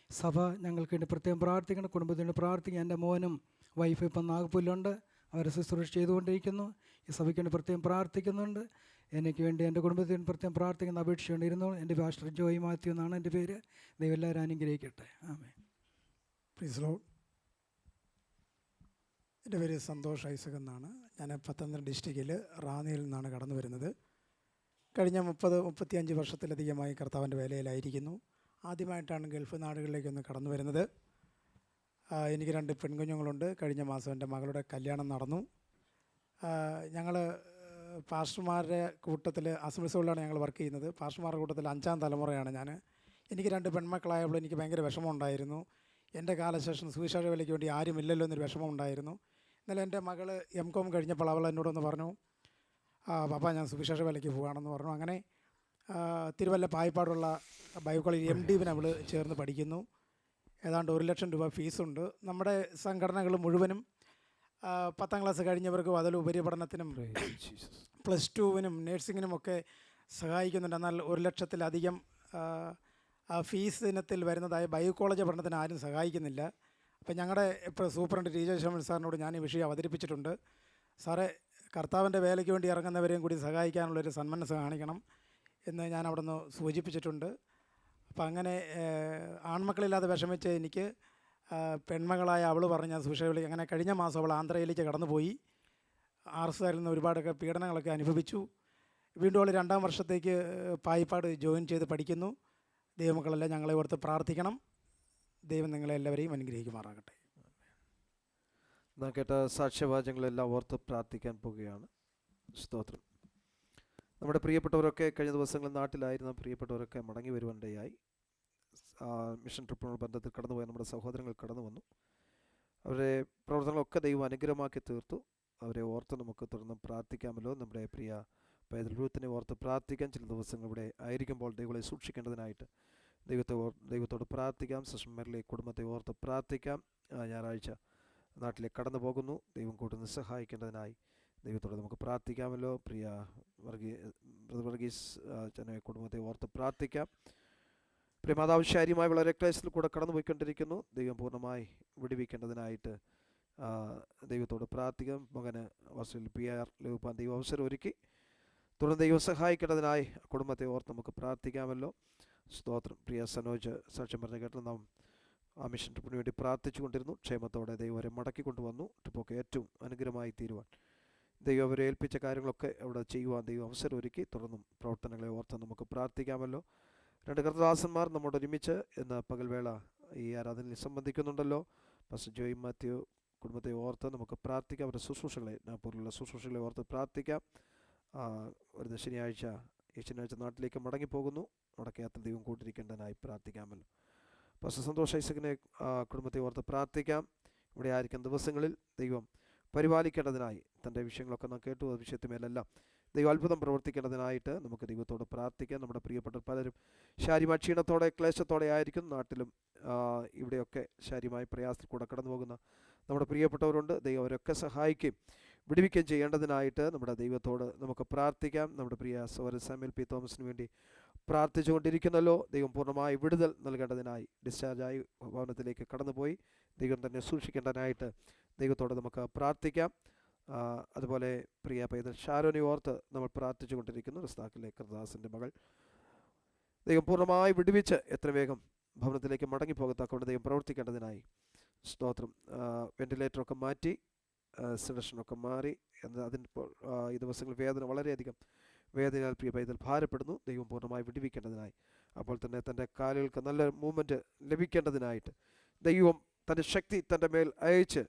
സഭ ഞങ്ങൾക്ക് വേണ്ടി പ്രത്യേകം പ്രാർത്ഥിക്കണം. കുടുംബത്തിന് വേണ്ടി പ്രാർത്ഥിക്കണം. എൻ്റെ മോനും വൈഫ് ഇപ്പം നാഗപ്പൂരിലുണ്ട്. അവരെ ശുശ്രൂഷ ചെയ്തുകൊണ്ടിരിക്കുന്നു. ഈ സഭയ്ക്ക് വേണ്ടി പ്രത്യേകം പ്രാർത്ഥിക്കുന്നുണ്ട്. എനിക്ക് വേണ്ടി എൻ്റെ കുടുംബത്തിന് പ്രത്യേകം പ്രാർത്ഥിക്കുന്ന അപേക്ഷയുണ്ടിരുന്നു. എൻ്റെ പാസ്റ്റർ ജോയി മാത്യു എന്നാണ് എൻ്റെ പേര്. ദൈവം എല്ലാവരും അനുഗ്രഹിക്കട്ടെ. ആമേൻ. Praise Lord. എൻ്റെ പേര് സന്തോഷ് ഐസക് എന്നാണ്. ഞാൻ പത്തനംതിട്ട ഡിസ്ട്രിക്റ്റിൽ റാന്നിയിൽ നിന്നാണ് കടന്നു വരുന്നത്. കഴിഞ്ഞ 35 വർഷത്തിലധികമായി കർത്താവിൻ്റെ വേലയിലായിരിക്കുന്നു. ആദ്യമായിട്ടാണ് ഗൾഫ് നാടുകളിലേക്കൊന്ന് കടന്നു വരുന്നത്. എനിക്ക് 2 പെൺകുഞ്ഞുങ്ങളുണ്ട്. കഴിഞ്ഞ മാസം എൻ്റെ മകളുടെ കല്യാണം നടന്നു. ഞങ്ങൾ പാസ്റ്റർമാരുടെ കൂട്ടത്തിൽ അസംബ്ലിസോളിലാണ് ഞങ്ങൾ വർക്ക് ചെയ്യുന്നത്. പാസ്റ്റർമാരുടെ കൂട്ടത്തിൽ 5ാം തലമുറയാണ് ഞാൻ. എനിക്ക് 2 പെൺമക്കളായപ്പോൾ എനിക്ക് ഭയങ്കര വിഷമമുണ്ടായിരുന്നു. എൻ്റെ കാലശേഷം സുവിശേഷ വേലയ്ക്ക് വേണ്ടി ആരുമില്ലല്ലോ എന്നൊരു വിഷമമുണ്ടായിരുന്നു. ഇന്നലെ എൻ്റെ മകൾ M.Com കഴിഞ്ഞപ്പോൾ അവൾ എന്നോടൊന്ന് പറഞ്ഞു, പാപ്പ ഞാൻ സുവിശേഷ വേലയ്ക്ക് പോവുകയാണെന്ന് പറഞ്ഞു. അങ്ങനെ തിരുവല്ല പായിപ്പാടുള്ള ബൈബിൾ കോളേജ് MDന് അവൾ ചേർന്ന് പഠിക്കുന്നു. ഏതാണ്ട് 1 ലക്ഷം രൂപ ഫീസുണ്ട്. നമ്മുടെ സംഘടനകൾ മുഴുവനും 10ാം ക്ലാസ് കഴിഞ്ഞവർക്കും അതിൽ ഉപരിപഠനത്തിനും +2-വിനും നഴ്സിങ്ങിനുമൊക്കെ സഹായിക്കുന്നുണ്ട്. എന്നാൽ 1 ലക്ഷത്തിലധികം ഫീസ് ഇനത്തിൽ വരുന്നതായ ബൈബിൾ കോളേജ് പഠനത്തിന് ആരും സഹായിക്കുന്നില്ല. അപ്പം ഞങ്ങളുടെ ഇപ്പോൾ സൂപ്രണ്ട് ടി.ജെ. ശമൻ സാറിനോട് ഞാൻ ഈ വിഷയം അവതരിപ്പിച്ചിട്ടുണ്ട്. സാറേ, കർത്താവിൻ്റെ വേലയ്ക്ക് വേണ്ടി ഇറങ്ങുന്നവരെയും കൂടി സഹായിക്കാനുള്ളൊരു സന്മനസ് കാണിക്കണം എന്ന് ഞാൻ അവിടെ നിന്ന് സൂചിപ്പിച്ചിട്ടുണ്ട്. അപ്പം അങ്ങനെ ആൺമക്കളില്ലാതെ വിഷമിച്ച് എനിക്ക് പെൺമകളായ അവൾ പറഞ്ഞ സുവിശേഷ അങ്ങനെ കഴിഞ്ഞ മാസം അവൾ ആന്ധ്രയിലേക്ക് കടന്നുപോയി. RSRൽ നിന്ന് ഒരുപാടൊക്കെ പീഡനങ്ങളൊക്കെ അനുഭവിച്ചു. വീണ്ടും അവൾ 2ാം വർഷത്തേക്ക് പായിപ്പാട് ജോയിൻ ചെയ്ത് പഠിക്കുന്നു. ദൈവമക്കളെല്ലാം ഞങ്ങളെ ഓർത്ത് പ്രാർത്ഥിക്കണം. ദൈവം നിങ്ങളെല്ലാവരെയും അനുഗ്രഹിക്കുമാറാകട്ടെ. നാം കേട്ട സാക്ഷ്യവാചകങ്ങളെല്ലാം ഓർത്ത് പ്രാർത്ഥിക്കാൻ പോവുകയാണ്. സ്തോത്രം. നമ്മുടെ പ്രിയപ്പെട്ടവരൊക്കെ കഴിഞ്ഞ ദിവസങ്ങളിൽ നാട്ടിലായിരുന്ന പ്രിയപ്പെട്ടവരൊക്കെ മടങ്ങി വരുവാനിടയായി. മിഷൻ ട്രിപ്പിനുള്ള ബന്ധത്തിൽ കടന്നുപോയ നമ്മുടെ സഹോദരങ്ങൾ കടന്നു വന്നു. അവരുടെ പ്രവർത്തനങ്ങളൊക്കെ ദൈവം അനുഗ്രഹമാക്കി തീർത്തു. അവരെ ഓർത്ത് നമുക്ക് തുടർന്ന് പ്രാർത്ഥിക്കാമല്ലോ. നമ്മുടെ പ്രിയ പൈതൽ റൂത്തിനെ ഓർത്ത് പ്രാർത്ഥിക്കാൻ ചില ദിവസങ്ങൾ ഇവിടെ ആയിരിക്കുമ്പോൾ ദൈവങ്ങളെ സൂക്ഷിക്കേണ്ടതിനായിട്ട് ദൈവത്തോട് പ്രാർത്ഥിക്കാം. സിസ്റ്റർമാരിലെ കുടുംബത്തെ ഓർത്ത് പ്രാർത്ഥിക്കാം. ഞായറാഴ്ച നാട്ടിലേക്ക് കടന്നു പോകുന്നു. ദൈവം കൂട്ടുന്ന സഹായിക്കേണ്ടതിനായി ദൈവത്തോട് നമുക്ക് പ്രാർത്ഥിക്കാമല്ലോ. പ്രിയ വർഗീസ് ജന കുടുംബത്തെ ഓർത്ത് പ്രാർത്ഥിക്കാം. പ്രിയ മാതാവ് ശാരീരമായി വളരെ ക്ലേശത്തിൽ കൂടെ കടന്നു പോയിക്കൊണ്ടിരിക്കുന്നു. ദൈവം പൂർണ്ണമായി വിടുവിക്കേണ്ടതിനായിട്ട് ദൈവത്തോട് പ്രാർത്ഥിക്കാം. മകന് വർഷത്തിൽ PR ലഭിക്കാൻ ദൈവം അവസരം ഒരുക്കി. തുടർന്ന് ദൈവം സഹായിക്കേണ്ടതിനായി കുടുംബത്തെ ഓർത്ത് നമുക്ക് പ്രാർത്ഥിക്കാമല്ലോ. സ്തോത്രം. പ്രിയ സനോജ് സാക്ഷ്യം പറഞ്ഞ കേട്ട നാം ആ മിഷൻ ട്രിപ്പിന് വേണ്ടി പ്രാർത്ഥിച്ചു കൊണ്ടിരുന്നു. ക്ഷേമത്തോടെ ദൈവം അവരെ മടക്കി കൊണ്ടുവന്നു. ട്രിപ്പൊക്കെ ഏറ്റവും അനുഗ്രഹമായി തീരുവാൻ ദൈവം അവരെ ഏൽപ്പിച്ച കാര്യങ്ങളൊക്കെ അവിടെ ചെയ്യുവാൻ ദൈവം അവസരം ഒരുക്കി. തുടർന്നും പ്രവർത്തനങ്ങളെ ഓർത്ത് നമുക്ക് പ്രാർത്ഥിക്കാമല്ലോ. 2 കർത്തദാസന്മാർ നമ്മോട് ഒരുമിച്ച് ഇന്ന് പകൽവേള ഈ ആരാധനയിൽ സംബന്ധിക്കുന്നുണ്ടല്ലോ. പാസ്റ്റർ ജോയി മാത്യു കുടുംബത്തെ ഓർത്ത് നമുക്ക് പ്രാർത്ഥിക്കാം. അവരുടെ ശുശ്രൂഷകളെ നാഗ്പൂരിലുള്ള ശുശ്രൂഷകളെ ഓർത്ത് പ്രാർത്ഥിക്കാം. വരുന്ന ശനിയാഴ്ച നാട്ടിലേക്ക് മടങ്ങിപ്പോകുന്നു. മടക്കയാത്ര ദൈവം കൂട്ടിരിക്കേണ്ടതിനായി പ്രാർത്ഥിക്കാമല്ലോ. പാസ്റ്റർ സന്തോഷ് ഐസക്കിനെ കുടുംബത്തെ ഓർത്ത് പ്രാർത്ഥിക്കാം. ഇവിടെ ആയിരിക്കുന്ന ദിവസങ്ങളിൽ ദൈവം പരിപാലിക്കേണ്ടതിനായി തൻ്റെ വിഷയങ്ങളൊക്കെ നാം കേട്ടു. ആ വിഷയത്തിന്മേലെല്ലാം ദൈവം അത്ഭുതം പ്രവർത്തിക്കേണ്ടതിനായിട്ട് നമുക്ക് ദൈവത്തോട് പ്രാർത്ഥിക്കാം. നമ്മുടെ പ്രിയപ്പെട്ട പലരും ശാരീരിക ക്ഷീണത്തോടെ ക്ലേശത്തോടെ ആയിരിക്കും. നാട്ടിലും ഇവിടെയൊക്കെ ശാരീരമായ പ്രയാസത്തിൽ കൂടെ കടന്നു പോകുന്ന നമ്മുടെ പ്രിയപ്പെട്ടവരുണ്ട്. ദൈവം അവരൊക്കെ സഹായിക്കുകയും വിടുവിക്കുകയും ചെയ്യേണ്ടതിനായിട്ട് നമ്മുടെ ദൈവത്തോട് നമുക്ക് പ്രാർത്ഥിക്കാം. നമ്മുടെ പ്രിയ സഹോദരൻ സാമുവൽ P. തോമസിന് വേണ്ടി പ്രാർത്ഥിച്ചുകൊണ്ടിരിക്കുന്നല്ലോ. ദൈവം പൂർണ്ണമായി വിടുതൽ നൽകേണ്ടതിനായി ഡിസ്ചാർജായി ഭവനത്തിലേക്ക് കടന്നുപോയി. ദൈവം തന്നെ സൂക്ഷിക്കേണ്ടതിനായിട്ട് ദൈവത്തോട് നമുക്ക് പ്രാർത്ഥിക്കാം. അതുപോലെ പ്രിയ പൈതൽ ഷാരോനെ ഓർത്ത് നമ്മൾ പ്രാർത്ഥിച്ചു കൊണ്ടിരിക്കുന്നു. റസ്താക്കിലെ കർദാസിൻ്റെ മകൾ ദൈവം പൂർണ്ണമായി വിടുവിച്ച് എത്ര വേഗം ഭവനത്തിലേക്ക് മടങ്ങിപ്പോകത്തക്കൊണ്ട് ദൈവം പ്രവർത്തിക്കേണ്ടതിനായി സ്തോത്രം. വെന്റിലേറ്ററൊക്കെ മാറ്റി സെഡഷനൊക്കെ മാറി. അതിനിപ്പോൾ ഈ ദിവസങ്ങളിൽ വേദന വളരെയധികം വേദനയാൽ പ്രിയ പൈതൽ ഭാരപ്പെടുന്നു. ദൈവം പൂർണ്ണമായി വിടുവിക്കേണ്ടതിനായി അപ്പോൾ തന്നെ തൻ്റെ കാലുകൾക്ക് നല്ല മൂവ്മെൻറ്റ് ലഭിക്കേണ്ടതിനായിട്ട് ദൈവം തൻ്റെ ശക്തി തൻ്റെ മേൽ അയച്ച്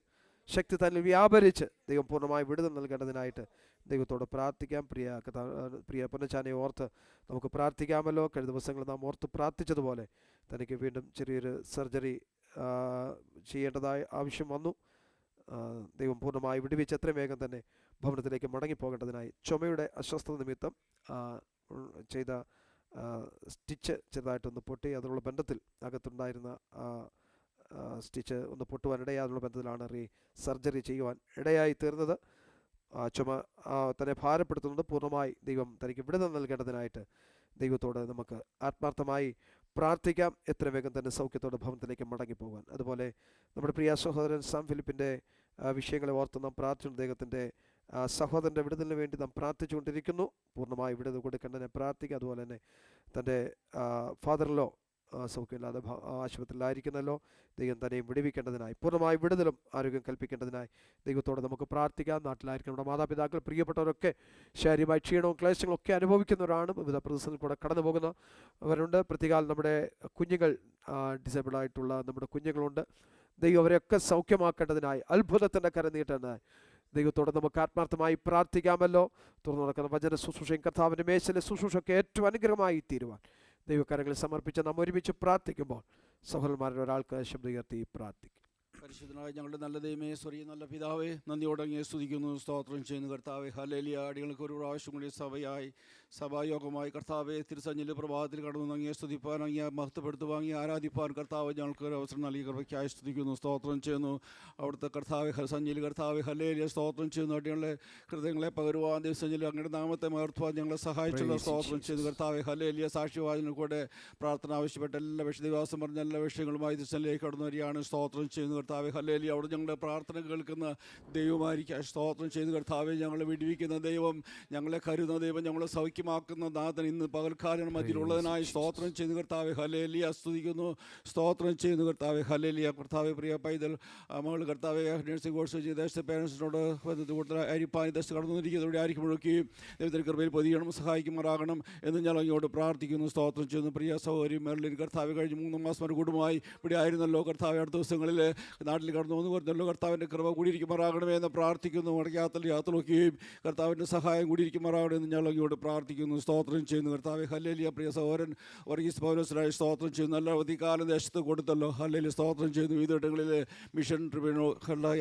ശക്തി തന്നെ വ്യാപരിച്ച് ദൈവം പൂർണ്ണമായി വിടുതൽ നൽകേണ്ടതിനായിട്ട് ദൈവത്തോട് പ്രാർത്ഥിക്കാം. പ്രിയ പൊന്നച്ചാനെ ഓർത്ത് നമുക്ക് പ്രാർത്ഥിക്കാമല്ലോ. കഴിഞ്ഞ ദിവസങ്ങൾ നാം ഓർത്ത് പ്രാർത്ഥിച്ചതുപോലെ തനിക്ക് വീണ്ടും ചെറിയൊരു സർജറി ചെയ്യേണ്ടതായ ആവശ്യം വന്നു. ദൈവം പൂർണ്ണമായി വിടുവിച്ച് എത്രയും വേഗം തന്നെ ഭവനത്തിലേക്ക് മടങ്ങിപ്പോകേണ്ടതിനായി ചുമയുടെ അസ്വസ്ഥത നിമിത്തം ചെയ്ത സ്റ്റിച്ച് ചെറുതായിട്ടൊന്ന് പൊട്ടി, അതിനുള്ള ബന്ധത്തിൽ അകത്തുണ്ടായിരുന്ന സ്റ്റിച്ച് ഒന്ന് പൊട്ടുവാനിടയാതുള്ള ബന്ധത്തിലാണ് സർജറി ചെയ്യുവാൻ ഇടയായി തീർന്നത്. ചുമ തന്നെ ഭാരപ്പെടുത്തുന്നത് പൂർണ്ണമായി ദൈവം തനിക്ക് വിടുതൽ നൽകേണ്ടതിനായിട്ട് ദൈവത്തോട് നമുക്ക് ആത്മാർത്ഥമായി പ്രാർത്ഥിക്കാം, എത്ര വേഗം തന്നെ സൗഖ്യത്തോടെ ഭവനത്തിലേക്ക് മടങ്ങിപ്പോകാൻ. അതുപോലെ നമ്മുടെ പ്രിയ സഹോദരൻ സാം ഫിലിപ്പിൻ്റെ വിഷയങ്ങളെ ഓർത്ത് നാം പ്രാർത്ഥിച്ചു. അദ്ദേഹത്തിൻ്റെ സഹോദരൻ്റെ വിടുതലിന് വേണ്ടി നാം പ്രാർത്ഥിച്ചുകൊണ്ടിരിക്കുന്നു. പൂർണ്ണമായി വിടുതൽ കൊടുക്കേണ്ടതിനെ പ്രാർത്ഥിക്കുക. അതുപോലെ തന്നെ തൻ്റെ ഫാദറിലോ സൗഖ്യമില്ലാതെ ആശുപത്രിയിലായിരിക്കുന്നല്ലോ, ദൈവം തന്നെയും വിടുവിക്കേണ്ടതിനായി പൂർണ്ണമായി വിടുതലും ആരോഗ്യം കൽപ്പിക്കേണ്ടതിനായി ദൈവത്തോടെ നമുക്ക് പ്രാർത്ഥിക്കാം. നാട്ടിലായിരിക്കും നമ്മുടെ മാതാപിതാക്കൾ, പ്രിയപ്പെട്ടവരൊക്കെ ശാരീരികമായി ക്ഷീണവും ക്ലേശങ്ങളും ഒക്കെ അനുഭവിക്കുന്നവരാണ്. വിവിധ പ്രതിസന്ധി കൂടെ കടന്നു പോകുന്നവരുണ്ട്. പ്രത്യേകാൽ നമ്മുടെ കുഞ്ഞുങ്ങൾ, ഡിസേബിളായിട്ടുള്ള നമ്മുടെ കുഞ്ഞുങ്ങളുണ്ട്. ദൈവം അവരെയൊക്കെ സൗഖ്യമാക്കേണ്ടതിനായി അത്ഭുതത്തിൻ്റെ കരനീട്ടനായി ദൈവത്തോടെ നമുക്ക് ആത്മാർത്ഥമായി പ്രാർത്ഥിക്കാമല്ലോ. തുറന്നു നടക്കുന്ന വചന ശുശ്രൂഷയും കർത്താവിൻ്റെ മേശയിലെ ശുശ്രൂഷയൊക്കെ ഏറ്റവും അനുഗ്രഹമായി തീരുവാൻ ദൈവകരങ്ങളിൽ സമർപ്പിച്ച് നാം ഒരുമിച്ച് പ്രാർത്ഥിക്കുമ്പോൾ സഹോദരന്മാരുടെ ഒരാൾക്ക് ശബ്ദം ഉയർത്തി പ്രാർത്ഥിക്കും. പരിശുദ്ധനായ ഞങ്ങളുടെ നല്ല ദൈവമേ, സ്വർഗീയ നല്ല പിതാവേ, നന്ദിയോടങ്ങി സ്തുതിക്കുന്നു, സ്തോത്രം ചെയ്യുന്നു കർത്താവേ. ഹല്ലേലൂയ. അടികൾക്ക് ഒരു പ്രാവശ്യം കൂടി സഭയായി സഭായോഗമായി കർത്താവെ തിരുസന്നിധിയിൽ പ്രഭാതത്തിൽ കടന്നു അങ്ങയെ സ്തുതിപ്പാൻ, അങ്ങയെ മഹത്വപ്പെടുത്തുവാൻ, അങ്ങയെ ആരാധിപ്പാൻ കർത്താവ് ഞങ്ങൾക്ക് ഒരു അവസരം നൽകി കൃപയ്ക്കായി സ്തുതിക്കുന്നു, സ്തോത്രം ചെയ്യുന്നു. അവിടുത്തെ കർത്താവെ സന്നിധിയിൽ കർത്താവെ ഹല്ലേലൂയ സ്തോത്രം ചെയ്യുന്നു. അടികളുടെ ഹൃദയങ്ങളെ പകരുവാൻ ദിവസങ്ങളിൽ അങ്ങയുടെ നാമത്തെ മഹത്വാൻ ഞങ്ങളെ സഹായിച്ചുള്ള സ്തോത്രം ചെയ്തു കർത്താവെ ഹല്ലേലൂയ. സാക്ഷ്യവാചന കൂടെ പ്രാർത്ഥന ആവശ്യപ്പെട്ട എല്ലാ വിശദവാസം പറഞ്ഞ എല്ലാ വിഷയങ്ങളുമായി ദിവസത്തിലേക്ക് കടന്നു വരികയാണ്. സ്തോത്രം ചെയ്യുന്നു കർത്താവെ ഹല്ലേലൂയ. അവിടെ ഞങ്ങളുടെ പ്രാർത്ഥന കേൾക്കുന്ന ദൈവമായിരിക്കും. സ്തോത്രം ചെയ്തു കർത്താവെ. ഞങ്ങളെ വിടുവിക്കുന്ന ദൈവം, ഞങ്ങളെ കരുതുന്ന ദൈവം, ഞങ്ങളെ സൗഖ്യമാക്കുന്ന നാഥൻ ഇന്ന് പകൽക്കാലം മധ്യയിലുള്ളതിനായി സ്തോത്രം ചെയ്തു കർത്താവെ ഹല്ലേലൂയ. സ്തുതിക്കുന്നു, സ്തോത്രം ചെയ്യുന്നു കർത്താവെ ഹല്ലേലൂയ. കർത്താവെ പ്രിയ പൈതൽ മകൾ കർത്താവെ നഴ്സിംഗ് കോഴ്സ് ചെയ്ത് ദേശത്തെ പേരൻസിനോട് കൂടുതൽ അരിപ്പാൻ ദേശത്ത് കടന്നുകൊണ്ടിരിക്കുന്നതോടെ ആയിരിക്കുമ്പോഴൊക്കെയും ദൈവത്തിൻ്റെ കൃപയിൽ പൊതിയണം, സഹായിക്കുമാറാകണം എന്ന് ഞാൻ അങ്ങോട്ട് പ്രാർത്ഥിക്കുന്നു, സ്തോത്രം ചെയ്യുന്നു. പ്രിയ സഹോദരി മെർലിൻ കർത്താവ് കഴിഞ്ഞ് 3 മാസം ഒരു കുടുംബമായി ഇവിടെ ആയിരുന്നല്ലോ കർത്താവ്. അടുത്ത ദിവസങ്ങളിൽ നാട്ടിൽ കടന്നു വന്നു പറഞ്ഞല്ലോ. കർത്താവിൻ്റെ കൃപ കൂടിയിരിക്കുമാറാകണമേ എന്ന് പ്രാർത്ഥിക്കുന്നു. യാത്ര നോക്കുകയും കർത്താവിൻ്റെ സഹായം കൂടിയിരിക്കുമാറാകണം എന്ന് ഞാൻ അങ്ങോട്ട് പ്രാർത്ഥിക്കുന്നു, സ്തോത്രം ചെയ്യുന്നു കർത്താവെ ഹല്ലേലൂയ. പ്രിയ സഹോദരൻ വർഗീസ് പൗലോസിനായി സ്തോത്രം ചെയ്യുന്നു. നല്ല അവധിക്കാലം ദേശത്ത് കൊടുത്തല്ലോ ഹല്ലേലൂയ, സ്തോത്രം ചെയ്യുന്നു. വിവിധ ഇടങ്ങളിൽ മിഷൻ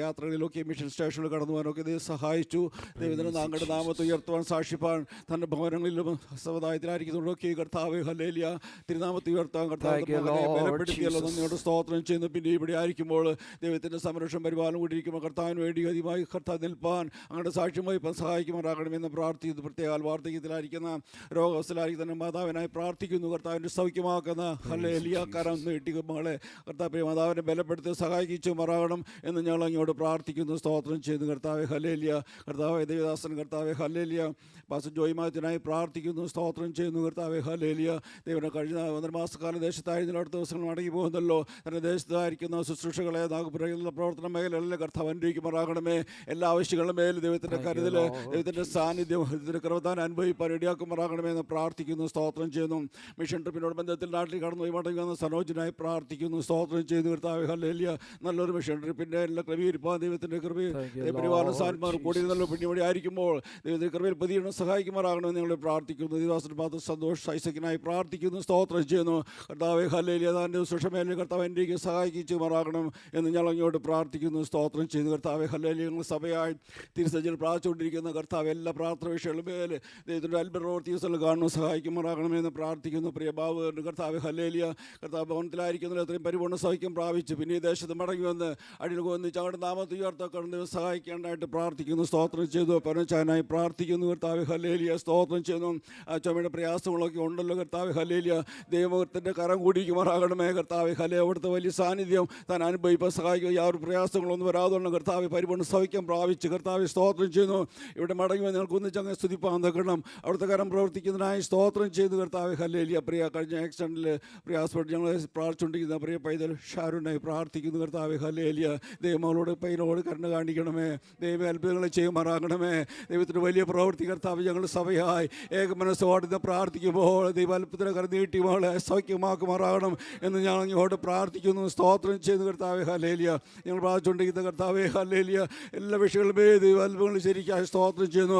യാത്രകളിലൊക്കെ മിഷൻ സ്റ്റേഷനിൽ കടന്നു പോകാനൊക്കെ ദൈവം സഹായിച്ചു. ദൈവത്തിന് താങ്കളുടെ നാമത്തെ ഉയർത്തുവാൻ, സാക്ഷിപ്പാൻ തൻ്റെ ഭവനങ്ങളിലും സമുദായത്തിലായിരിക്കുന്നതൊക്കെ കർത്താവെ ഹല്ലേലൂയ തിരുനാമത്തെ ഉയർത്താൻ കർത്താവ് ബലപ്പെടുത്തിയല്ലോ, നന്ദിയോട് സ്തോത്രം ചെയ്യുന്നു. പിന്നെ ഇവിടെ ആയിരിക്കുമ്പോൾ ദൈവത്തിൻ്റെ സംരക്ഷണം പരിപാലനം കൂടിയിരിക്കുമ്പോൾ കർത്താവിന് വേണ്ടി അധികമായി കർത്താവ് നിൽപ്പാൻ അങ്ങയുടെ സാക്ഷ്യമായി സഹായിക്കുമാറാകണമെന്ന് പ്രാർത്ഥിക്കുന്നു. പ്രത്യേക വാർദ്ധക്യത്തിലായിരിക്കുന്ന രോഗാവസ്ഥയിലായിരിക്കുന്ന മാതാവിനായി പ്രാർത്ഥിക്കുന്നു. കർത്താവിൻ്റെ സൗഖ്യമാക്കുന്ന ഹല്ലേലൂയ കരം നീട്ടി മകളെ കർത്താവ് മാതാവിനെ ബലപ്പെടുത്തി സഹായിച്ചു മാറാകണം എന്ന് ഞങ്ങൾ അങ്ങോട്ട് പ്രാർത്ഥിക്കുന്നു, സ്തോത്രം ചെയ്യുന്നു കർത്താവെ ഹല്ലേലൂയ. കർത്താവെ ദേവദാസൻ കർത്താവെ ഹല്ലേലൂയ പാസ്റ്റർ ജോയിമാത്തിനായി പ്രാർത്ഥിക്കുന്നു, സ്തോത്രം ചെയ്യുന്നു കർത്താവെ ഹല്ലേലൂയ. ദൈവനെ കഴിഞ്ഞ 1.5 മാസക്കാലം ദേശത്തായിരുന്നു, അടുത്ത ദിവസങ്ങൾ മടങ്ങി പോകുന്നല്ലോ. തൻ്റെ ദേശത്തായിരിക്കുന്ന ശുശ്രൂഷകളെ നാഗപുരയിലുള്ള പ്രവർത്തന മേഖലകളിൽ കർത്താവ് അനുഗ്രഹിക്കുമാറാകണമേ. എല്ലാ ആവശ്യങ്ങളുടെ മേലും ദൈവത്തിൻ്റെ കരുതൽ, ദൈവത്തിൻ്റെ സാന്നിധ്യം, ദൈവത്തിൻ്റെ കൃപദാനം അനുഭവിപ്പാൻ ഇടയാക്കുമാറാകണമേ എന്ന് പ്രാർത്ഥിക്കുന്നു, സ്തോത്രം ചെയ്യുന്നു. മിഷൻ ട്രിപ്പിനോട് ബന്ധത്തിൽ നാട്ടിൽ കടന്നു മടങ്ങി വന്ന സനോജിനായി പ്രാർത്ഥിക്കുന്നു, സ്തോത്രം ചെയ്യുന്നു കർത്താവെ ഹല്ലേലൂയ. നല്ലൊരു മിഷൻ ട്രിപ്പിൻ്റെ എല്ലാ ക്രമീകരിപ്പാൻ ദൈവത്തിൻ്റെ കൃപയിൽ പരിപാലന സാന്മാർ കൂടിയിരുന്നല്ലോ. പിന്നെ ഇവിടെ ആയിരിക്കുമ്പോൾ ദൈവത്തിൻ്റെ കൃപയിൽ പ്രതികരണം സഹായിക്കുമാറാകണമെന്ന് ഞങ്ങൾ പ്രാർത്ഥിക്കുന്നു. ദിവാസൻ പാത്ര സന്തോഷ് ഐസക്കിനായി പ്രാർത്ഥിക്കുന്നു, സ്തോത്രം ചെയ്യുന്നു കർത്താവെ ഹല്ലേലൂയ. താൻ്റെ സുഷമേലിൽ കർത്താവ് എൻ്റെ സഹായിക്കുമാറാകണം എന്ന് ഞങ്ങൾ അങ്ങോട്ട് പ്രാർത്ഥിക്കുന്നു, സ്തോത്രം ചെയ്യുന്നു കർത്താവെ ഹല്ലേലൂയ. ഞങ്ങൾ സഭയായി തിരുസജ്ജയിൽ പ്രാർത്ഥിച്ചുകൊണ്ടിരിക്കുന്ന കർത്താവ് എല്ലാ പ്രാർത്ഥന വിഷയങ്ങളും മേൽ ദൈവത്തിൻ്റെ അത്ഭുത പ്രവൃത്തികൾ കാണുന്നു, സഹായിക്കുമാറാകണമെന്ന് പ്രാർത്ഥിക്കുന്നു. പ്രിയ ബാബു കർത്താവ് ഹല്ലേലൂയ. കർത്താവ് ഭവനത്തിലായിരിക്കുന്നതിൽ അത്രയും പരിപൂർണ്ണ സൗഖ്യം പ്രാപിച്ചു പിന്നെ ഈ ദേശത്ത് മടങ്ങി വന്ന് അടിയിൽ ഒന്നിച്ച് അങ്ങോട്ട് നാമത്തെ ഉയർത്തക്കൊണ്ട് സഹായിക്കേണ്ടതായിട്ട് പ്രാർത്ഥിക്കുന്നു, സ്തോത്രം ചെയ്തു. പരമചാനായി പ്രാർത്ഥിക്കുന്നു കർത്താവ് ഹല്ലേലൂയ, സ്തോത്രം ചെയ്യുന്നു. ആ ചുമയുടെ പ്രയാസങ്ങളൊക്കെ ഉണ്ടല്ലോ കർത്താവ് ഹല്ലേലൂയ. ദൈവത്തിൻ്റെ കരം കൂടിയിരിക്കുമാറാകണമേ കർത്താവ് ഹല്ലേലൂയ. അവിടുത്തെ വലിയ സാന്നിധ്യം താൻ അനുഭവിക്കാൻ സഹായിക്കുക. യാതൊരു പ്രയാസങ്ങളൊന്നും വരാതുകൊണ്ട് കർത്താവ് പരിപൂർണ്ണ സൗഖ്യം പ്രാപിച്ച് കർത്താവ് സ്തോത്രം ചെയ്യുന്നു. ഇവിടെ മടങ്ങി വന്ന് നിങ്ങൾക്ക് ഒന്നിച്ച് അങ്ങ് സ്തുതിപ്പാൻ തക്കണം. അവിടുത്തെ കരം പ്രവർത്തിക്കുന്നതിനായി സ്തോത്രം ചെയ്തു കർത്താവ് ഹല്ലേലൂയ. പ്രിയ കഴിഞ്ഞ ആക്സിഡൻറ്റിൽ പ്രയാസപ്പെട്ട് ഞങ്ങൾ പ്രാർത്ഥിച്ചുകൊണ്ടിരിക്കുന്ന പ്രിയ പൈതൽ ഷാരുനായി പ്രാർത്ഥിക്കുന്നു കർത്താവ് ഹല്ലേലൂയ. ദൈവങ്ങളോട് പൈനോട് കരുണ കാണിക്കണമേ, ദൈവ അത്ഭുതങ്ങളെ ചെയ്യുമാറാകണമേ. ദൈവത്തിൻ്റെ വലിയ പ്രവൃത്തി കർത്താവ് ഞങ്ങൾ സഭയായി ഏക മനസ്സോടെ പ്രാർത്ഥിക്കുമ്പോൾ ദൈവ അത്ഭുതത്തിന് കരം നീട്ടി മകളെ സൗഖ്യമാക്കുമാറാകണം എന്ന് ഞാൻ അങ്ങോട്ട് പ്രാർത്ഥിക്കുന്നു, സ്തോത്രം ചെയ്തു കർത്താവ് ഹല്ലേലൂയ. ഹല്ലേലിയ. ഞങ്ങൾ പ്രാർത്ഥിച്ചുകൊണ്ടിരിക്കുന്ന കർത്താവേ ഹല്ലേലിയ. എല്ലാ വിഷയങ്ങളുമേ ദൈവാത്ഭുതങ്ങൾ ശരിക്കായി സ്തോത്രം ചെയ്യുന്നു.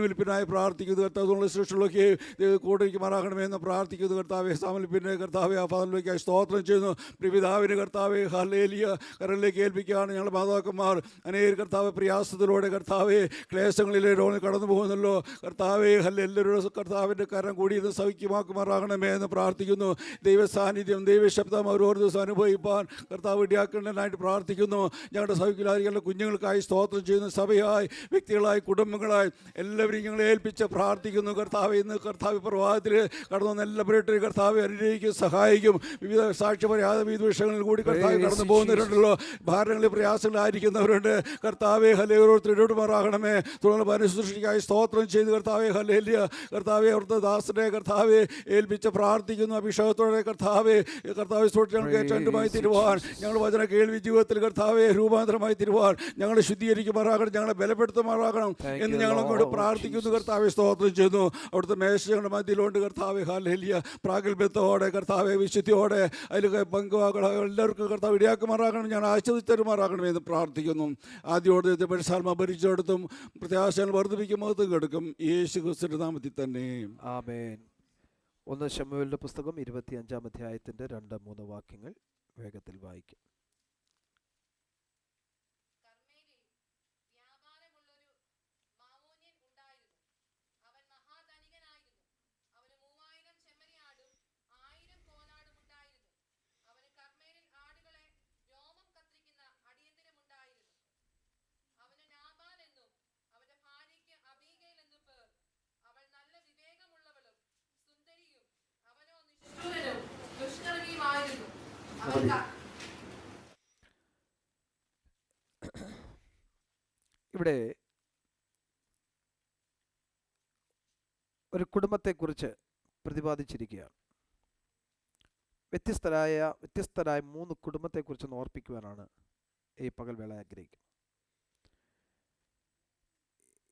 വിൽപ്പിനായി പ്രാർത്ഥിക്കുന്നു കർത്താവ്. സൃഷ്ടികളൊക്കെ കൂടിരിക്കുമാറാകണമേ എന്ന് പ്രാർത്ഥിക്കുന്നു കർത്താവെ. സാമൽപ്പിനെ കർത്താവെ ആ ഫലത്തിലേക്കായി സ്തോത്രം ചെയ്യുന്നു. പിതാവിന് കർത്താവെ ഹല്ലേലിയ കരളിലേക്ക് ഏൽപ്പിക്കുകയാണ്. ഞങ്ങളുടെ മാതാക്കന്മാർ അനേക കർത്താവ് പ്രയാസത്തിലൂടെ കർത്താവെ ക്ലേശങ്ങളിലെ രോഗം കടന്നു പോകുന്നല്ലോ കർത്താവെ. എല്ലാവരുടെ കർത്താവിൻ്റെ കരം കൂടിയിരുന്ന് സൗഖ്യമാക്കുമാറാകണമേ എന്ന് പ്രാർത്ഥിക്കുന്നു. ദൈവ സാന്നിധ്യം ദൈവശബ്ദം അവർ ഓരോ ദിവസം അനുഭവിപ്പാൻ കർത്താവ് ഇടയാക്കേണ്ടതിനായിട്ട് പ്രാർത്ഥിക്കുന്നു. ഞങ്ങളുടെ സൗഖ്യലാരികളുടെ കുഞ്ഞുങ്ങൾക്കായി സ്തോത്രം ചെയ്യുന്നു. സഭയായി വ്യക്തികളായി കുടുംബങ്ങളായി എല്ലാവരും ഞങ്ങളെ ഏൽപ്പിച്ച് പ്രാർത്ഥിക്കുന്നു കർത്താവ്. ഇന്ന് കർത്താവ് പ്രഭാതത്തിൽ കടന്നു വന്ന എല്ലാവരും കർത്താവ് അനുഗ്രഹിക്കും സഹായിക്കും. വിവിധ സാക്ഷ്യ പറയാതെ വിവിധ വിഷയങ്ങളിൽ കൂടി കർത്താവ് കടന്നു പോകുന്നവരുണ്ടല്ലോ. ഭാരങ്ങളിൽ പ്രയാസങ്ങളായിരിക്കുന്നവരുണ്ട് കർത്താവെ. ഹല്ലേലൂയ. ഓരോരുത്തരോട് മാറാകണമേ. തുടർന്ന് പരിശുദ്ധിക്കായി സ്തോത്രം ചെയ്ത് കർത്താവെ ഹല്ലേലൂയ. കർത്താവെ അവിടുത്തെ ദാസനെ കർത്താവെ ഏൽപ്പിച്ച് പ്രാർത്ഥിക്കുന്നു. അഭിഷേകത്തോടെ കർത്താവെ കർത്താവ് ഞങ്ങൾക്ക് ഏറ്റവുമായി തിരുവാൻ ഞങ്ങൾ വചന കേൾവി ജീവിതത്തിൽ കർത്താവെ രൂപാന്തരമായി തിരുവാൻ ഞങ്ങളെ ശുദ്ധീകരിക്കുമാറാകണം, ഞങ്ങളെ ബലപ്പെടുത്തുമാറാകണം എന്ന് ഞങ്ങളങ്ങോട്ട് പ്രാർത്ഥിക്കുന്നു കർത്താവെ. സ്തോത്രം ചെയ്യുന്നു. അവിടുത്തെ മേശ ഞങ്ങളുടെ മധ്യയിലുണ്ട് കർത്താവെ ഹല്ലേലൂയ. പ്രാഗൽഭ്യത്തോടെ കർത്താവെ വിശുദ്ധിയോടെ അതിലൊക്കെ പങ്കുവാക്കണം. എല്ലാവർക്കും കർത്താവ് ഇടയാക്കുമാറാകണം, ഞങ്ങൾ ആശ്വസിച്ചരുമാറാകണമെന്ന് പ്രാർത്ഥിക്കുന്നു. ആദ്യോടെ പരിസാൽമ ഭരിച്ചെടുത്തും പ്രത്യാശകൾ വർദ്ധിപ്പിക്കുമ്പോൾ കിടക്കും യേശു ക്രിസ്തുവിന്റെ നാമത്തിൽ തന്നെ ആമേൻ. 1 ശമൂവേലിന്റെ പുസ്തകം 25-ാം അധ്യായത്തിന്റെ 2-3 വാക്യങ്ങൾ വേഗത്തിൽ വായിക്കും. ഇവിടെ ഒരു കുടുംബത്തെക്കുറിച്ച് പ്രതിപാദിച്ചിരിക്കുകയാണ്. വ്യത്യസ്തരായ 3 കുടുംബത്തെക്കുറിച്ച് ഓർപ്പിക്കുവാനാണ് ഈ പകൽവേള ആഗ്രഹിക്കുന്നത്.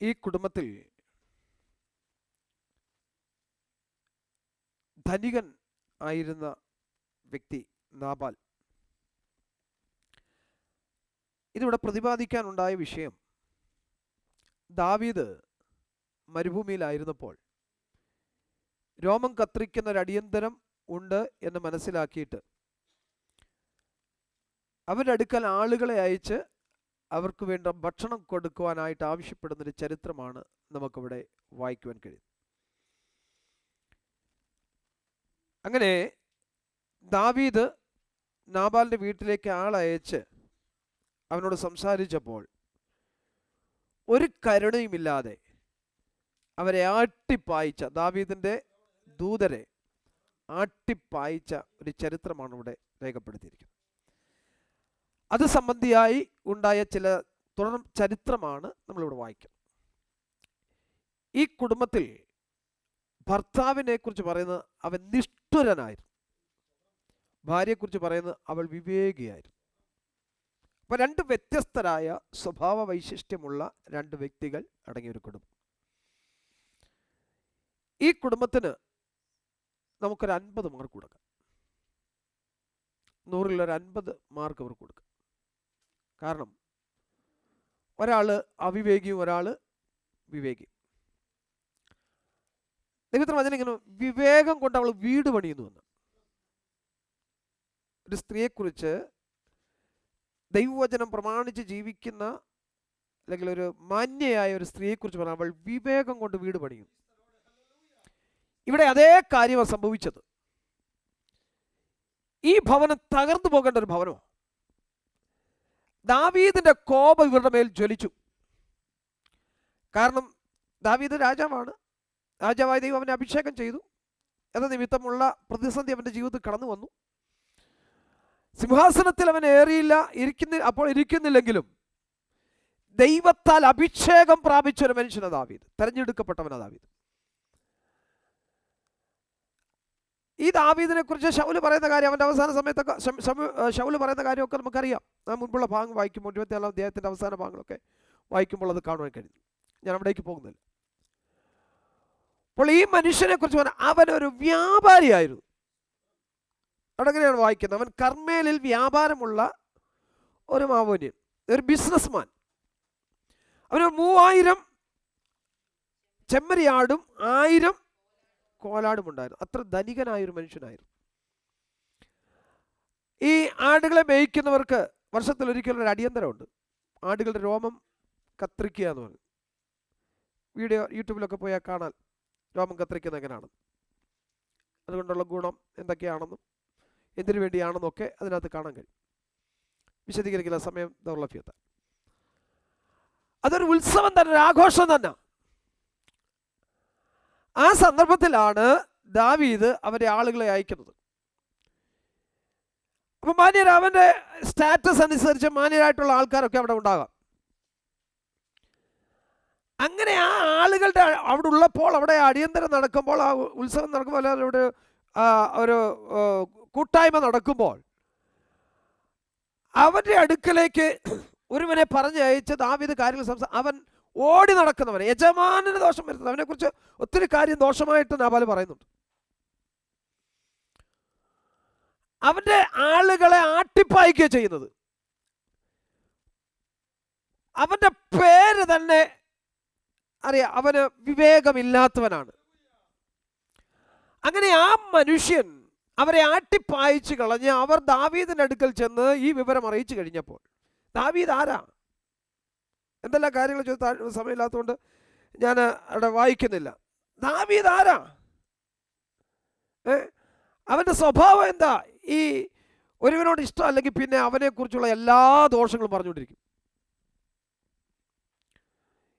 ഈ കുടുംബത്തിൽ ധനികൻ ആയിരുന്ന വ്യക്തി നാബാൽ. ഇതിവിടെ പ്രതിപാദിക്കാനുണ്ടായ വിഷയം, ദാവീദ് മരുഭൂമിയിലായിരുന്നപ്പോൾ രോമം കത്രിക്കുന്ന ഒരു അടിയന്തരം ഉണ്ട് എന്ന് മനസ്സിലാക്കിയിട്ട് അവരുടെ അടുക്കൽ ആളുകളെ അയച്ച് അവർക്ക് വേണ്ട ഭക്ഷണം കൊടുക്കുവാനായിട്ട് ആവശ്യപ്പെടുന്നൊരു ചരിത്രമാണ് നമുക്കിവിടെ വായിക്കുവാൻ കഴിയും. അങ്ങനെ ദാവീദ് നാബാലിൻ്റെ വീട്ടിലേക്ക് ആളയച്ച് അവനോട് സംസാരിച്ചപ്പോൾ ഒരു കരുണയുമില്ലാതെ അവരെ ആട്ടിപ്പായിച്ച, ദാവീദിൻ്റെ ദൂതരെ ആട്ടിപ്പായിച്ച ഒരു ചരിത്രമാണ് ഇവിടെ രേഖപ്പെടുത്തിയിരിക്കുന്നത്. അത് സംബന്ധിയായി ഉണ്ടായ ചില തുടർ ചരിത്രമാണ് നമ്മളിവിടെ വായിക്കുന്നത്. ഈ കുടുംബത്തിൽ ഭർത്താവിനെ കുറിച്ച് പറയുന്നത് അവൻ നിഷ്ഠുരനായിരുന്നു, ഭാര്യയെക്കുറിച്ച് പറയുന്നത് അവൾ വിവേകിയായിരുന്നു. അപ്പോൾ 2 വ്യത്യസ്തരായ സ്വഭാവ വൈശിഷ്ട്യമുള്ള 2 വ്യക്തികൾ അടങ്ങിയ ഒരു കുടുംബം. ഈ കുടുംബത്തിന് നമുക്കൊരു 50 മാർക്ക് കൊടുക്കാം. 100-ൽ 50 മാർക്ക് അവർക്ക് കൊടുക്കാം. കാരണം ഒരാൾ അവിവേകിയും ഒരാൾ വിവേകിയും. ദൈവത്തിന് വചനം ഇങ്ങനെ, വിവേകം കൊണ്ട് അവൾ വീട് പണിയുന്നുവെന്ന്. ഒരു സ്ത്രീയെക്കുറിച്ച് ദൈവവചനം പ്രമാണിച്ച് ജീവിക്കുന്ന അല്ലെങ്കിൽ ഒരു മാന്യയായ ഒരു സ്ത്രീയെക്കുറിച്ച് പറഞ്ഞാൽ അവൾ വിവേകം കൊണ്ട് വീട് പണിയും. ഇവിടെ അതേ കാര്യമാണ് സംഭവിച്ചത്. ഈ ഭവനം തകർന്നു പോകേണ്ട ഒരു ഭവനമോ. ദാവീദിന്റെ കോപം ഇവരുടെ മേൽ ജ്വലിച്ചു. കാരണം ദാവീദ് രാജാവാണ്, രാജാവായ ദൈവം അവനെ അഭിഷേകം ചെയ്തു എന്ന നിമിത്തമുള്ള പ്രതിസന്ധി അവൻ്റെ ജീവിതത്തിൽ കടന്നു വന്നു. സിംഹാസനത്തിൽ അവൻ ഏറിയില്ല, അപ്പോൾ ഇരിക്കുന്നില്ലെങ്കിലും ദൈവത്താൽ അഭിഷേകം പ്രാപിച്ച ഒരു മനുഷ്യനാണ് ദാവീദ്, തെരഞ്ഞെടുക്കപ്പെട്ടവനാണ് ദാവീദ്. ഈ ദാവീദിനെ കുറിച്ച് ശൗല് പറയുന്ന കാര്യം, അവൻ്റെ അവസാന സമയത്തൊക്കെ ശൗല് പറയുന്ന കാര്യമൊക്കെ നമുക്കറിയാം. നാം മുൻപുള്ള ഭാഗം വായിക്കുമ്പോൾ 24-ാം അധ്യായത്തിൻ്റെ അവസാന ഭാഗങ്ങളൊക്കെ വായിക്കുമ്പോൾ അത് കാണുവാൻ കഴിയും. ഞാൻ അവിടേക്ക് പോകുന്നില്ല. അപ്പോൾ ഈ മനുഷ്യനെ കുറിച്ച് പറഞ്ഞാൽ അവനൊരു വ്യാപാരിയായിരുന്നു. അവിടെ എങ്ങനെയാണ് വായിക്കുന്നത്? അവൻ കർമ്മേലിൽ വ്യാപാരമുള്ള ഒരു മാമോന്യൻ, ഒരു ബിസിനസ്മാൻ. അവന് 3000 ചെമ്മരിയാടും 1000 കോലാടും ഉണ്ടായിരുന്നു. അത്ര ധനികനായൊരു മനുഷ്യനായിരുന്നു. ഈ ആടുകളെ മേയ്ക്കുന്നവർക്ക് വർഷത്തിലൊരിക്കലും ഒരു അടിയന്തരമുണ്ട്. ആടുകളുടെ രോമം കത്രിക്കുക എന്ന് പറയും. വീഡിയോ യൂട്യൂബിലൊക്കെ പോയാൽ കാണാൻ രോമം കത്രിക്കുന്നത് എങ്ങനെയാണ്, അതുകൊണ്ടുള്ള ഗുണം എന്തൊക്കെയാണെന്നും എന്തിനു വേണ്ടിയാണെന്നും ഒക്കെ അതിനകത്ത് കാണാൻ കഴിയും. വിശദീകരിക്കില്ല, സമയം ദൗർലഭ്യത. അതൊരു ഉത്സവം തന്നെ, ഒരു ആഘോഷം തന്നെ. ആ സന്ദർഭത്തിലാണ് ദാവീദ് അവൻ്റെ ആളുകളെ അയക്കുന്നത്. അപ്പം മാന്യർ, അവൻ്റെ സ്റ്റാറ്റസ് അനുസരിച്ച് മാന്യരായിട്ടുള്ള ആൾക്കാരൊക്കെ അവിടെ ഉണ്ടാകാം. അങ്ങനെ ആ ആളുകളുടെ അവിടെ ഉള്ളപ്പോൾ, അവിടെ അടിയന്തരം നടക്കുമ്പോൾ, ആ ഉത്സവം നടക്കുമ്പോൾ, അവിടെ ഒരു കൂട്ടായ്മ നടക്കുമ്പോൾ അവൻ്റെ അടുക്കലേക്ക് ഒരുവനെ പറഞ്ഞയച്ച് ദാവീദ് കാര്യങ്ങൾ അവൻ ഓടി നടക്കുന്നവനെ, യജമാനന് ദോഷം വരുന്നത്, അവനെക്കുറിച്ച് ഒത്തിരി കാര്യം ദോഷമായിട്ട് നാബാൽ പറയുന്നുണ്ട്. അവൻ്റെ ആളുകളെ ആട്ടിപ്പായിക്കുക ചെയ്യുന്നത്. അവൻ്റെ പേര് തന്നെ അറിയാം, അവന് വിവേകമില്ലാത്തവനാണ്. അങ്ങനെ ആ മനുഷ്യൻ അവരെ ആട്ടിപ്പായിച്ച് കളഞ്ഞ് അവർ ദാവീദിൻ്റെ അടുക്കൽ ചെന്ന് ഈ വിവരം അറിയിച്ചു കഴിഞ്ഞപ്പോൾ, ദാവീദ് ആരാ, എന്തെല്ലാം കാര്യങ്ങൾ ചോദിച്ച സമയമില്ലാത്തതുകൊണ്ട് ഞാൻ അവിടെ വായിക്കുന്നില്ല. ദാവീദ് ആരാ, അവൻ്റെ സ്വഭാവം എന്താ, ഈ ഒരുവനോട് ഇഷ്ടം അല്ലെങ്കിൽ പിന്നെ അവനെക്കുറിച്ചുള്ള എല്ലാ ദോഷങ്ങളും പറഞ്ഞുകൊണ്ടിരിക്കും.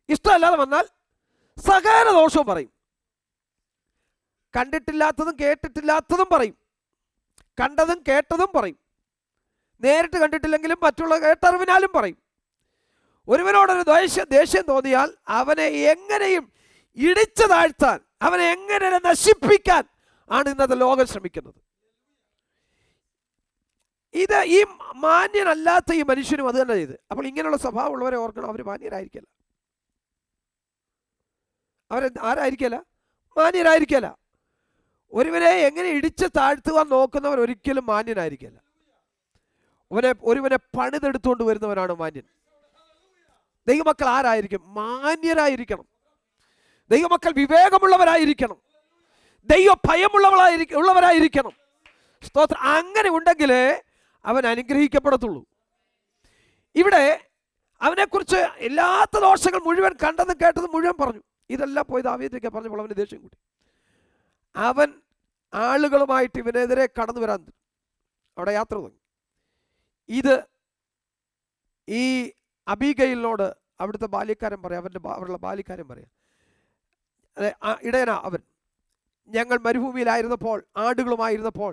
ഇഷ്ടമല്ലാതെ വന്നാൽ സകല ദോഷവും പറയും. കണ്ടിട്ടില്ലാത്തതും കേട്ടിട്ടില്ലാത്തതും പറയും, കണ്ടതും കേട്ടതും പറയും, നേരിട്ട് കണ്ടിട്ടില്ലെങ്കിലും മറ്റുള്ള കേട്ടറിവിനാലും പറയും. ഒരുവനോടൊരു ദേഷ്യം തോന്നിയാൽ അവനെ എങ്ങനെയും ഇടിച്ചു താഴ്ത്താൻ, അവനെ എങ്ങനെ നശിപ്പിക്കാൻ ആണ് ഇന്നത്തെ ലോകം ശ്രമിക്കുന്നത്. ഇത് ഈ മാന്യനല്ലാത്ത ഈ മനുഷ്യനും അത് തന്നെ ചെയ്ത്. അപ്പോൾ ഇങ്ങനെയുള്ള സ്വഭാവമുള്ളവരെ ഓർക്കണം, അവർ മാന്യരായിരിക്കില്ല. അവരെ ആരായിരിക്കില്ല, മാന്യരായിരിക്കില്ല. ഒരുവനെ എങ്ങനെ ഇടിച്ച് താഴ്ത്തുവാൻ നോക്കുന്നവൻ ഒരിക്കലും മാന്യനായിരിക്കില്ല. ഒരുവനെ പണിതെടുത്തുകൊണ്ട് വരുന്നവനാണ് മാന്യൻ. ദൈവമക്കൾ ആരായിരിക്കും? മാന്യരായിരിക്കണം. ദൈവമക്കൾ വിവേകമുള്ളവരായിരിക്കണം, ദൈവ ഭയമുള്ളവരായിരിക്കണം. സ്തോത്രം. അങ്ങനെ ഉണ്ടെങ്കിലേ അവൻ അനുഗ്രഹിക്കപ്പെടത്തുള്ളൂ. ഇവിടെ അവനെക്കുറിച്ച് ഇല്ലാത്ത ദോഷങ്ങൾ മുഴുവൻ കണ്ടതും കേട്ടതും മുഴുവൻ പറഞ്ഞു. ഇതെല്ലാം പോയി ദാവീദിലേക്ക് പറഞ്ഞപ്പോൾ അവന് ദേഷ്യം കൂടി. അവൻ ആളുകളുമായിട്ട് ഇവനെതിരെ കടന്നു വരാൻ അവിടെ യാത്ര തുടങ്ങി. ഇത് ഈ അബീഗയിലിനോട് അവിടുത്തെ ബാല്യക്കാരൻ പറയാം, അവരുടെ ബാല്യക്കാരൻ പറയാം, അതെ ഇടയനാ അവൻ. ഞങ്ങൾ മരുഭൂമിയിലായിരുന്നപ്പോൾ, ആടുകളുമായിരുന്നപ്പോൾ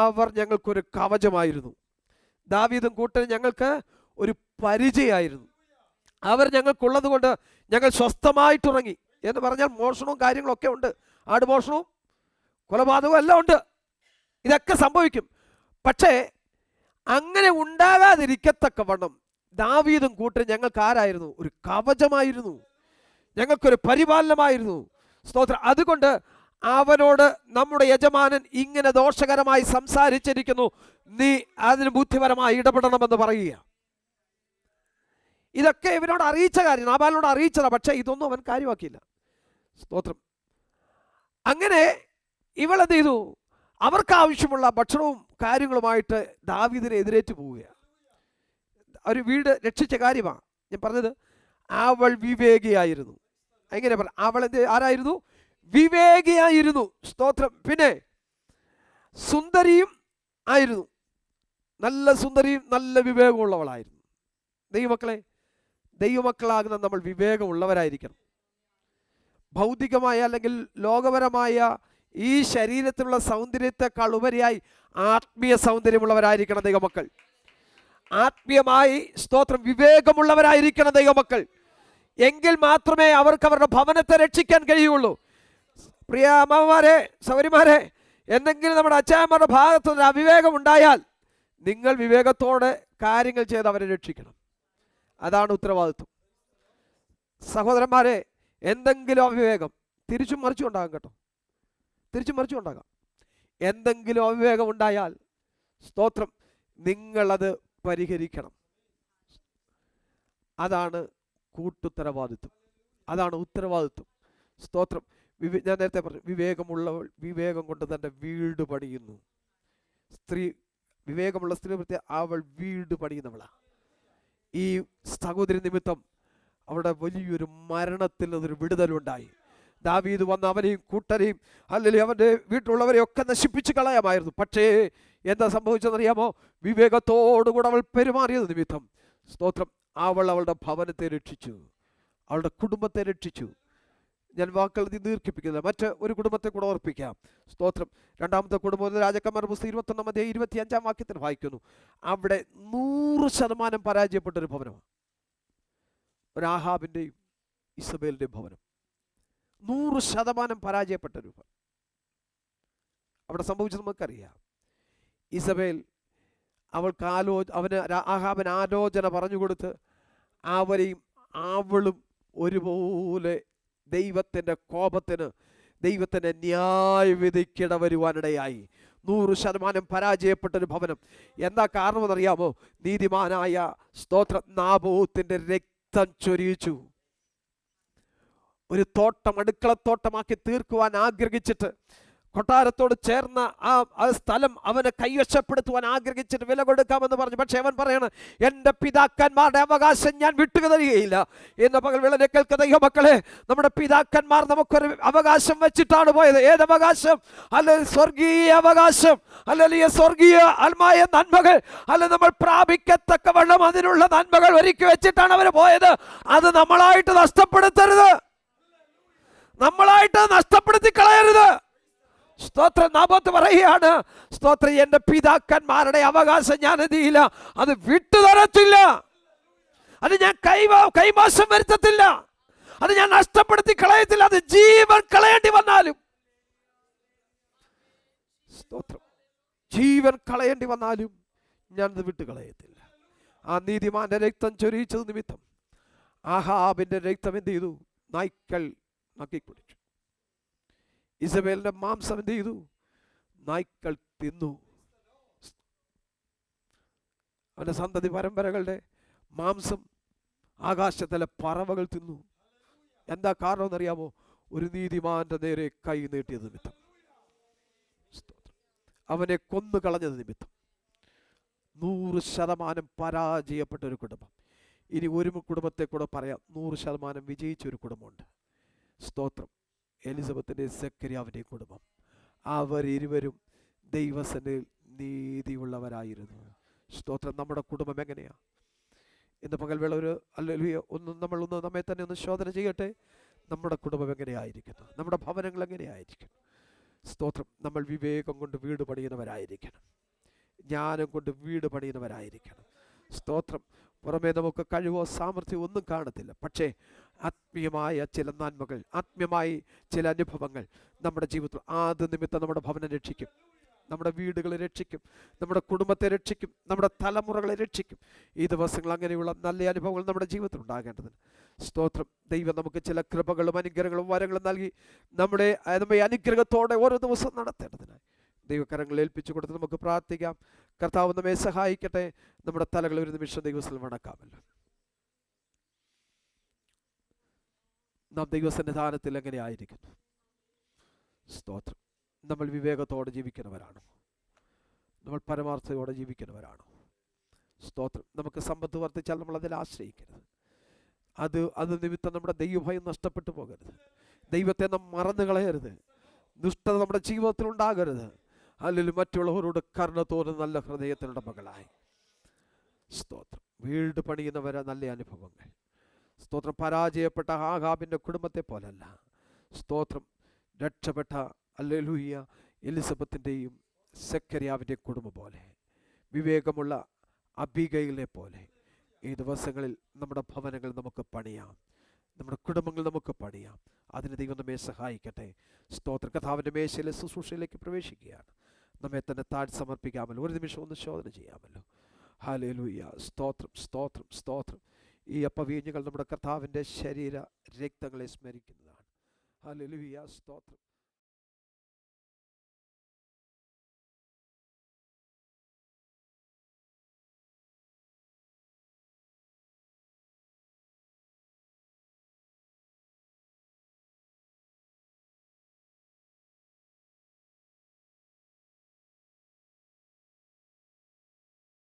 അവർ ഞങ്ങൾക്കൊരു കവചമായിരുന്നു. ദാവീദും കൂട്ടരും ഞങ്ങൾക്ക് ഒരു പരിചയമായിരുന്നു. അവർ ഞങ്ങൾക്കുള്ളത് കൊണ്ട് ഞങ്ങൾ സ്വസ്ഥമായിട്ടുറങ്ങി. എന്ന് പറഞ്ഞാൽ മോഷണവും കാര്യങ്ങളൊക്കെ ഉണ്ട്, ആടുമോഷണവും കൊലപാതകവും എല്ലാം ഉണ്ട്, ഇതൊക്കെ സംഭവിക്കും. പക്ഷേ അങ്ങനെ ഉണ്ടാകാതിരിക്കത്തക്കവണ്ണം ദാവീദും കൂട്ടരും ഞങ്ങൾക്ക് ആരായിരുന്നു? ഒരു കവചമായിരുന്നു, ഞങ്ങൾക്കൊരു പരിപാലനമായിരുന്നു. സ്തോത്രം. അതുകൊണ്ട് അവനോട് നമ്മുടെ യജമാനൻ ഇങ്ങനെ ദോഷകരമായി സംസാരിച്ചിരിക്കുന്നു, നീ അതിന് ബുദ്ധിപരമായി ഇടപെടണമെന്ന് പറയുക. ഇതൊക്കെ ഇവനോട് അറിയിച്ച കാര്യം, നാബാലിനോട് അറിയിച്ചതാ. പക്ഷേ ഇതൊന്നും അവൻ കാര്യമാക്കിയില്ല. സ്തോത്രം. അങ്ങനെ ഇവൾ എന്ത് ചെയ്തു? അവർക്ക് ആവശ്യമുള്ള ഭക്ഷണവും കാര്യങ്ങളുമായിട്ട് ദാവീദിനെ എതിരേറ്റ് പോവുകയാണ്. ഒരു വീട് രക്ഷിച്ച കാര്യമാണ് ഞാൻ പറഞ്ഞത്. അവൾ വിവേകിയായിരുന്നു. എങ്ങനെ പറ, അവൾ ആരായിരുന്നു? വിവേകിയായിരുന്നു. സ്തോത്രം. പിന്നെ സുന്ദരിയും ആയിരുന്നു, നല്ല സുന്ദരിയും നല്ല വിവേകമുള്ളവളായിരുന്നു. ദൈവമക്കളെ, ദൈവമക്കളാകുന്ന നമ്മൾ വിവേകമുള്ളവരായിരിക്കണം. ഭൗതികമായ അല്ലെങ്കിൽ ലോകപരമായ ഈ ശരീരത്തിലുള്ള സൗന്ദര്യത്തെക്കാൾ ഉപരിയായി ആത്മീയ സൗന്ദര്യമുള്ളവരായിരിക്കണം ദൈവമക്കൾ. ആത്മീയമായി സ്തോത്രം വിവേകമുള്ളവരായിരിക്കണം ദൈവമക്കൾ. എങ്കിൽ മാത്രമേ അവർക്ക് അവരുടെ ഭവനത്തെ രക്ഷിക്കാൻ കഴിയുള്ളൂ. പ്രിയ അമ്മമാരെ, സൗരിമാരെ, എന്തെങ്കിലും നമ്മുടെ അച്ചായന്മാരുടെ ഭാഗത്തു നിന്ന് അവിവേകം ഉണ്ടായാൽ നിങ്ങൾ വിവേകത്തോടെ കാര്യങ്ങൾ ചെയ്ത് അവരെ രക്ഷിക്കണം. അതാണ് ഉത്തരവാദിത്വം. സഹോദരന്മാരെ, എന്തെങ്കിലും അവിവേകം തിരിച്ചും മറിച്ചും ഉണ്ടാകാം കേട്ടോ, തിരിച്ചും മറിച്ചും ഉണ്ടാകാം. എന്തെങ്കിലും അവിവേകം ഉണ്ടായാൽ സ്തോത്രം നിങ്ങളത് പരിഹരിക്കണം. അതാണ് കൂട്ടുത്തരവാദിത്വം, അതാണ് ഉത്തരവാദിത്വം. സ്തോത്രം. ഞാൻ നേരത്തെ പറഞ്ഞു, വിവേകമുള്ളവൾ വിവേകം കൊണ്ട് തൻ്റെ വീട് പണിയുന്നു. സ്ത്രീ, വിവേകമുള്ള സ്ത്രീ പ്രത്യേക അവൾ വീട് പണിയുന്നവളാണ്. ഈ സഹോദരി നിമിത്തം അവിടെ വലിയൊരു മരണത്തിൽ നിന്നൊരു വിടുതലുണ്ടായി. ദാവീദ് വന്ന് അവനെയും കൂട്ടരെയും അല്ലെങ്കിൽ അവൻ്റെ വീട്ടിലുള്ളവരെയും ഒക്കെ നശിപ്പിച്ച് കളയാമായിരുന്നു. പക്ഷേ എന്താ സംഭവിച്ചതെന്നറിയാമോ? വിവേകത്തോടുകൂടെ അവൾ പെരുമാറിയത് നിമിത്തം, സ്തോത്രം, അവൾ അവളുടെ ഭവനത്തെ രക്ഷിച്ചു, അവളുടെ കുടുംബത്തെ രക്ഷിച്ചു. ഞാൻ വാക്കുകൾ ദീർഘിപ്പിക്കുന്നില്ല, മറ്റ് ഒരു കുടുംബത്തെ കൂടെ ഓർപ്പിക്കാം. സ്തോത്രം. രണ്ടാമത്തെ കുടുംബം രാജാക്കന്മാരുടെ പുസ്തകം 21 25 വാക്യത്തിൽ വായിക്കുന്നു. അവിടെ 100% പരാജയപ്പെട്ടൊരു ഭവനമാണ്. ഒരു ആഹാബിൻ്റെയും ഇസബേലിൻ്റെയും ഭവനം. 100% പരാജയപ്പെട്ടൊരു ഭവനം. അവിടെ സംഭവിച്ചത് നമുക്കറിയാം. ഇസബേൽ അവൾക്ക് ആഹാബിന് ആലോചന പറഞ്ഞു കൊടുത്ത് അവരെയും അവളും ഒരുപോലെ ദൈവത്തിൻ്റെ കോപത്തിന്, ദൈവത്തിൻ്റെ ന്യായവിധിക്കിട വരുവാനിടയായി. 100% പരാജയപ്പെട്ടൊരു ഭവനം. എന്താ കാരണമെന്നറിയാമോ? നീതിമാനായ സ്തോത്രം നാബോത്തിന്റെ രക്തം ചൊരിയിച്ചു. ഒരു തോട്ടം അടുക്കളത്തോട്ടമാക്കി തീർക്കുവാൻ ആഗ്രഹിച്ചിട്ട്, കൊട്ടാരത്തോട് ചേർന്ന ആ സ്ഥലം അവനെ കൈവശപ്പെടുത്തുവാൻ ആഗ്രഹിച്ചിട്ട് വില കൊടുക്കാമെന്ന് പറഞ്ഞു. പക്ഷെ അവൻ പറയണം, എൻ്റെ പിതാക്കന്മാരുടെ അവകാശം ഞാൻ വിട്ടുതരികയില്ല. ഇന്ന് പകൽ വിളനെ കേൾക്കുന്ന ദൈവമക്കളെ, നമ്മുടെ പിതാക്കന്മാർ നമുക്കൊരു അവകാശം വെച്ചിട്ടാണ് പോയത്. ഏതവകാശം? അല്ലെങ്കിൽ സ്വർഗീയ അവകാശം, അല്ലെങ്കിൽ സ്വർഗീയ ആത്മായ നന്മകൾ, അല്ലെ നമ്മൾ പ്രാപിക്കത്തക്കവണ്ണം അതിനുള്ള നന്മകൾ ഒരുക്കി വെച്ചിട്ടാണ് അവർ പോയത്. അത് നമ്മളായിട്ട് നഷ്ടപ്പെടുത്തരുത്, നമ്മളായിട്ട് നഷ്ടപ്പെടുത്തി കളയരുത്. സ്തോത്രം. നാബോത്ത് പറയുകയാണ്, സ്തോത്രം, എൻ്റെ പിതാക്കന്മാരുടെ അവകാശം ഞാൻ എന്ത് ചെയ്യില്ല, അത് വിട്ടുതരത്തില്ല, അത് ഞാൻ കൈമാശം വരുത്തത്തില്ല, അത് ഞാൻ നഷ്ടപ്പെടുത്തി കളയത്തില്ല. അത് ജീവൻ കളയേണ്ടി വന്നാലും, സ്തോത്രം, ജീവൻ കളയേണ്ടി വന്നാലും ഞാനത് വിട്ടുകളയത്തില്ല. ആ നീതിമാന്റെ രക്തം ചൊരിയിച്ചത് നിമിത്തം ആഹാബിന്റെ രക്തം എന്ത് ചെയ്തു? നായ്ക്കൾ നക്കിക്കുടിച്ചു. ഇസബേലിന്റെ മാംസം എന്ത് ചെയ്തു? നായ്ക്കൾ തിന്നു. അവന്റെ സന്തതി പരമ്പരകളുടെ മാംസം ആകാശത്തിലെ പറവകൾ തിന്നു. എന്താ കാരണം എന്നറിയാമോ? ഒരു നീതിമാന്റെ നേരെ കൈ നീട്ടിയത് നിമിത്തം, അവനെ കൊന്നു കളഞ്ഞത് നിമിത്തം. 100% പരാജയപ്പെട്ട ഒരു കുടുംബം. ഇനി ഒരു കുടുംബത്തെ കൂടെ പറയാം, 100% വിജയിച്ച ഒരു കുടുംബമുണ്ട്. സ്തോത്രം. എലിസബത്തിൻ്റെ സെക്കരിയാവിൻ്റെയും കുടുംബം. അവരിരുവരും ദൈവസന്നിധിയിൽ നീതിയുള്ളവരായിരുന്നു. സ്തോത്രം. നമ്മുടെ കുടുംബം എങ്ങനെയാ? ഇന്ന് പകൽവേള ഒരു നമ്മളൊന്ന് നമ്മെ തന്നെ ഒന്ന് ശോധന ചെയ്യട്ടെ. നമ്മുടെ കുടുംബം എങ്ങനെയായിരിക്കുന്നു? നമ്മുടെ ഭവനങ്ങൾ എങ്ങനെയായിരിക്കുന്നു? സ്തോത്രം. നമ്മൾ വിവേകം കൊണ്ട് വീട് പണിയുന്നവരായിരിക്കണം, ജ്ഞാനം കൊണ്ട് വീട് പണിയുന്നവരായിരിക്കണം. സ്തോത്രം. പുറമേ നമുക്ക് കഴിവോ സാമർഥ്യമോ ഒന്നും കാണത്തില്ല, പക്ഷേ ആത്മീയമായ ചില നന്മകൾ, ആത്മീയമായി ചില അനുഭവങ്ങൾ നമ്മുടെ ജീവിതത്തിൽ ആദ്യ നിമിത്തം നമ്മുടെ ഭവനം രക്ഷിക്കും, നമ്മുടെ വീടുകളെ രക്ഷിക്കും, നമ്മുടെ കുടുംബത്തെ രക്ഷിക്കും, നമ്മുടെ തലമുറകളെ രക്ഷിക്കും. ഈ ദിവസങ്ങൾ അങ്ങനെയുള്ള നല്ല അനുഭവങ്ങൾ നമ്മുടെ ജീവിതത്തിൽ ഉണ്ടാകേണ്ടതിന് സ്തോത്രം. ദൈവം നമുക്ക് ചില കൃപകളും അനുഗ്രഹങ്ങളും വരങ്ങളും നൽകി നമ്മെ അനുഗ്രഹത്തോടെ ഓരോ ദിവസവും നടത്തേണ്ടതിനായി ദൈവകരങ്ങളിൽ ഏൽപ്പിച്ചു കൊടുത്ത് നമുക്ക് പ്രാർത്ഥിക്കാം. കർത്താവ് നമ്മെ സഹായിക്കട്ടെ. നമ്മുടെ തലകൾ ഒരു നിമിഷം ദൈവത്തിൽ വണക്കാമല്ലോ. നാം ദൈവസന്നിധാനത്തിൽ എങ്ങനെ ആയിരിക്കുന്നു? സ്തോത്രം. നമ്മൾ വിവേകത്തോടെ ജീവിക്കുന്നവരാണോ? നമ്മൾ പരമാർത്ഥതയോടെ ജീവിക്കുന്നവരാണോ? സ്തോത്രം. നമുക്ക് സമ്പത്ത് വർദ്ധിച്ചാൽ നമ്മൾ അതിൽ ആശ്രയിക്കരുത്. അത് നിമിത്തം നമ്മുടെ ദൈവഭയം നഷ്ടപ്പെട്ടു പോകരുത്. ദൈവത്തെ നാം മറന്നു കളയരുത്. ദുഷ്ടത നമ്മുടെ ജീവിതത്തിൽ ഉണ്ടാകരുത്. അല്ലെങ്കിൽ മറ്റുള്ളവരോട് കരുണ തോന്നുന്ന നല്ല ഹൃദയത്തിനുള്ള മകളായി സ്തോത്രം. വീട് പണിയുന്നവരെ നല്ല അനുഭവങ്ങൾ. സ്തോത്രം. പരാജയപ്പെട്ട ആഹാബിൻ്റെ കുടുംബത്തെ പോലല്ല. സ്തോത്രം. രക്ഷപ്പെട്ട ഹല്ലേലൂയ എലിസബത്തിൻ്റെയും സെക്കരിയാവിൻ്റെ കുടുംബം പോലെ, വിവേകമുള്ള അബിഗയിലെ പോലെ ഈ ദിവസങ്ങളിൽ നമ്മുടെ ഭവനങ്ങൾ നമുക്ക് പണിയാം, നമ്മുടെ കുടുംബങ്ങൾ നമുക്ക് പണിയാം. അതിന് ദൈവം നമ്മെ സഹായിക്കട്ടെ. സ്തോത്ര. കർത്താവിൻ്റെ മേശയിലെ ശുശ്രൂഷയിലേക്ക് പ്രവേശിക്കുകയാണ്. നമ്മെ തന്നെ താഴ്ത്തി സമർപ്പിക്കാമല്ലോ. ഒരു നിമിഷം ഒന്ന് ശോധന ചെയ്യാമല്ലോ. ഹല്ലേലൂയ. സ്തോത്രം, സ്തോത്രം, സ്തോത്രം. ഈ അപ്പവീഞ്ഞുകൾ നമ്മുടെ കർത്താവിൻ്റെ ശരീര രക്തങ്ങളെ സ്മരിക്കുന്നതാണ്. ഹല്ലേലൂയ. സ്തോത്രം.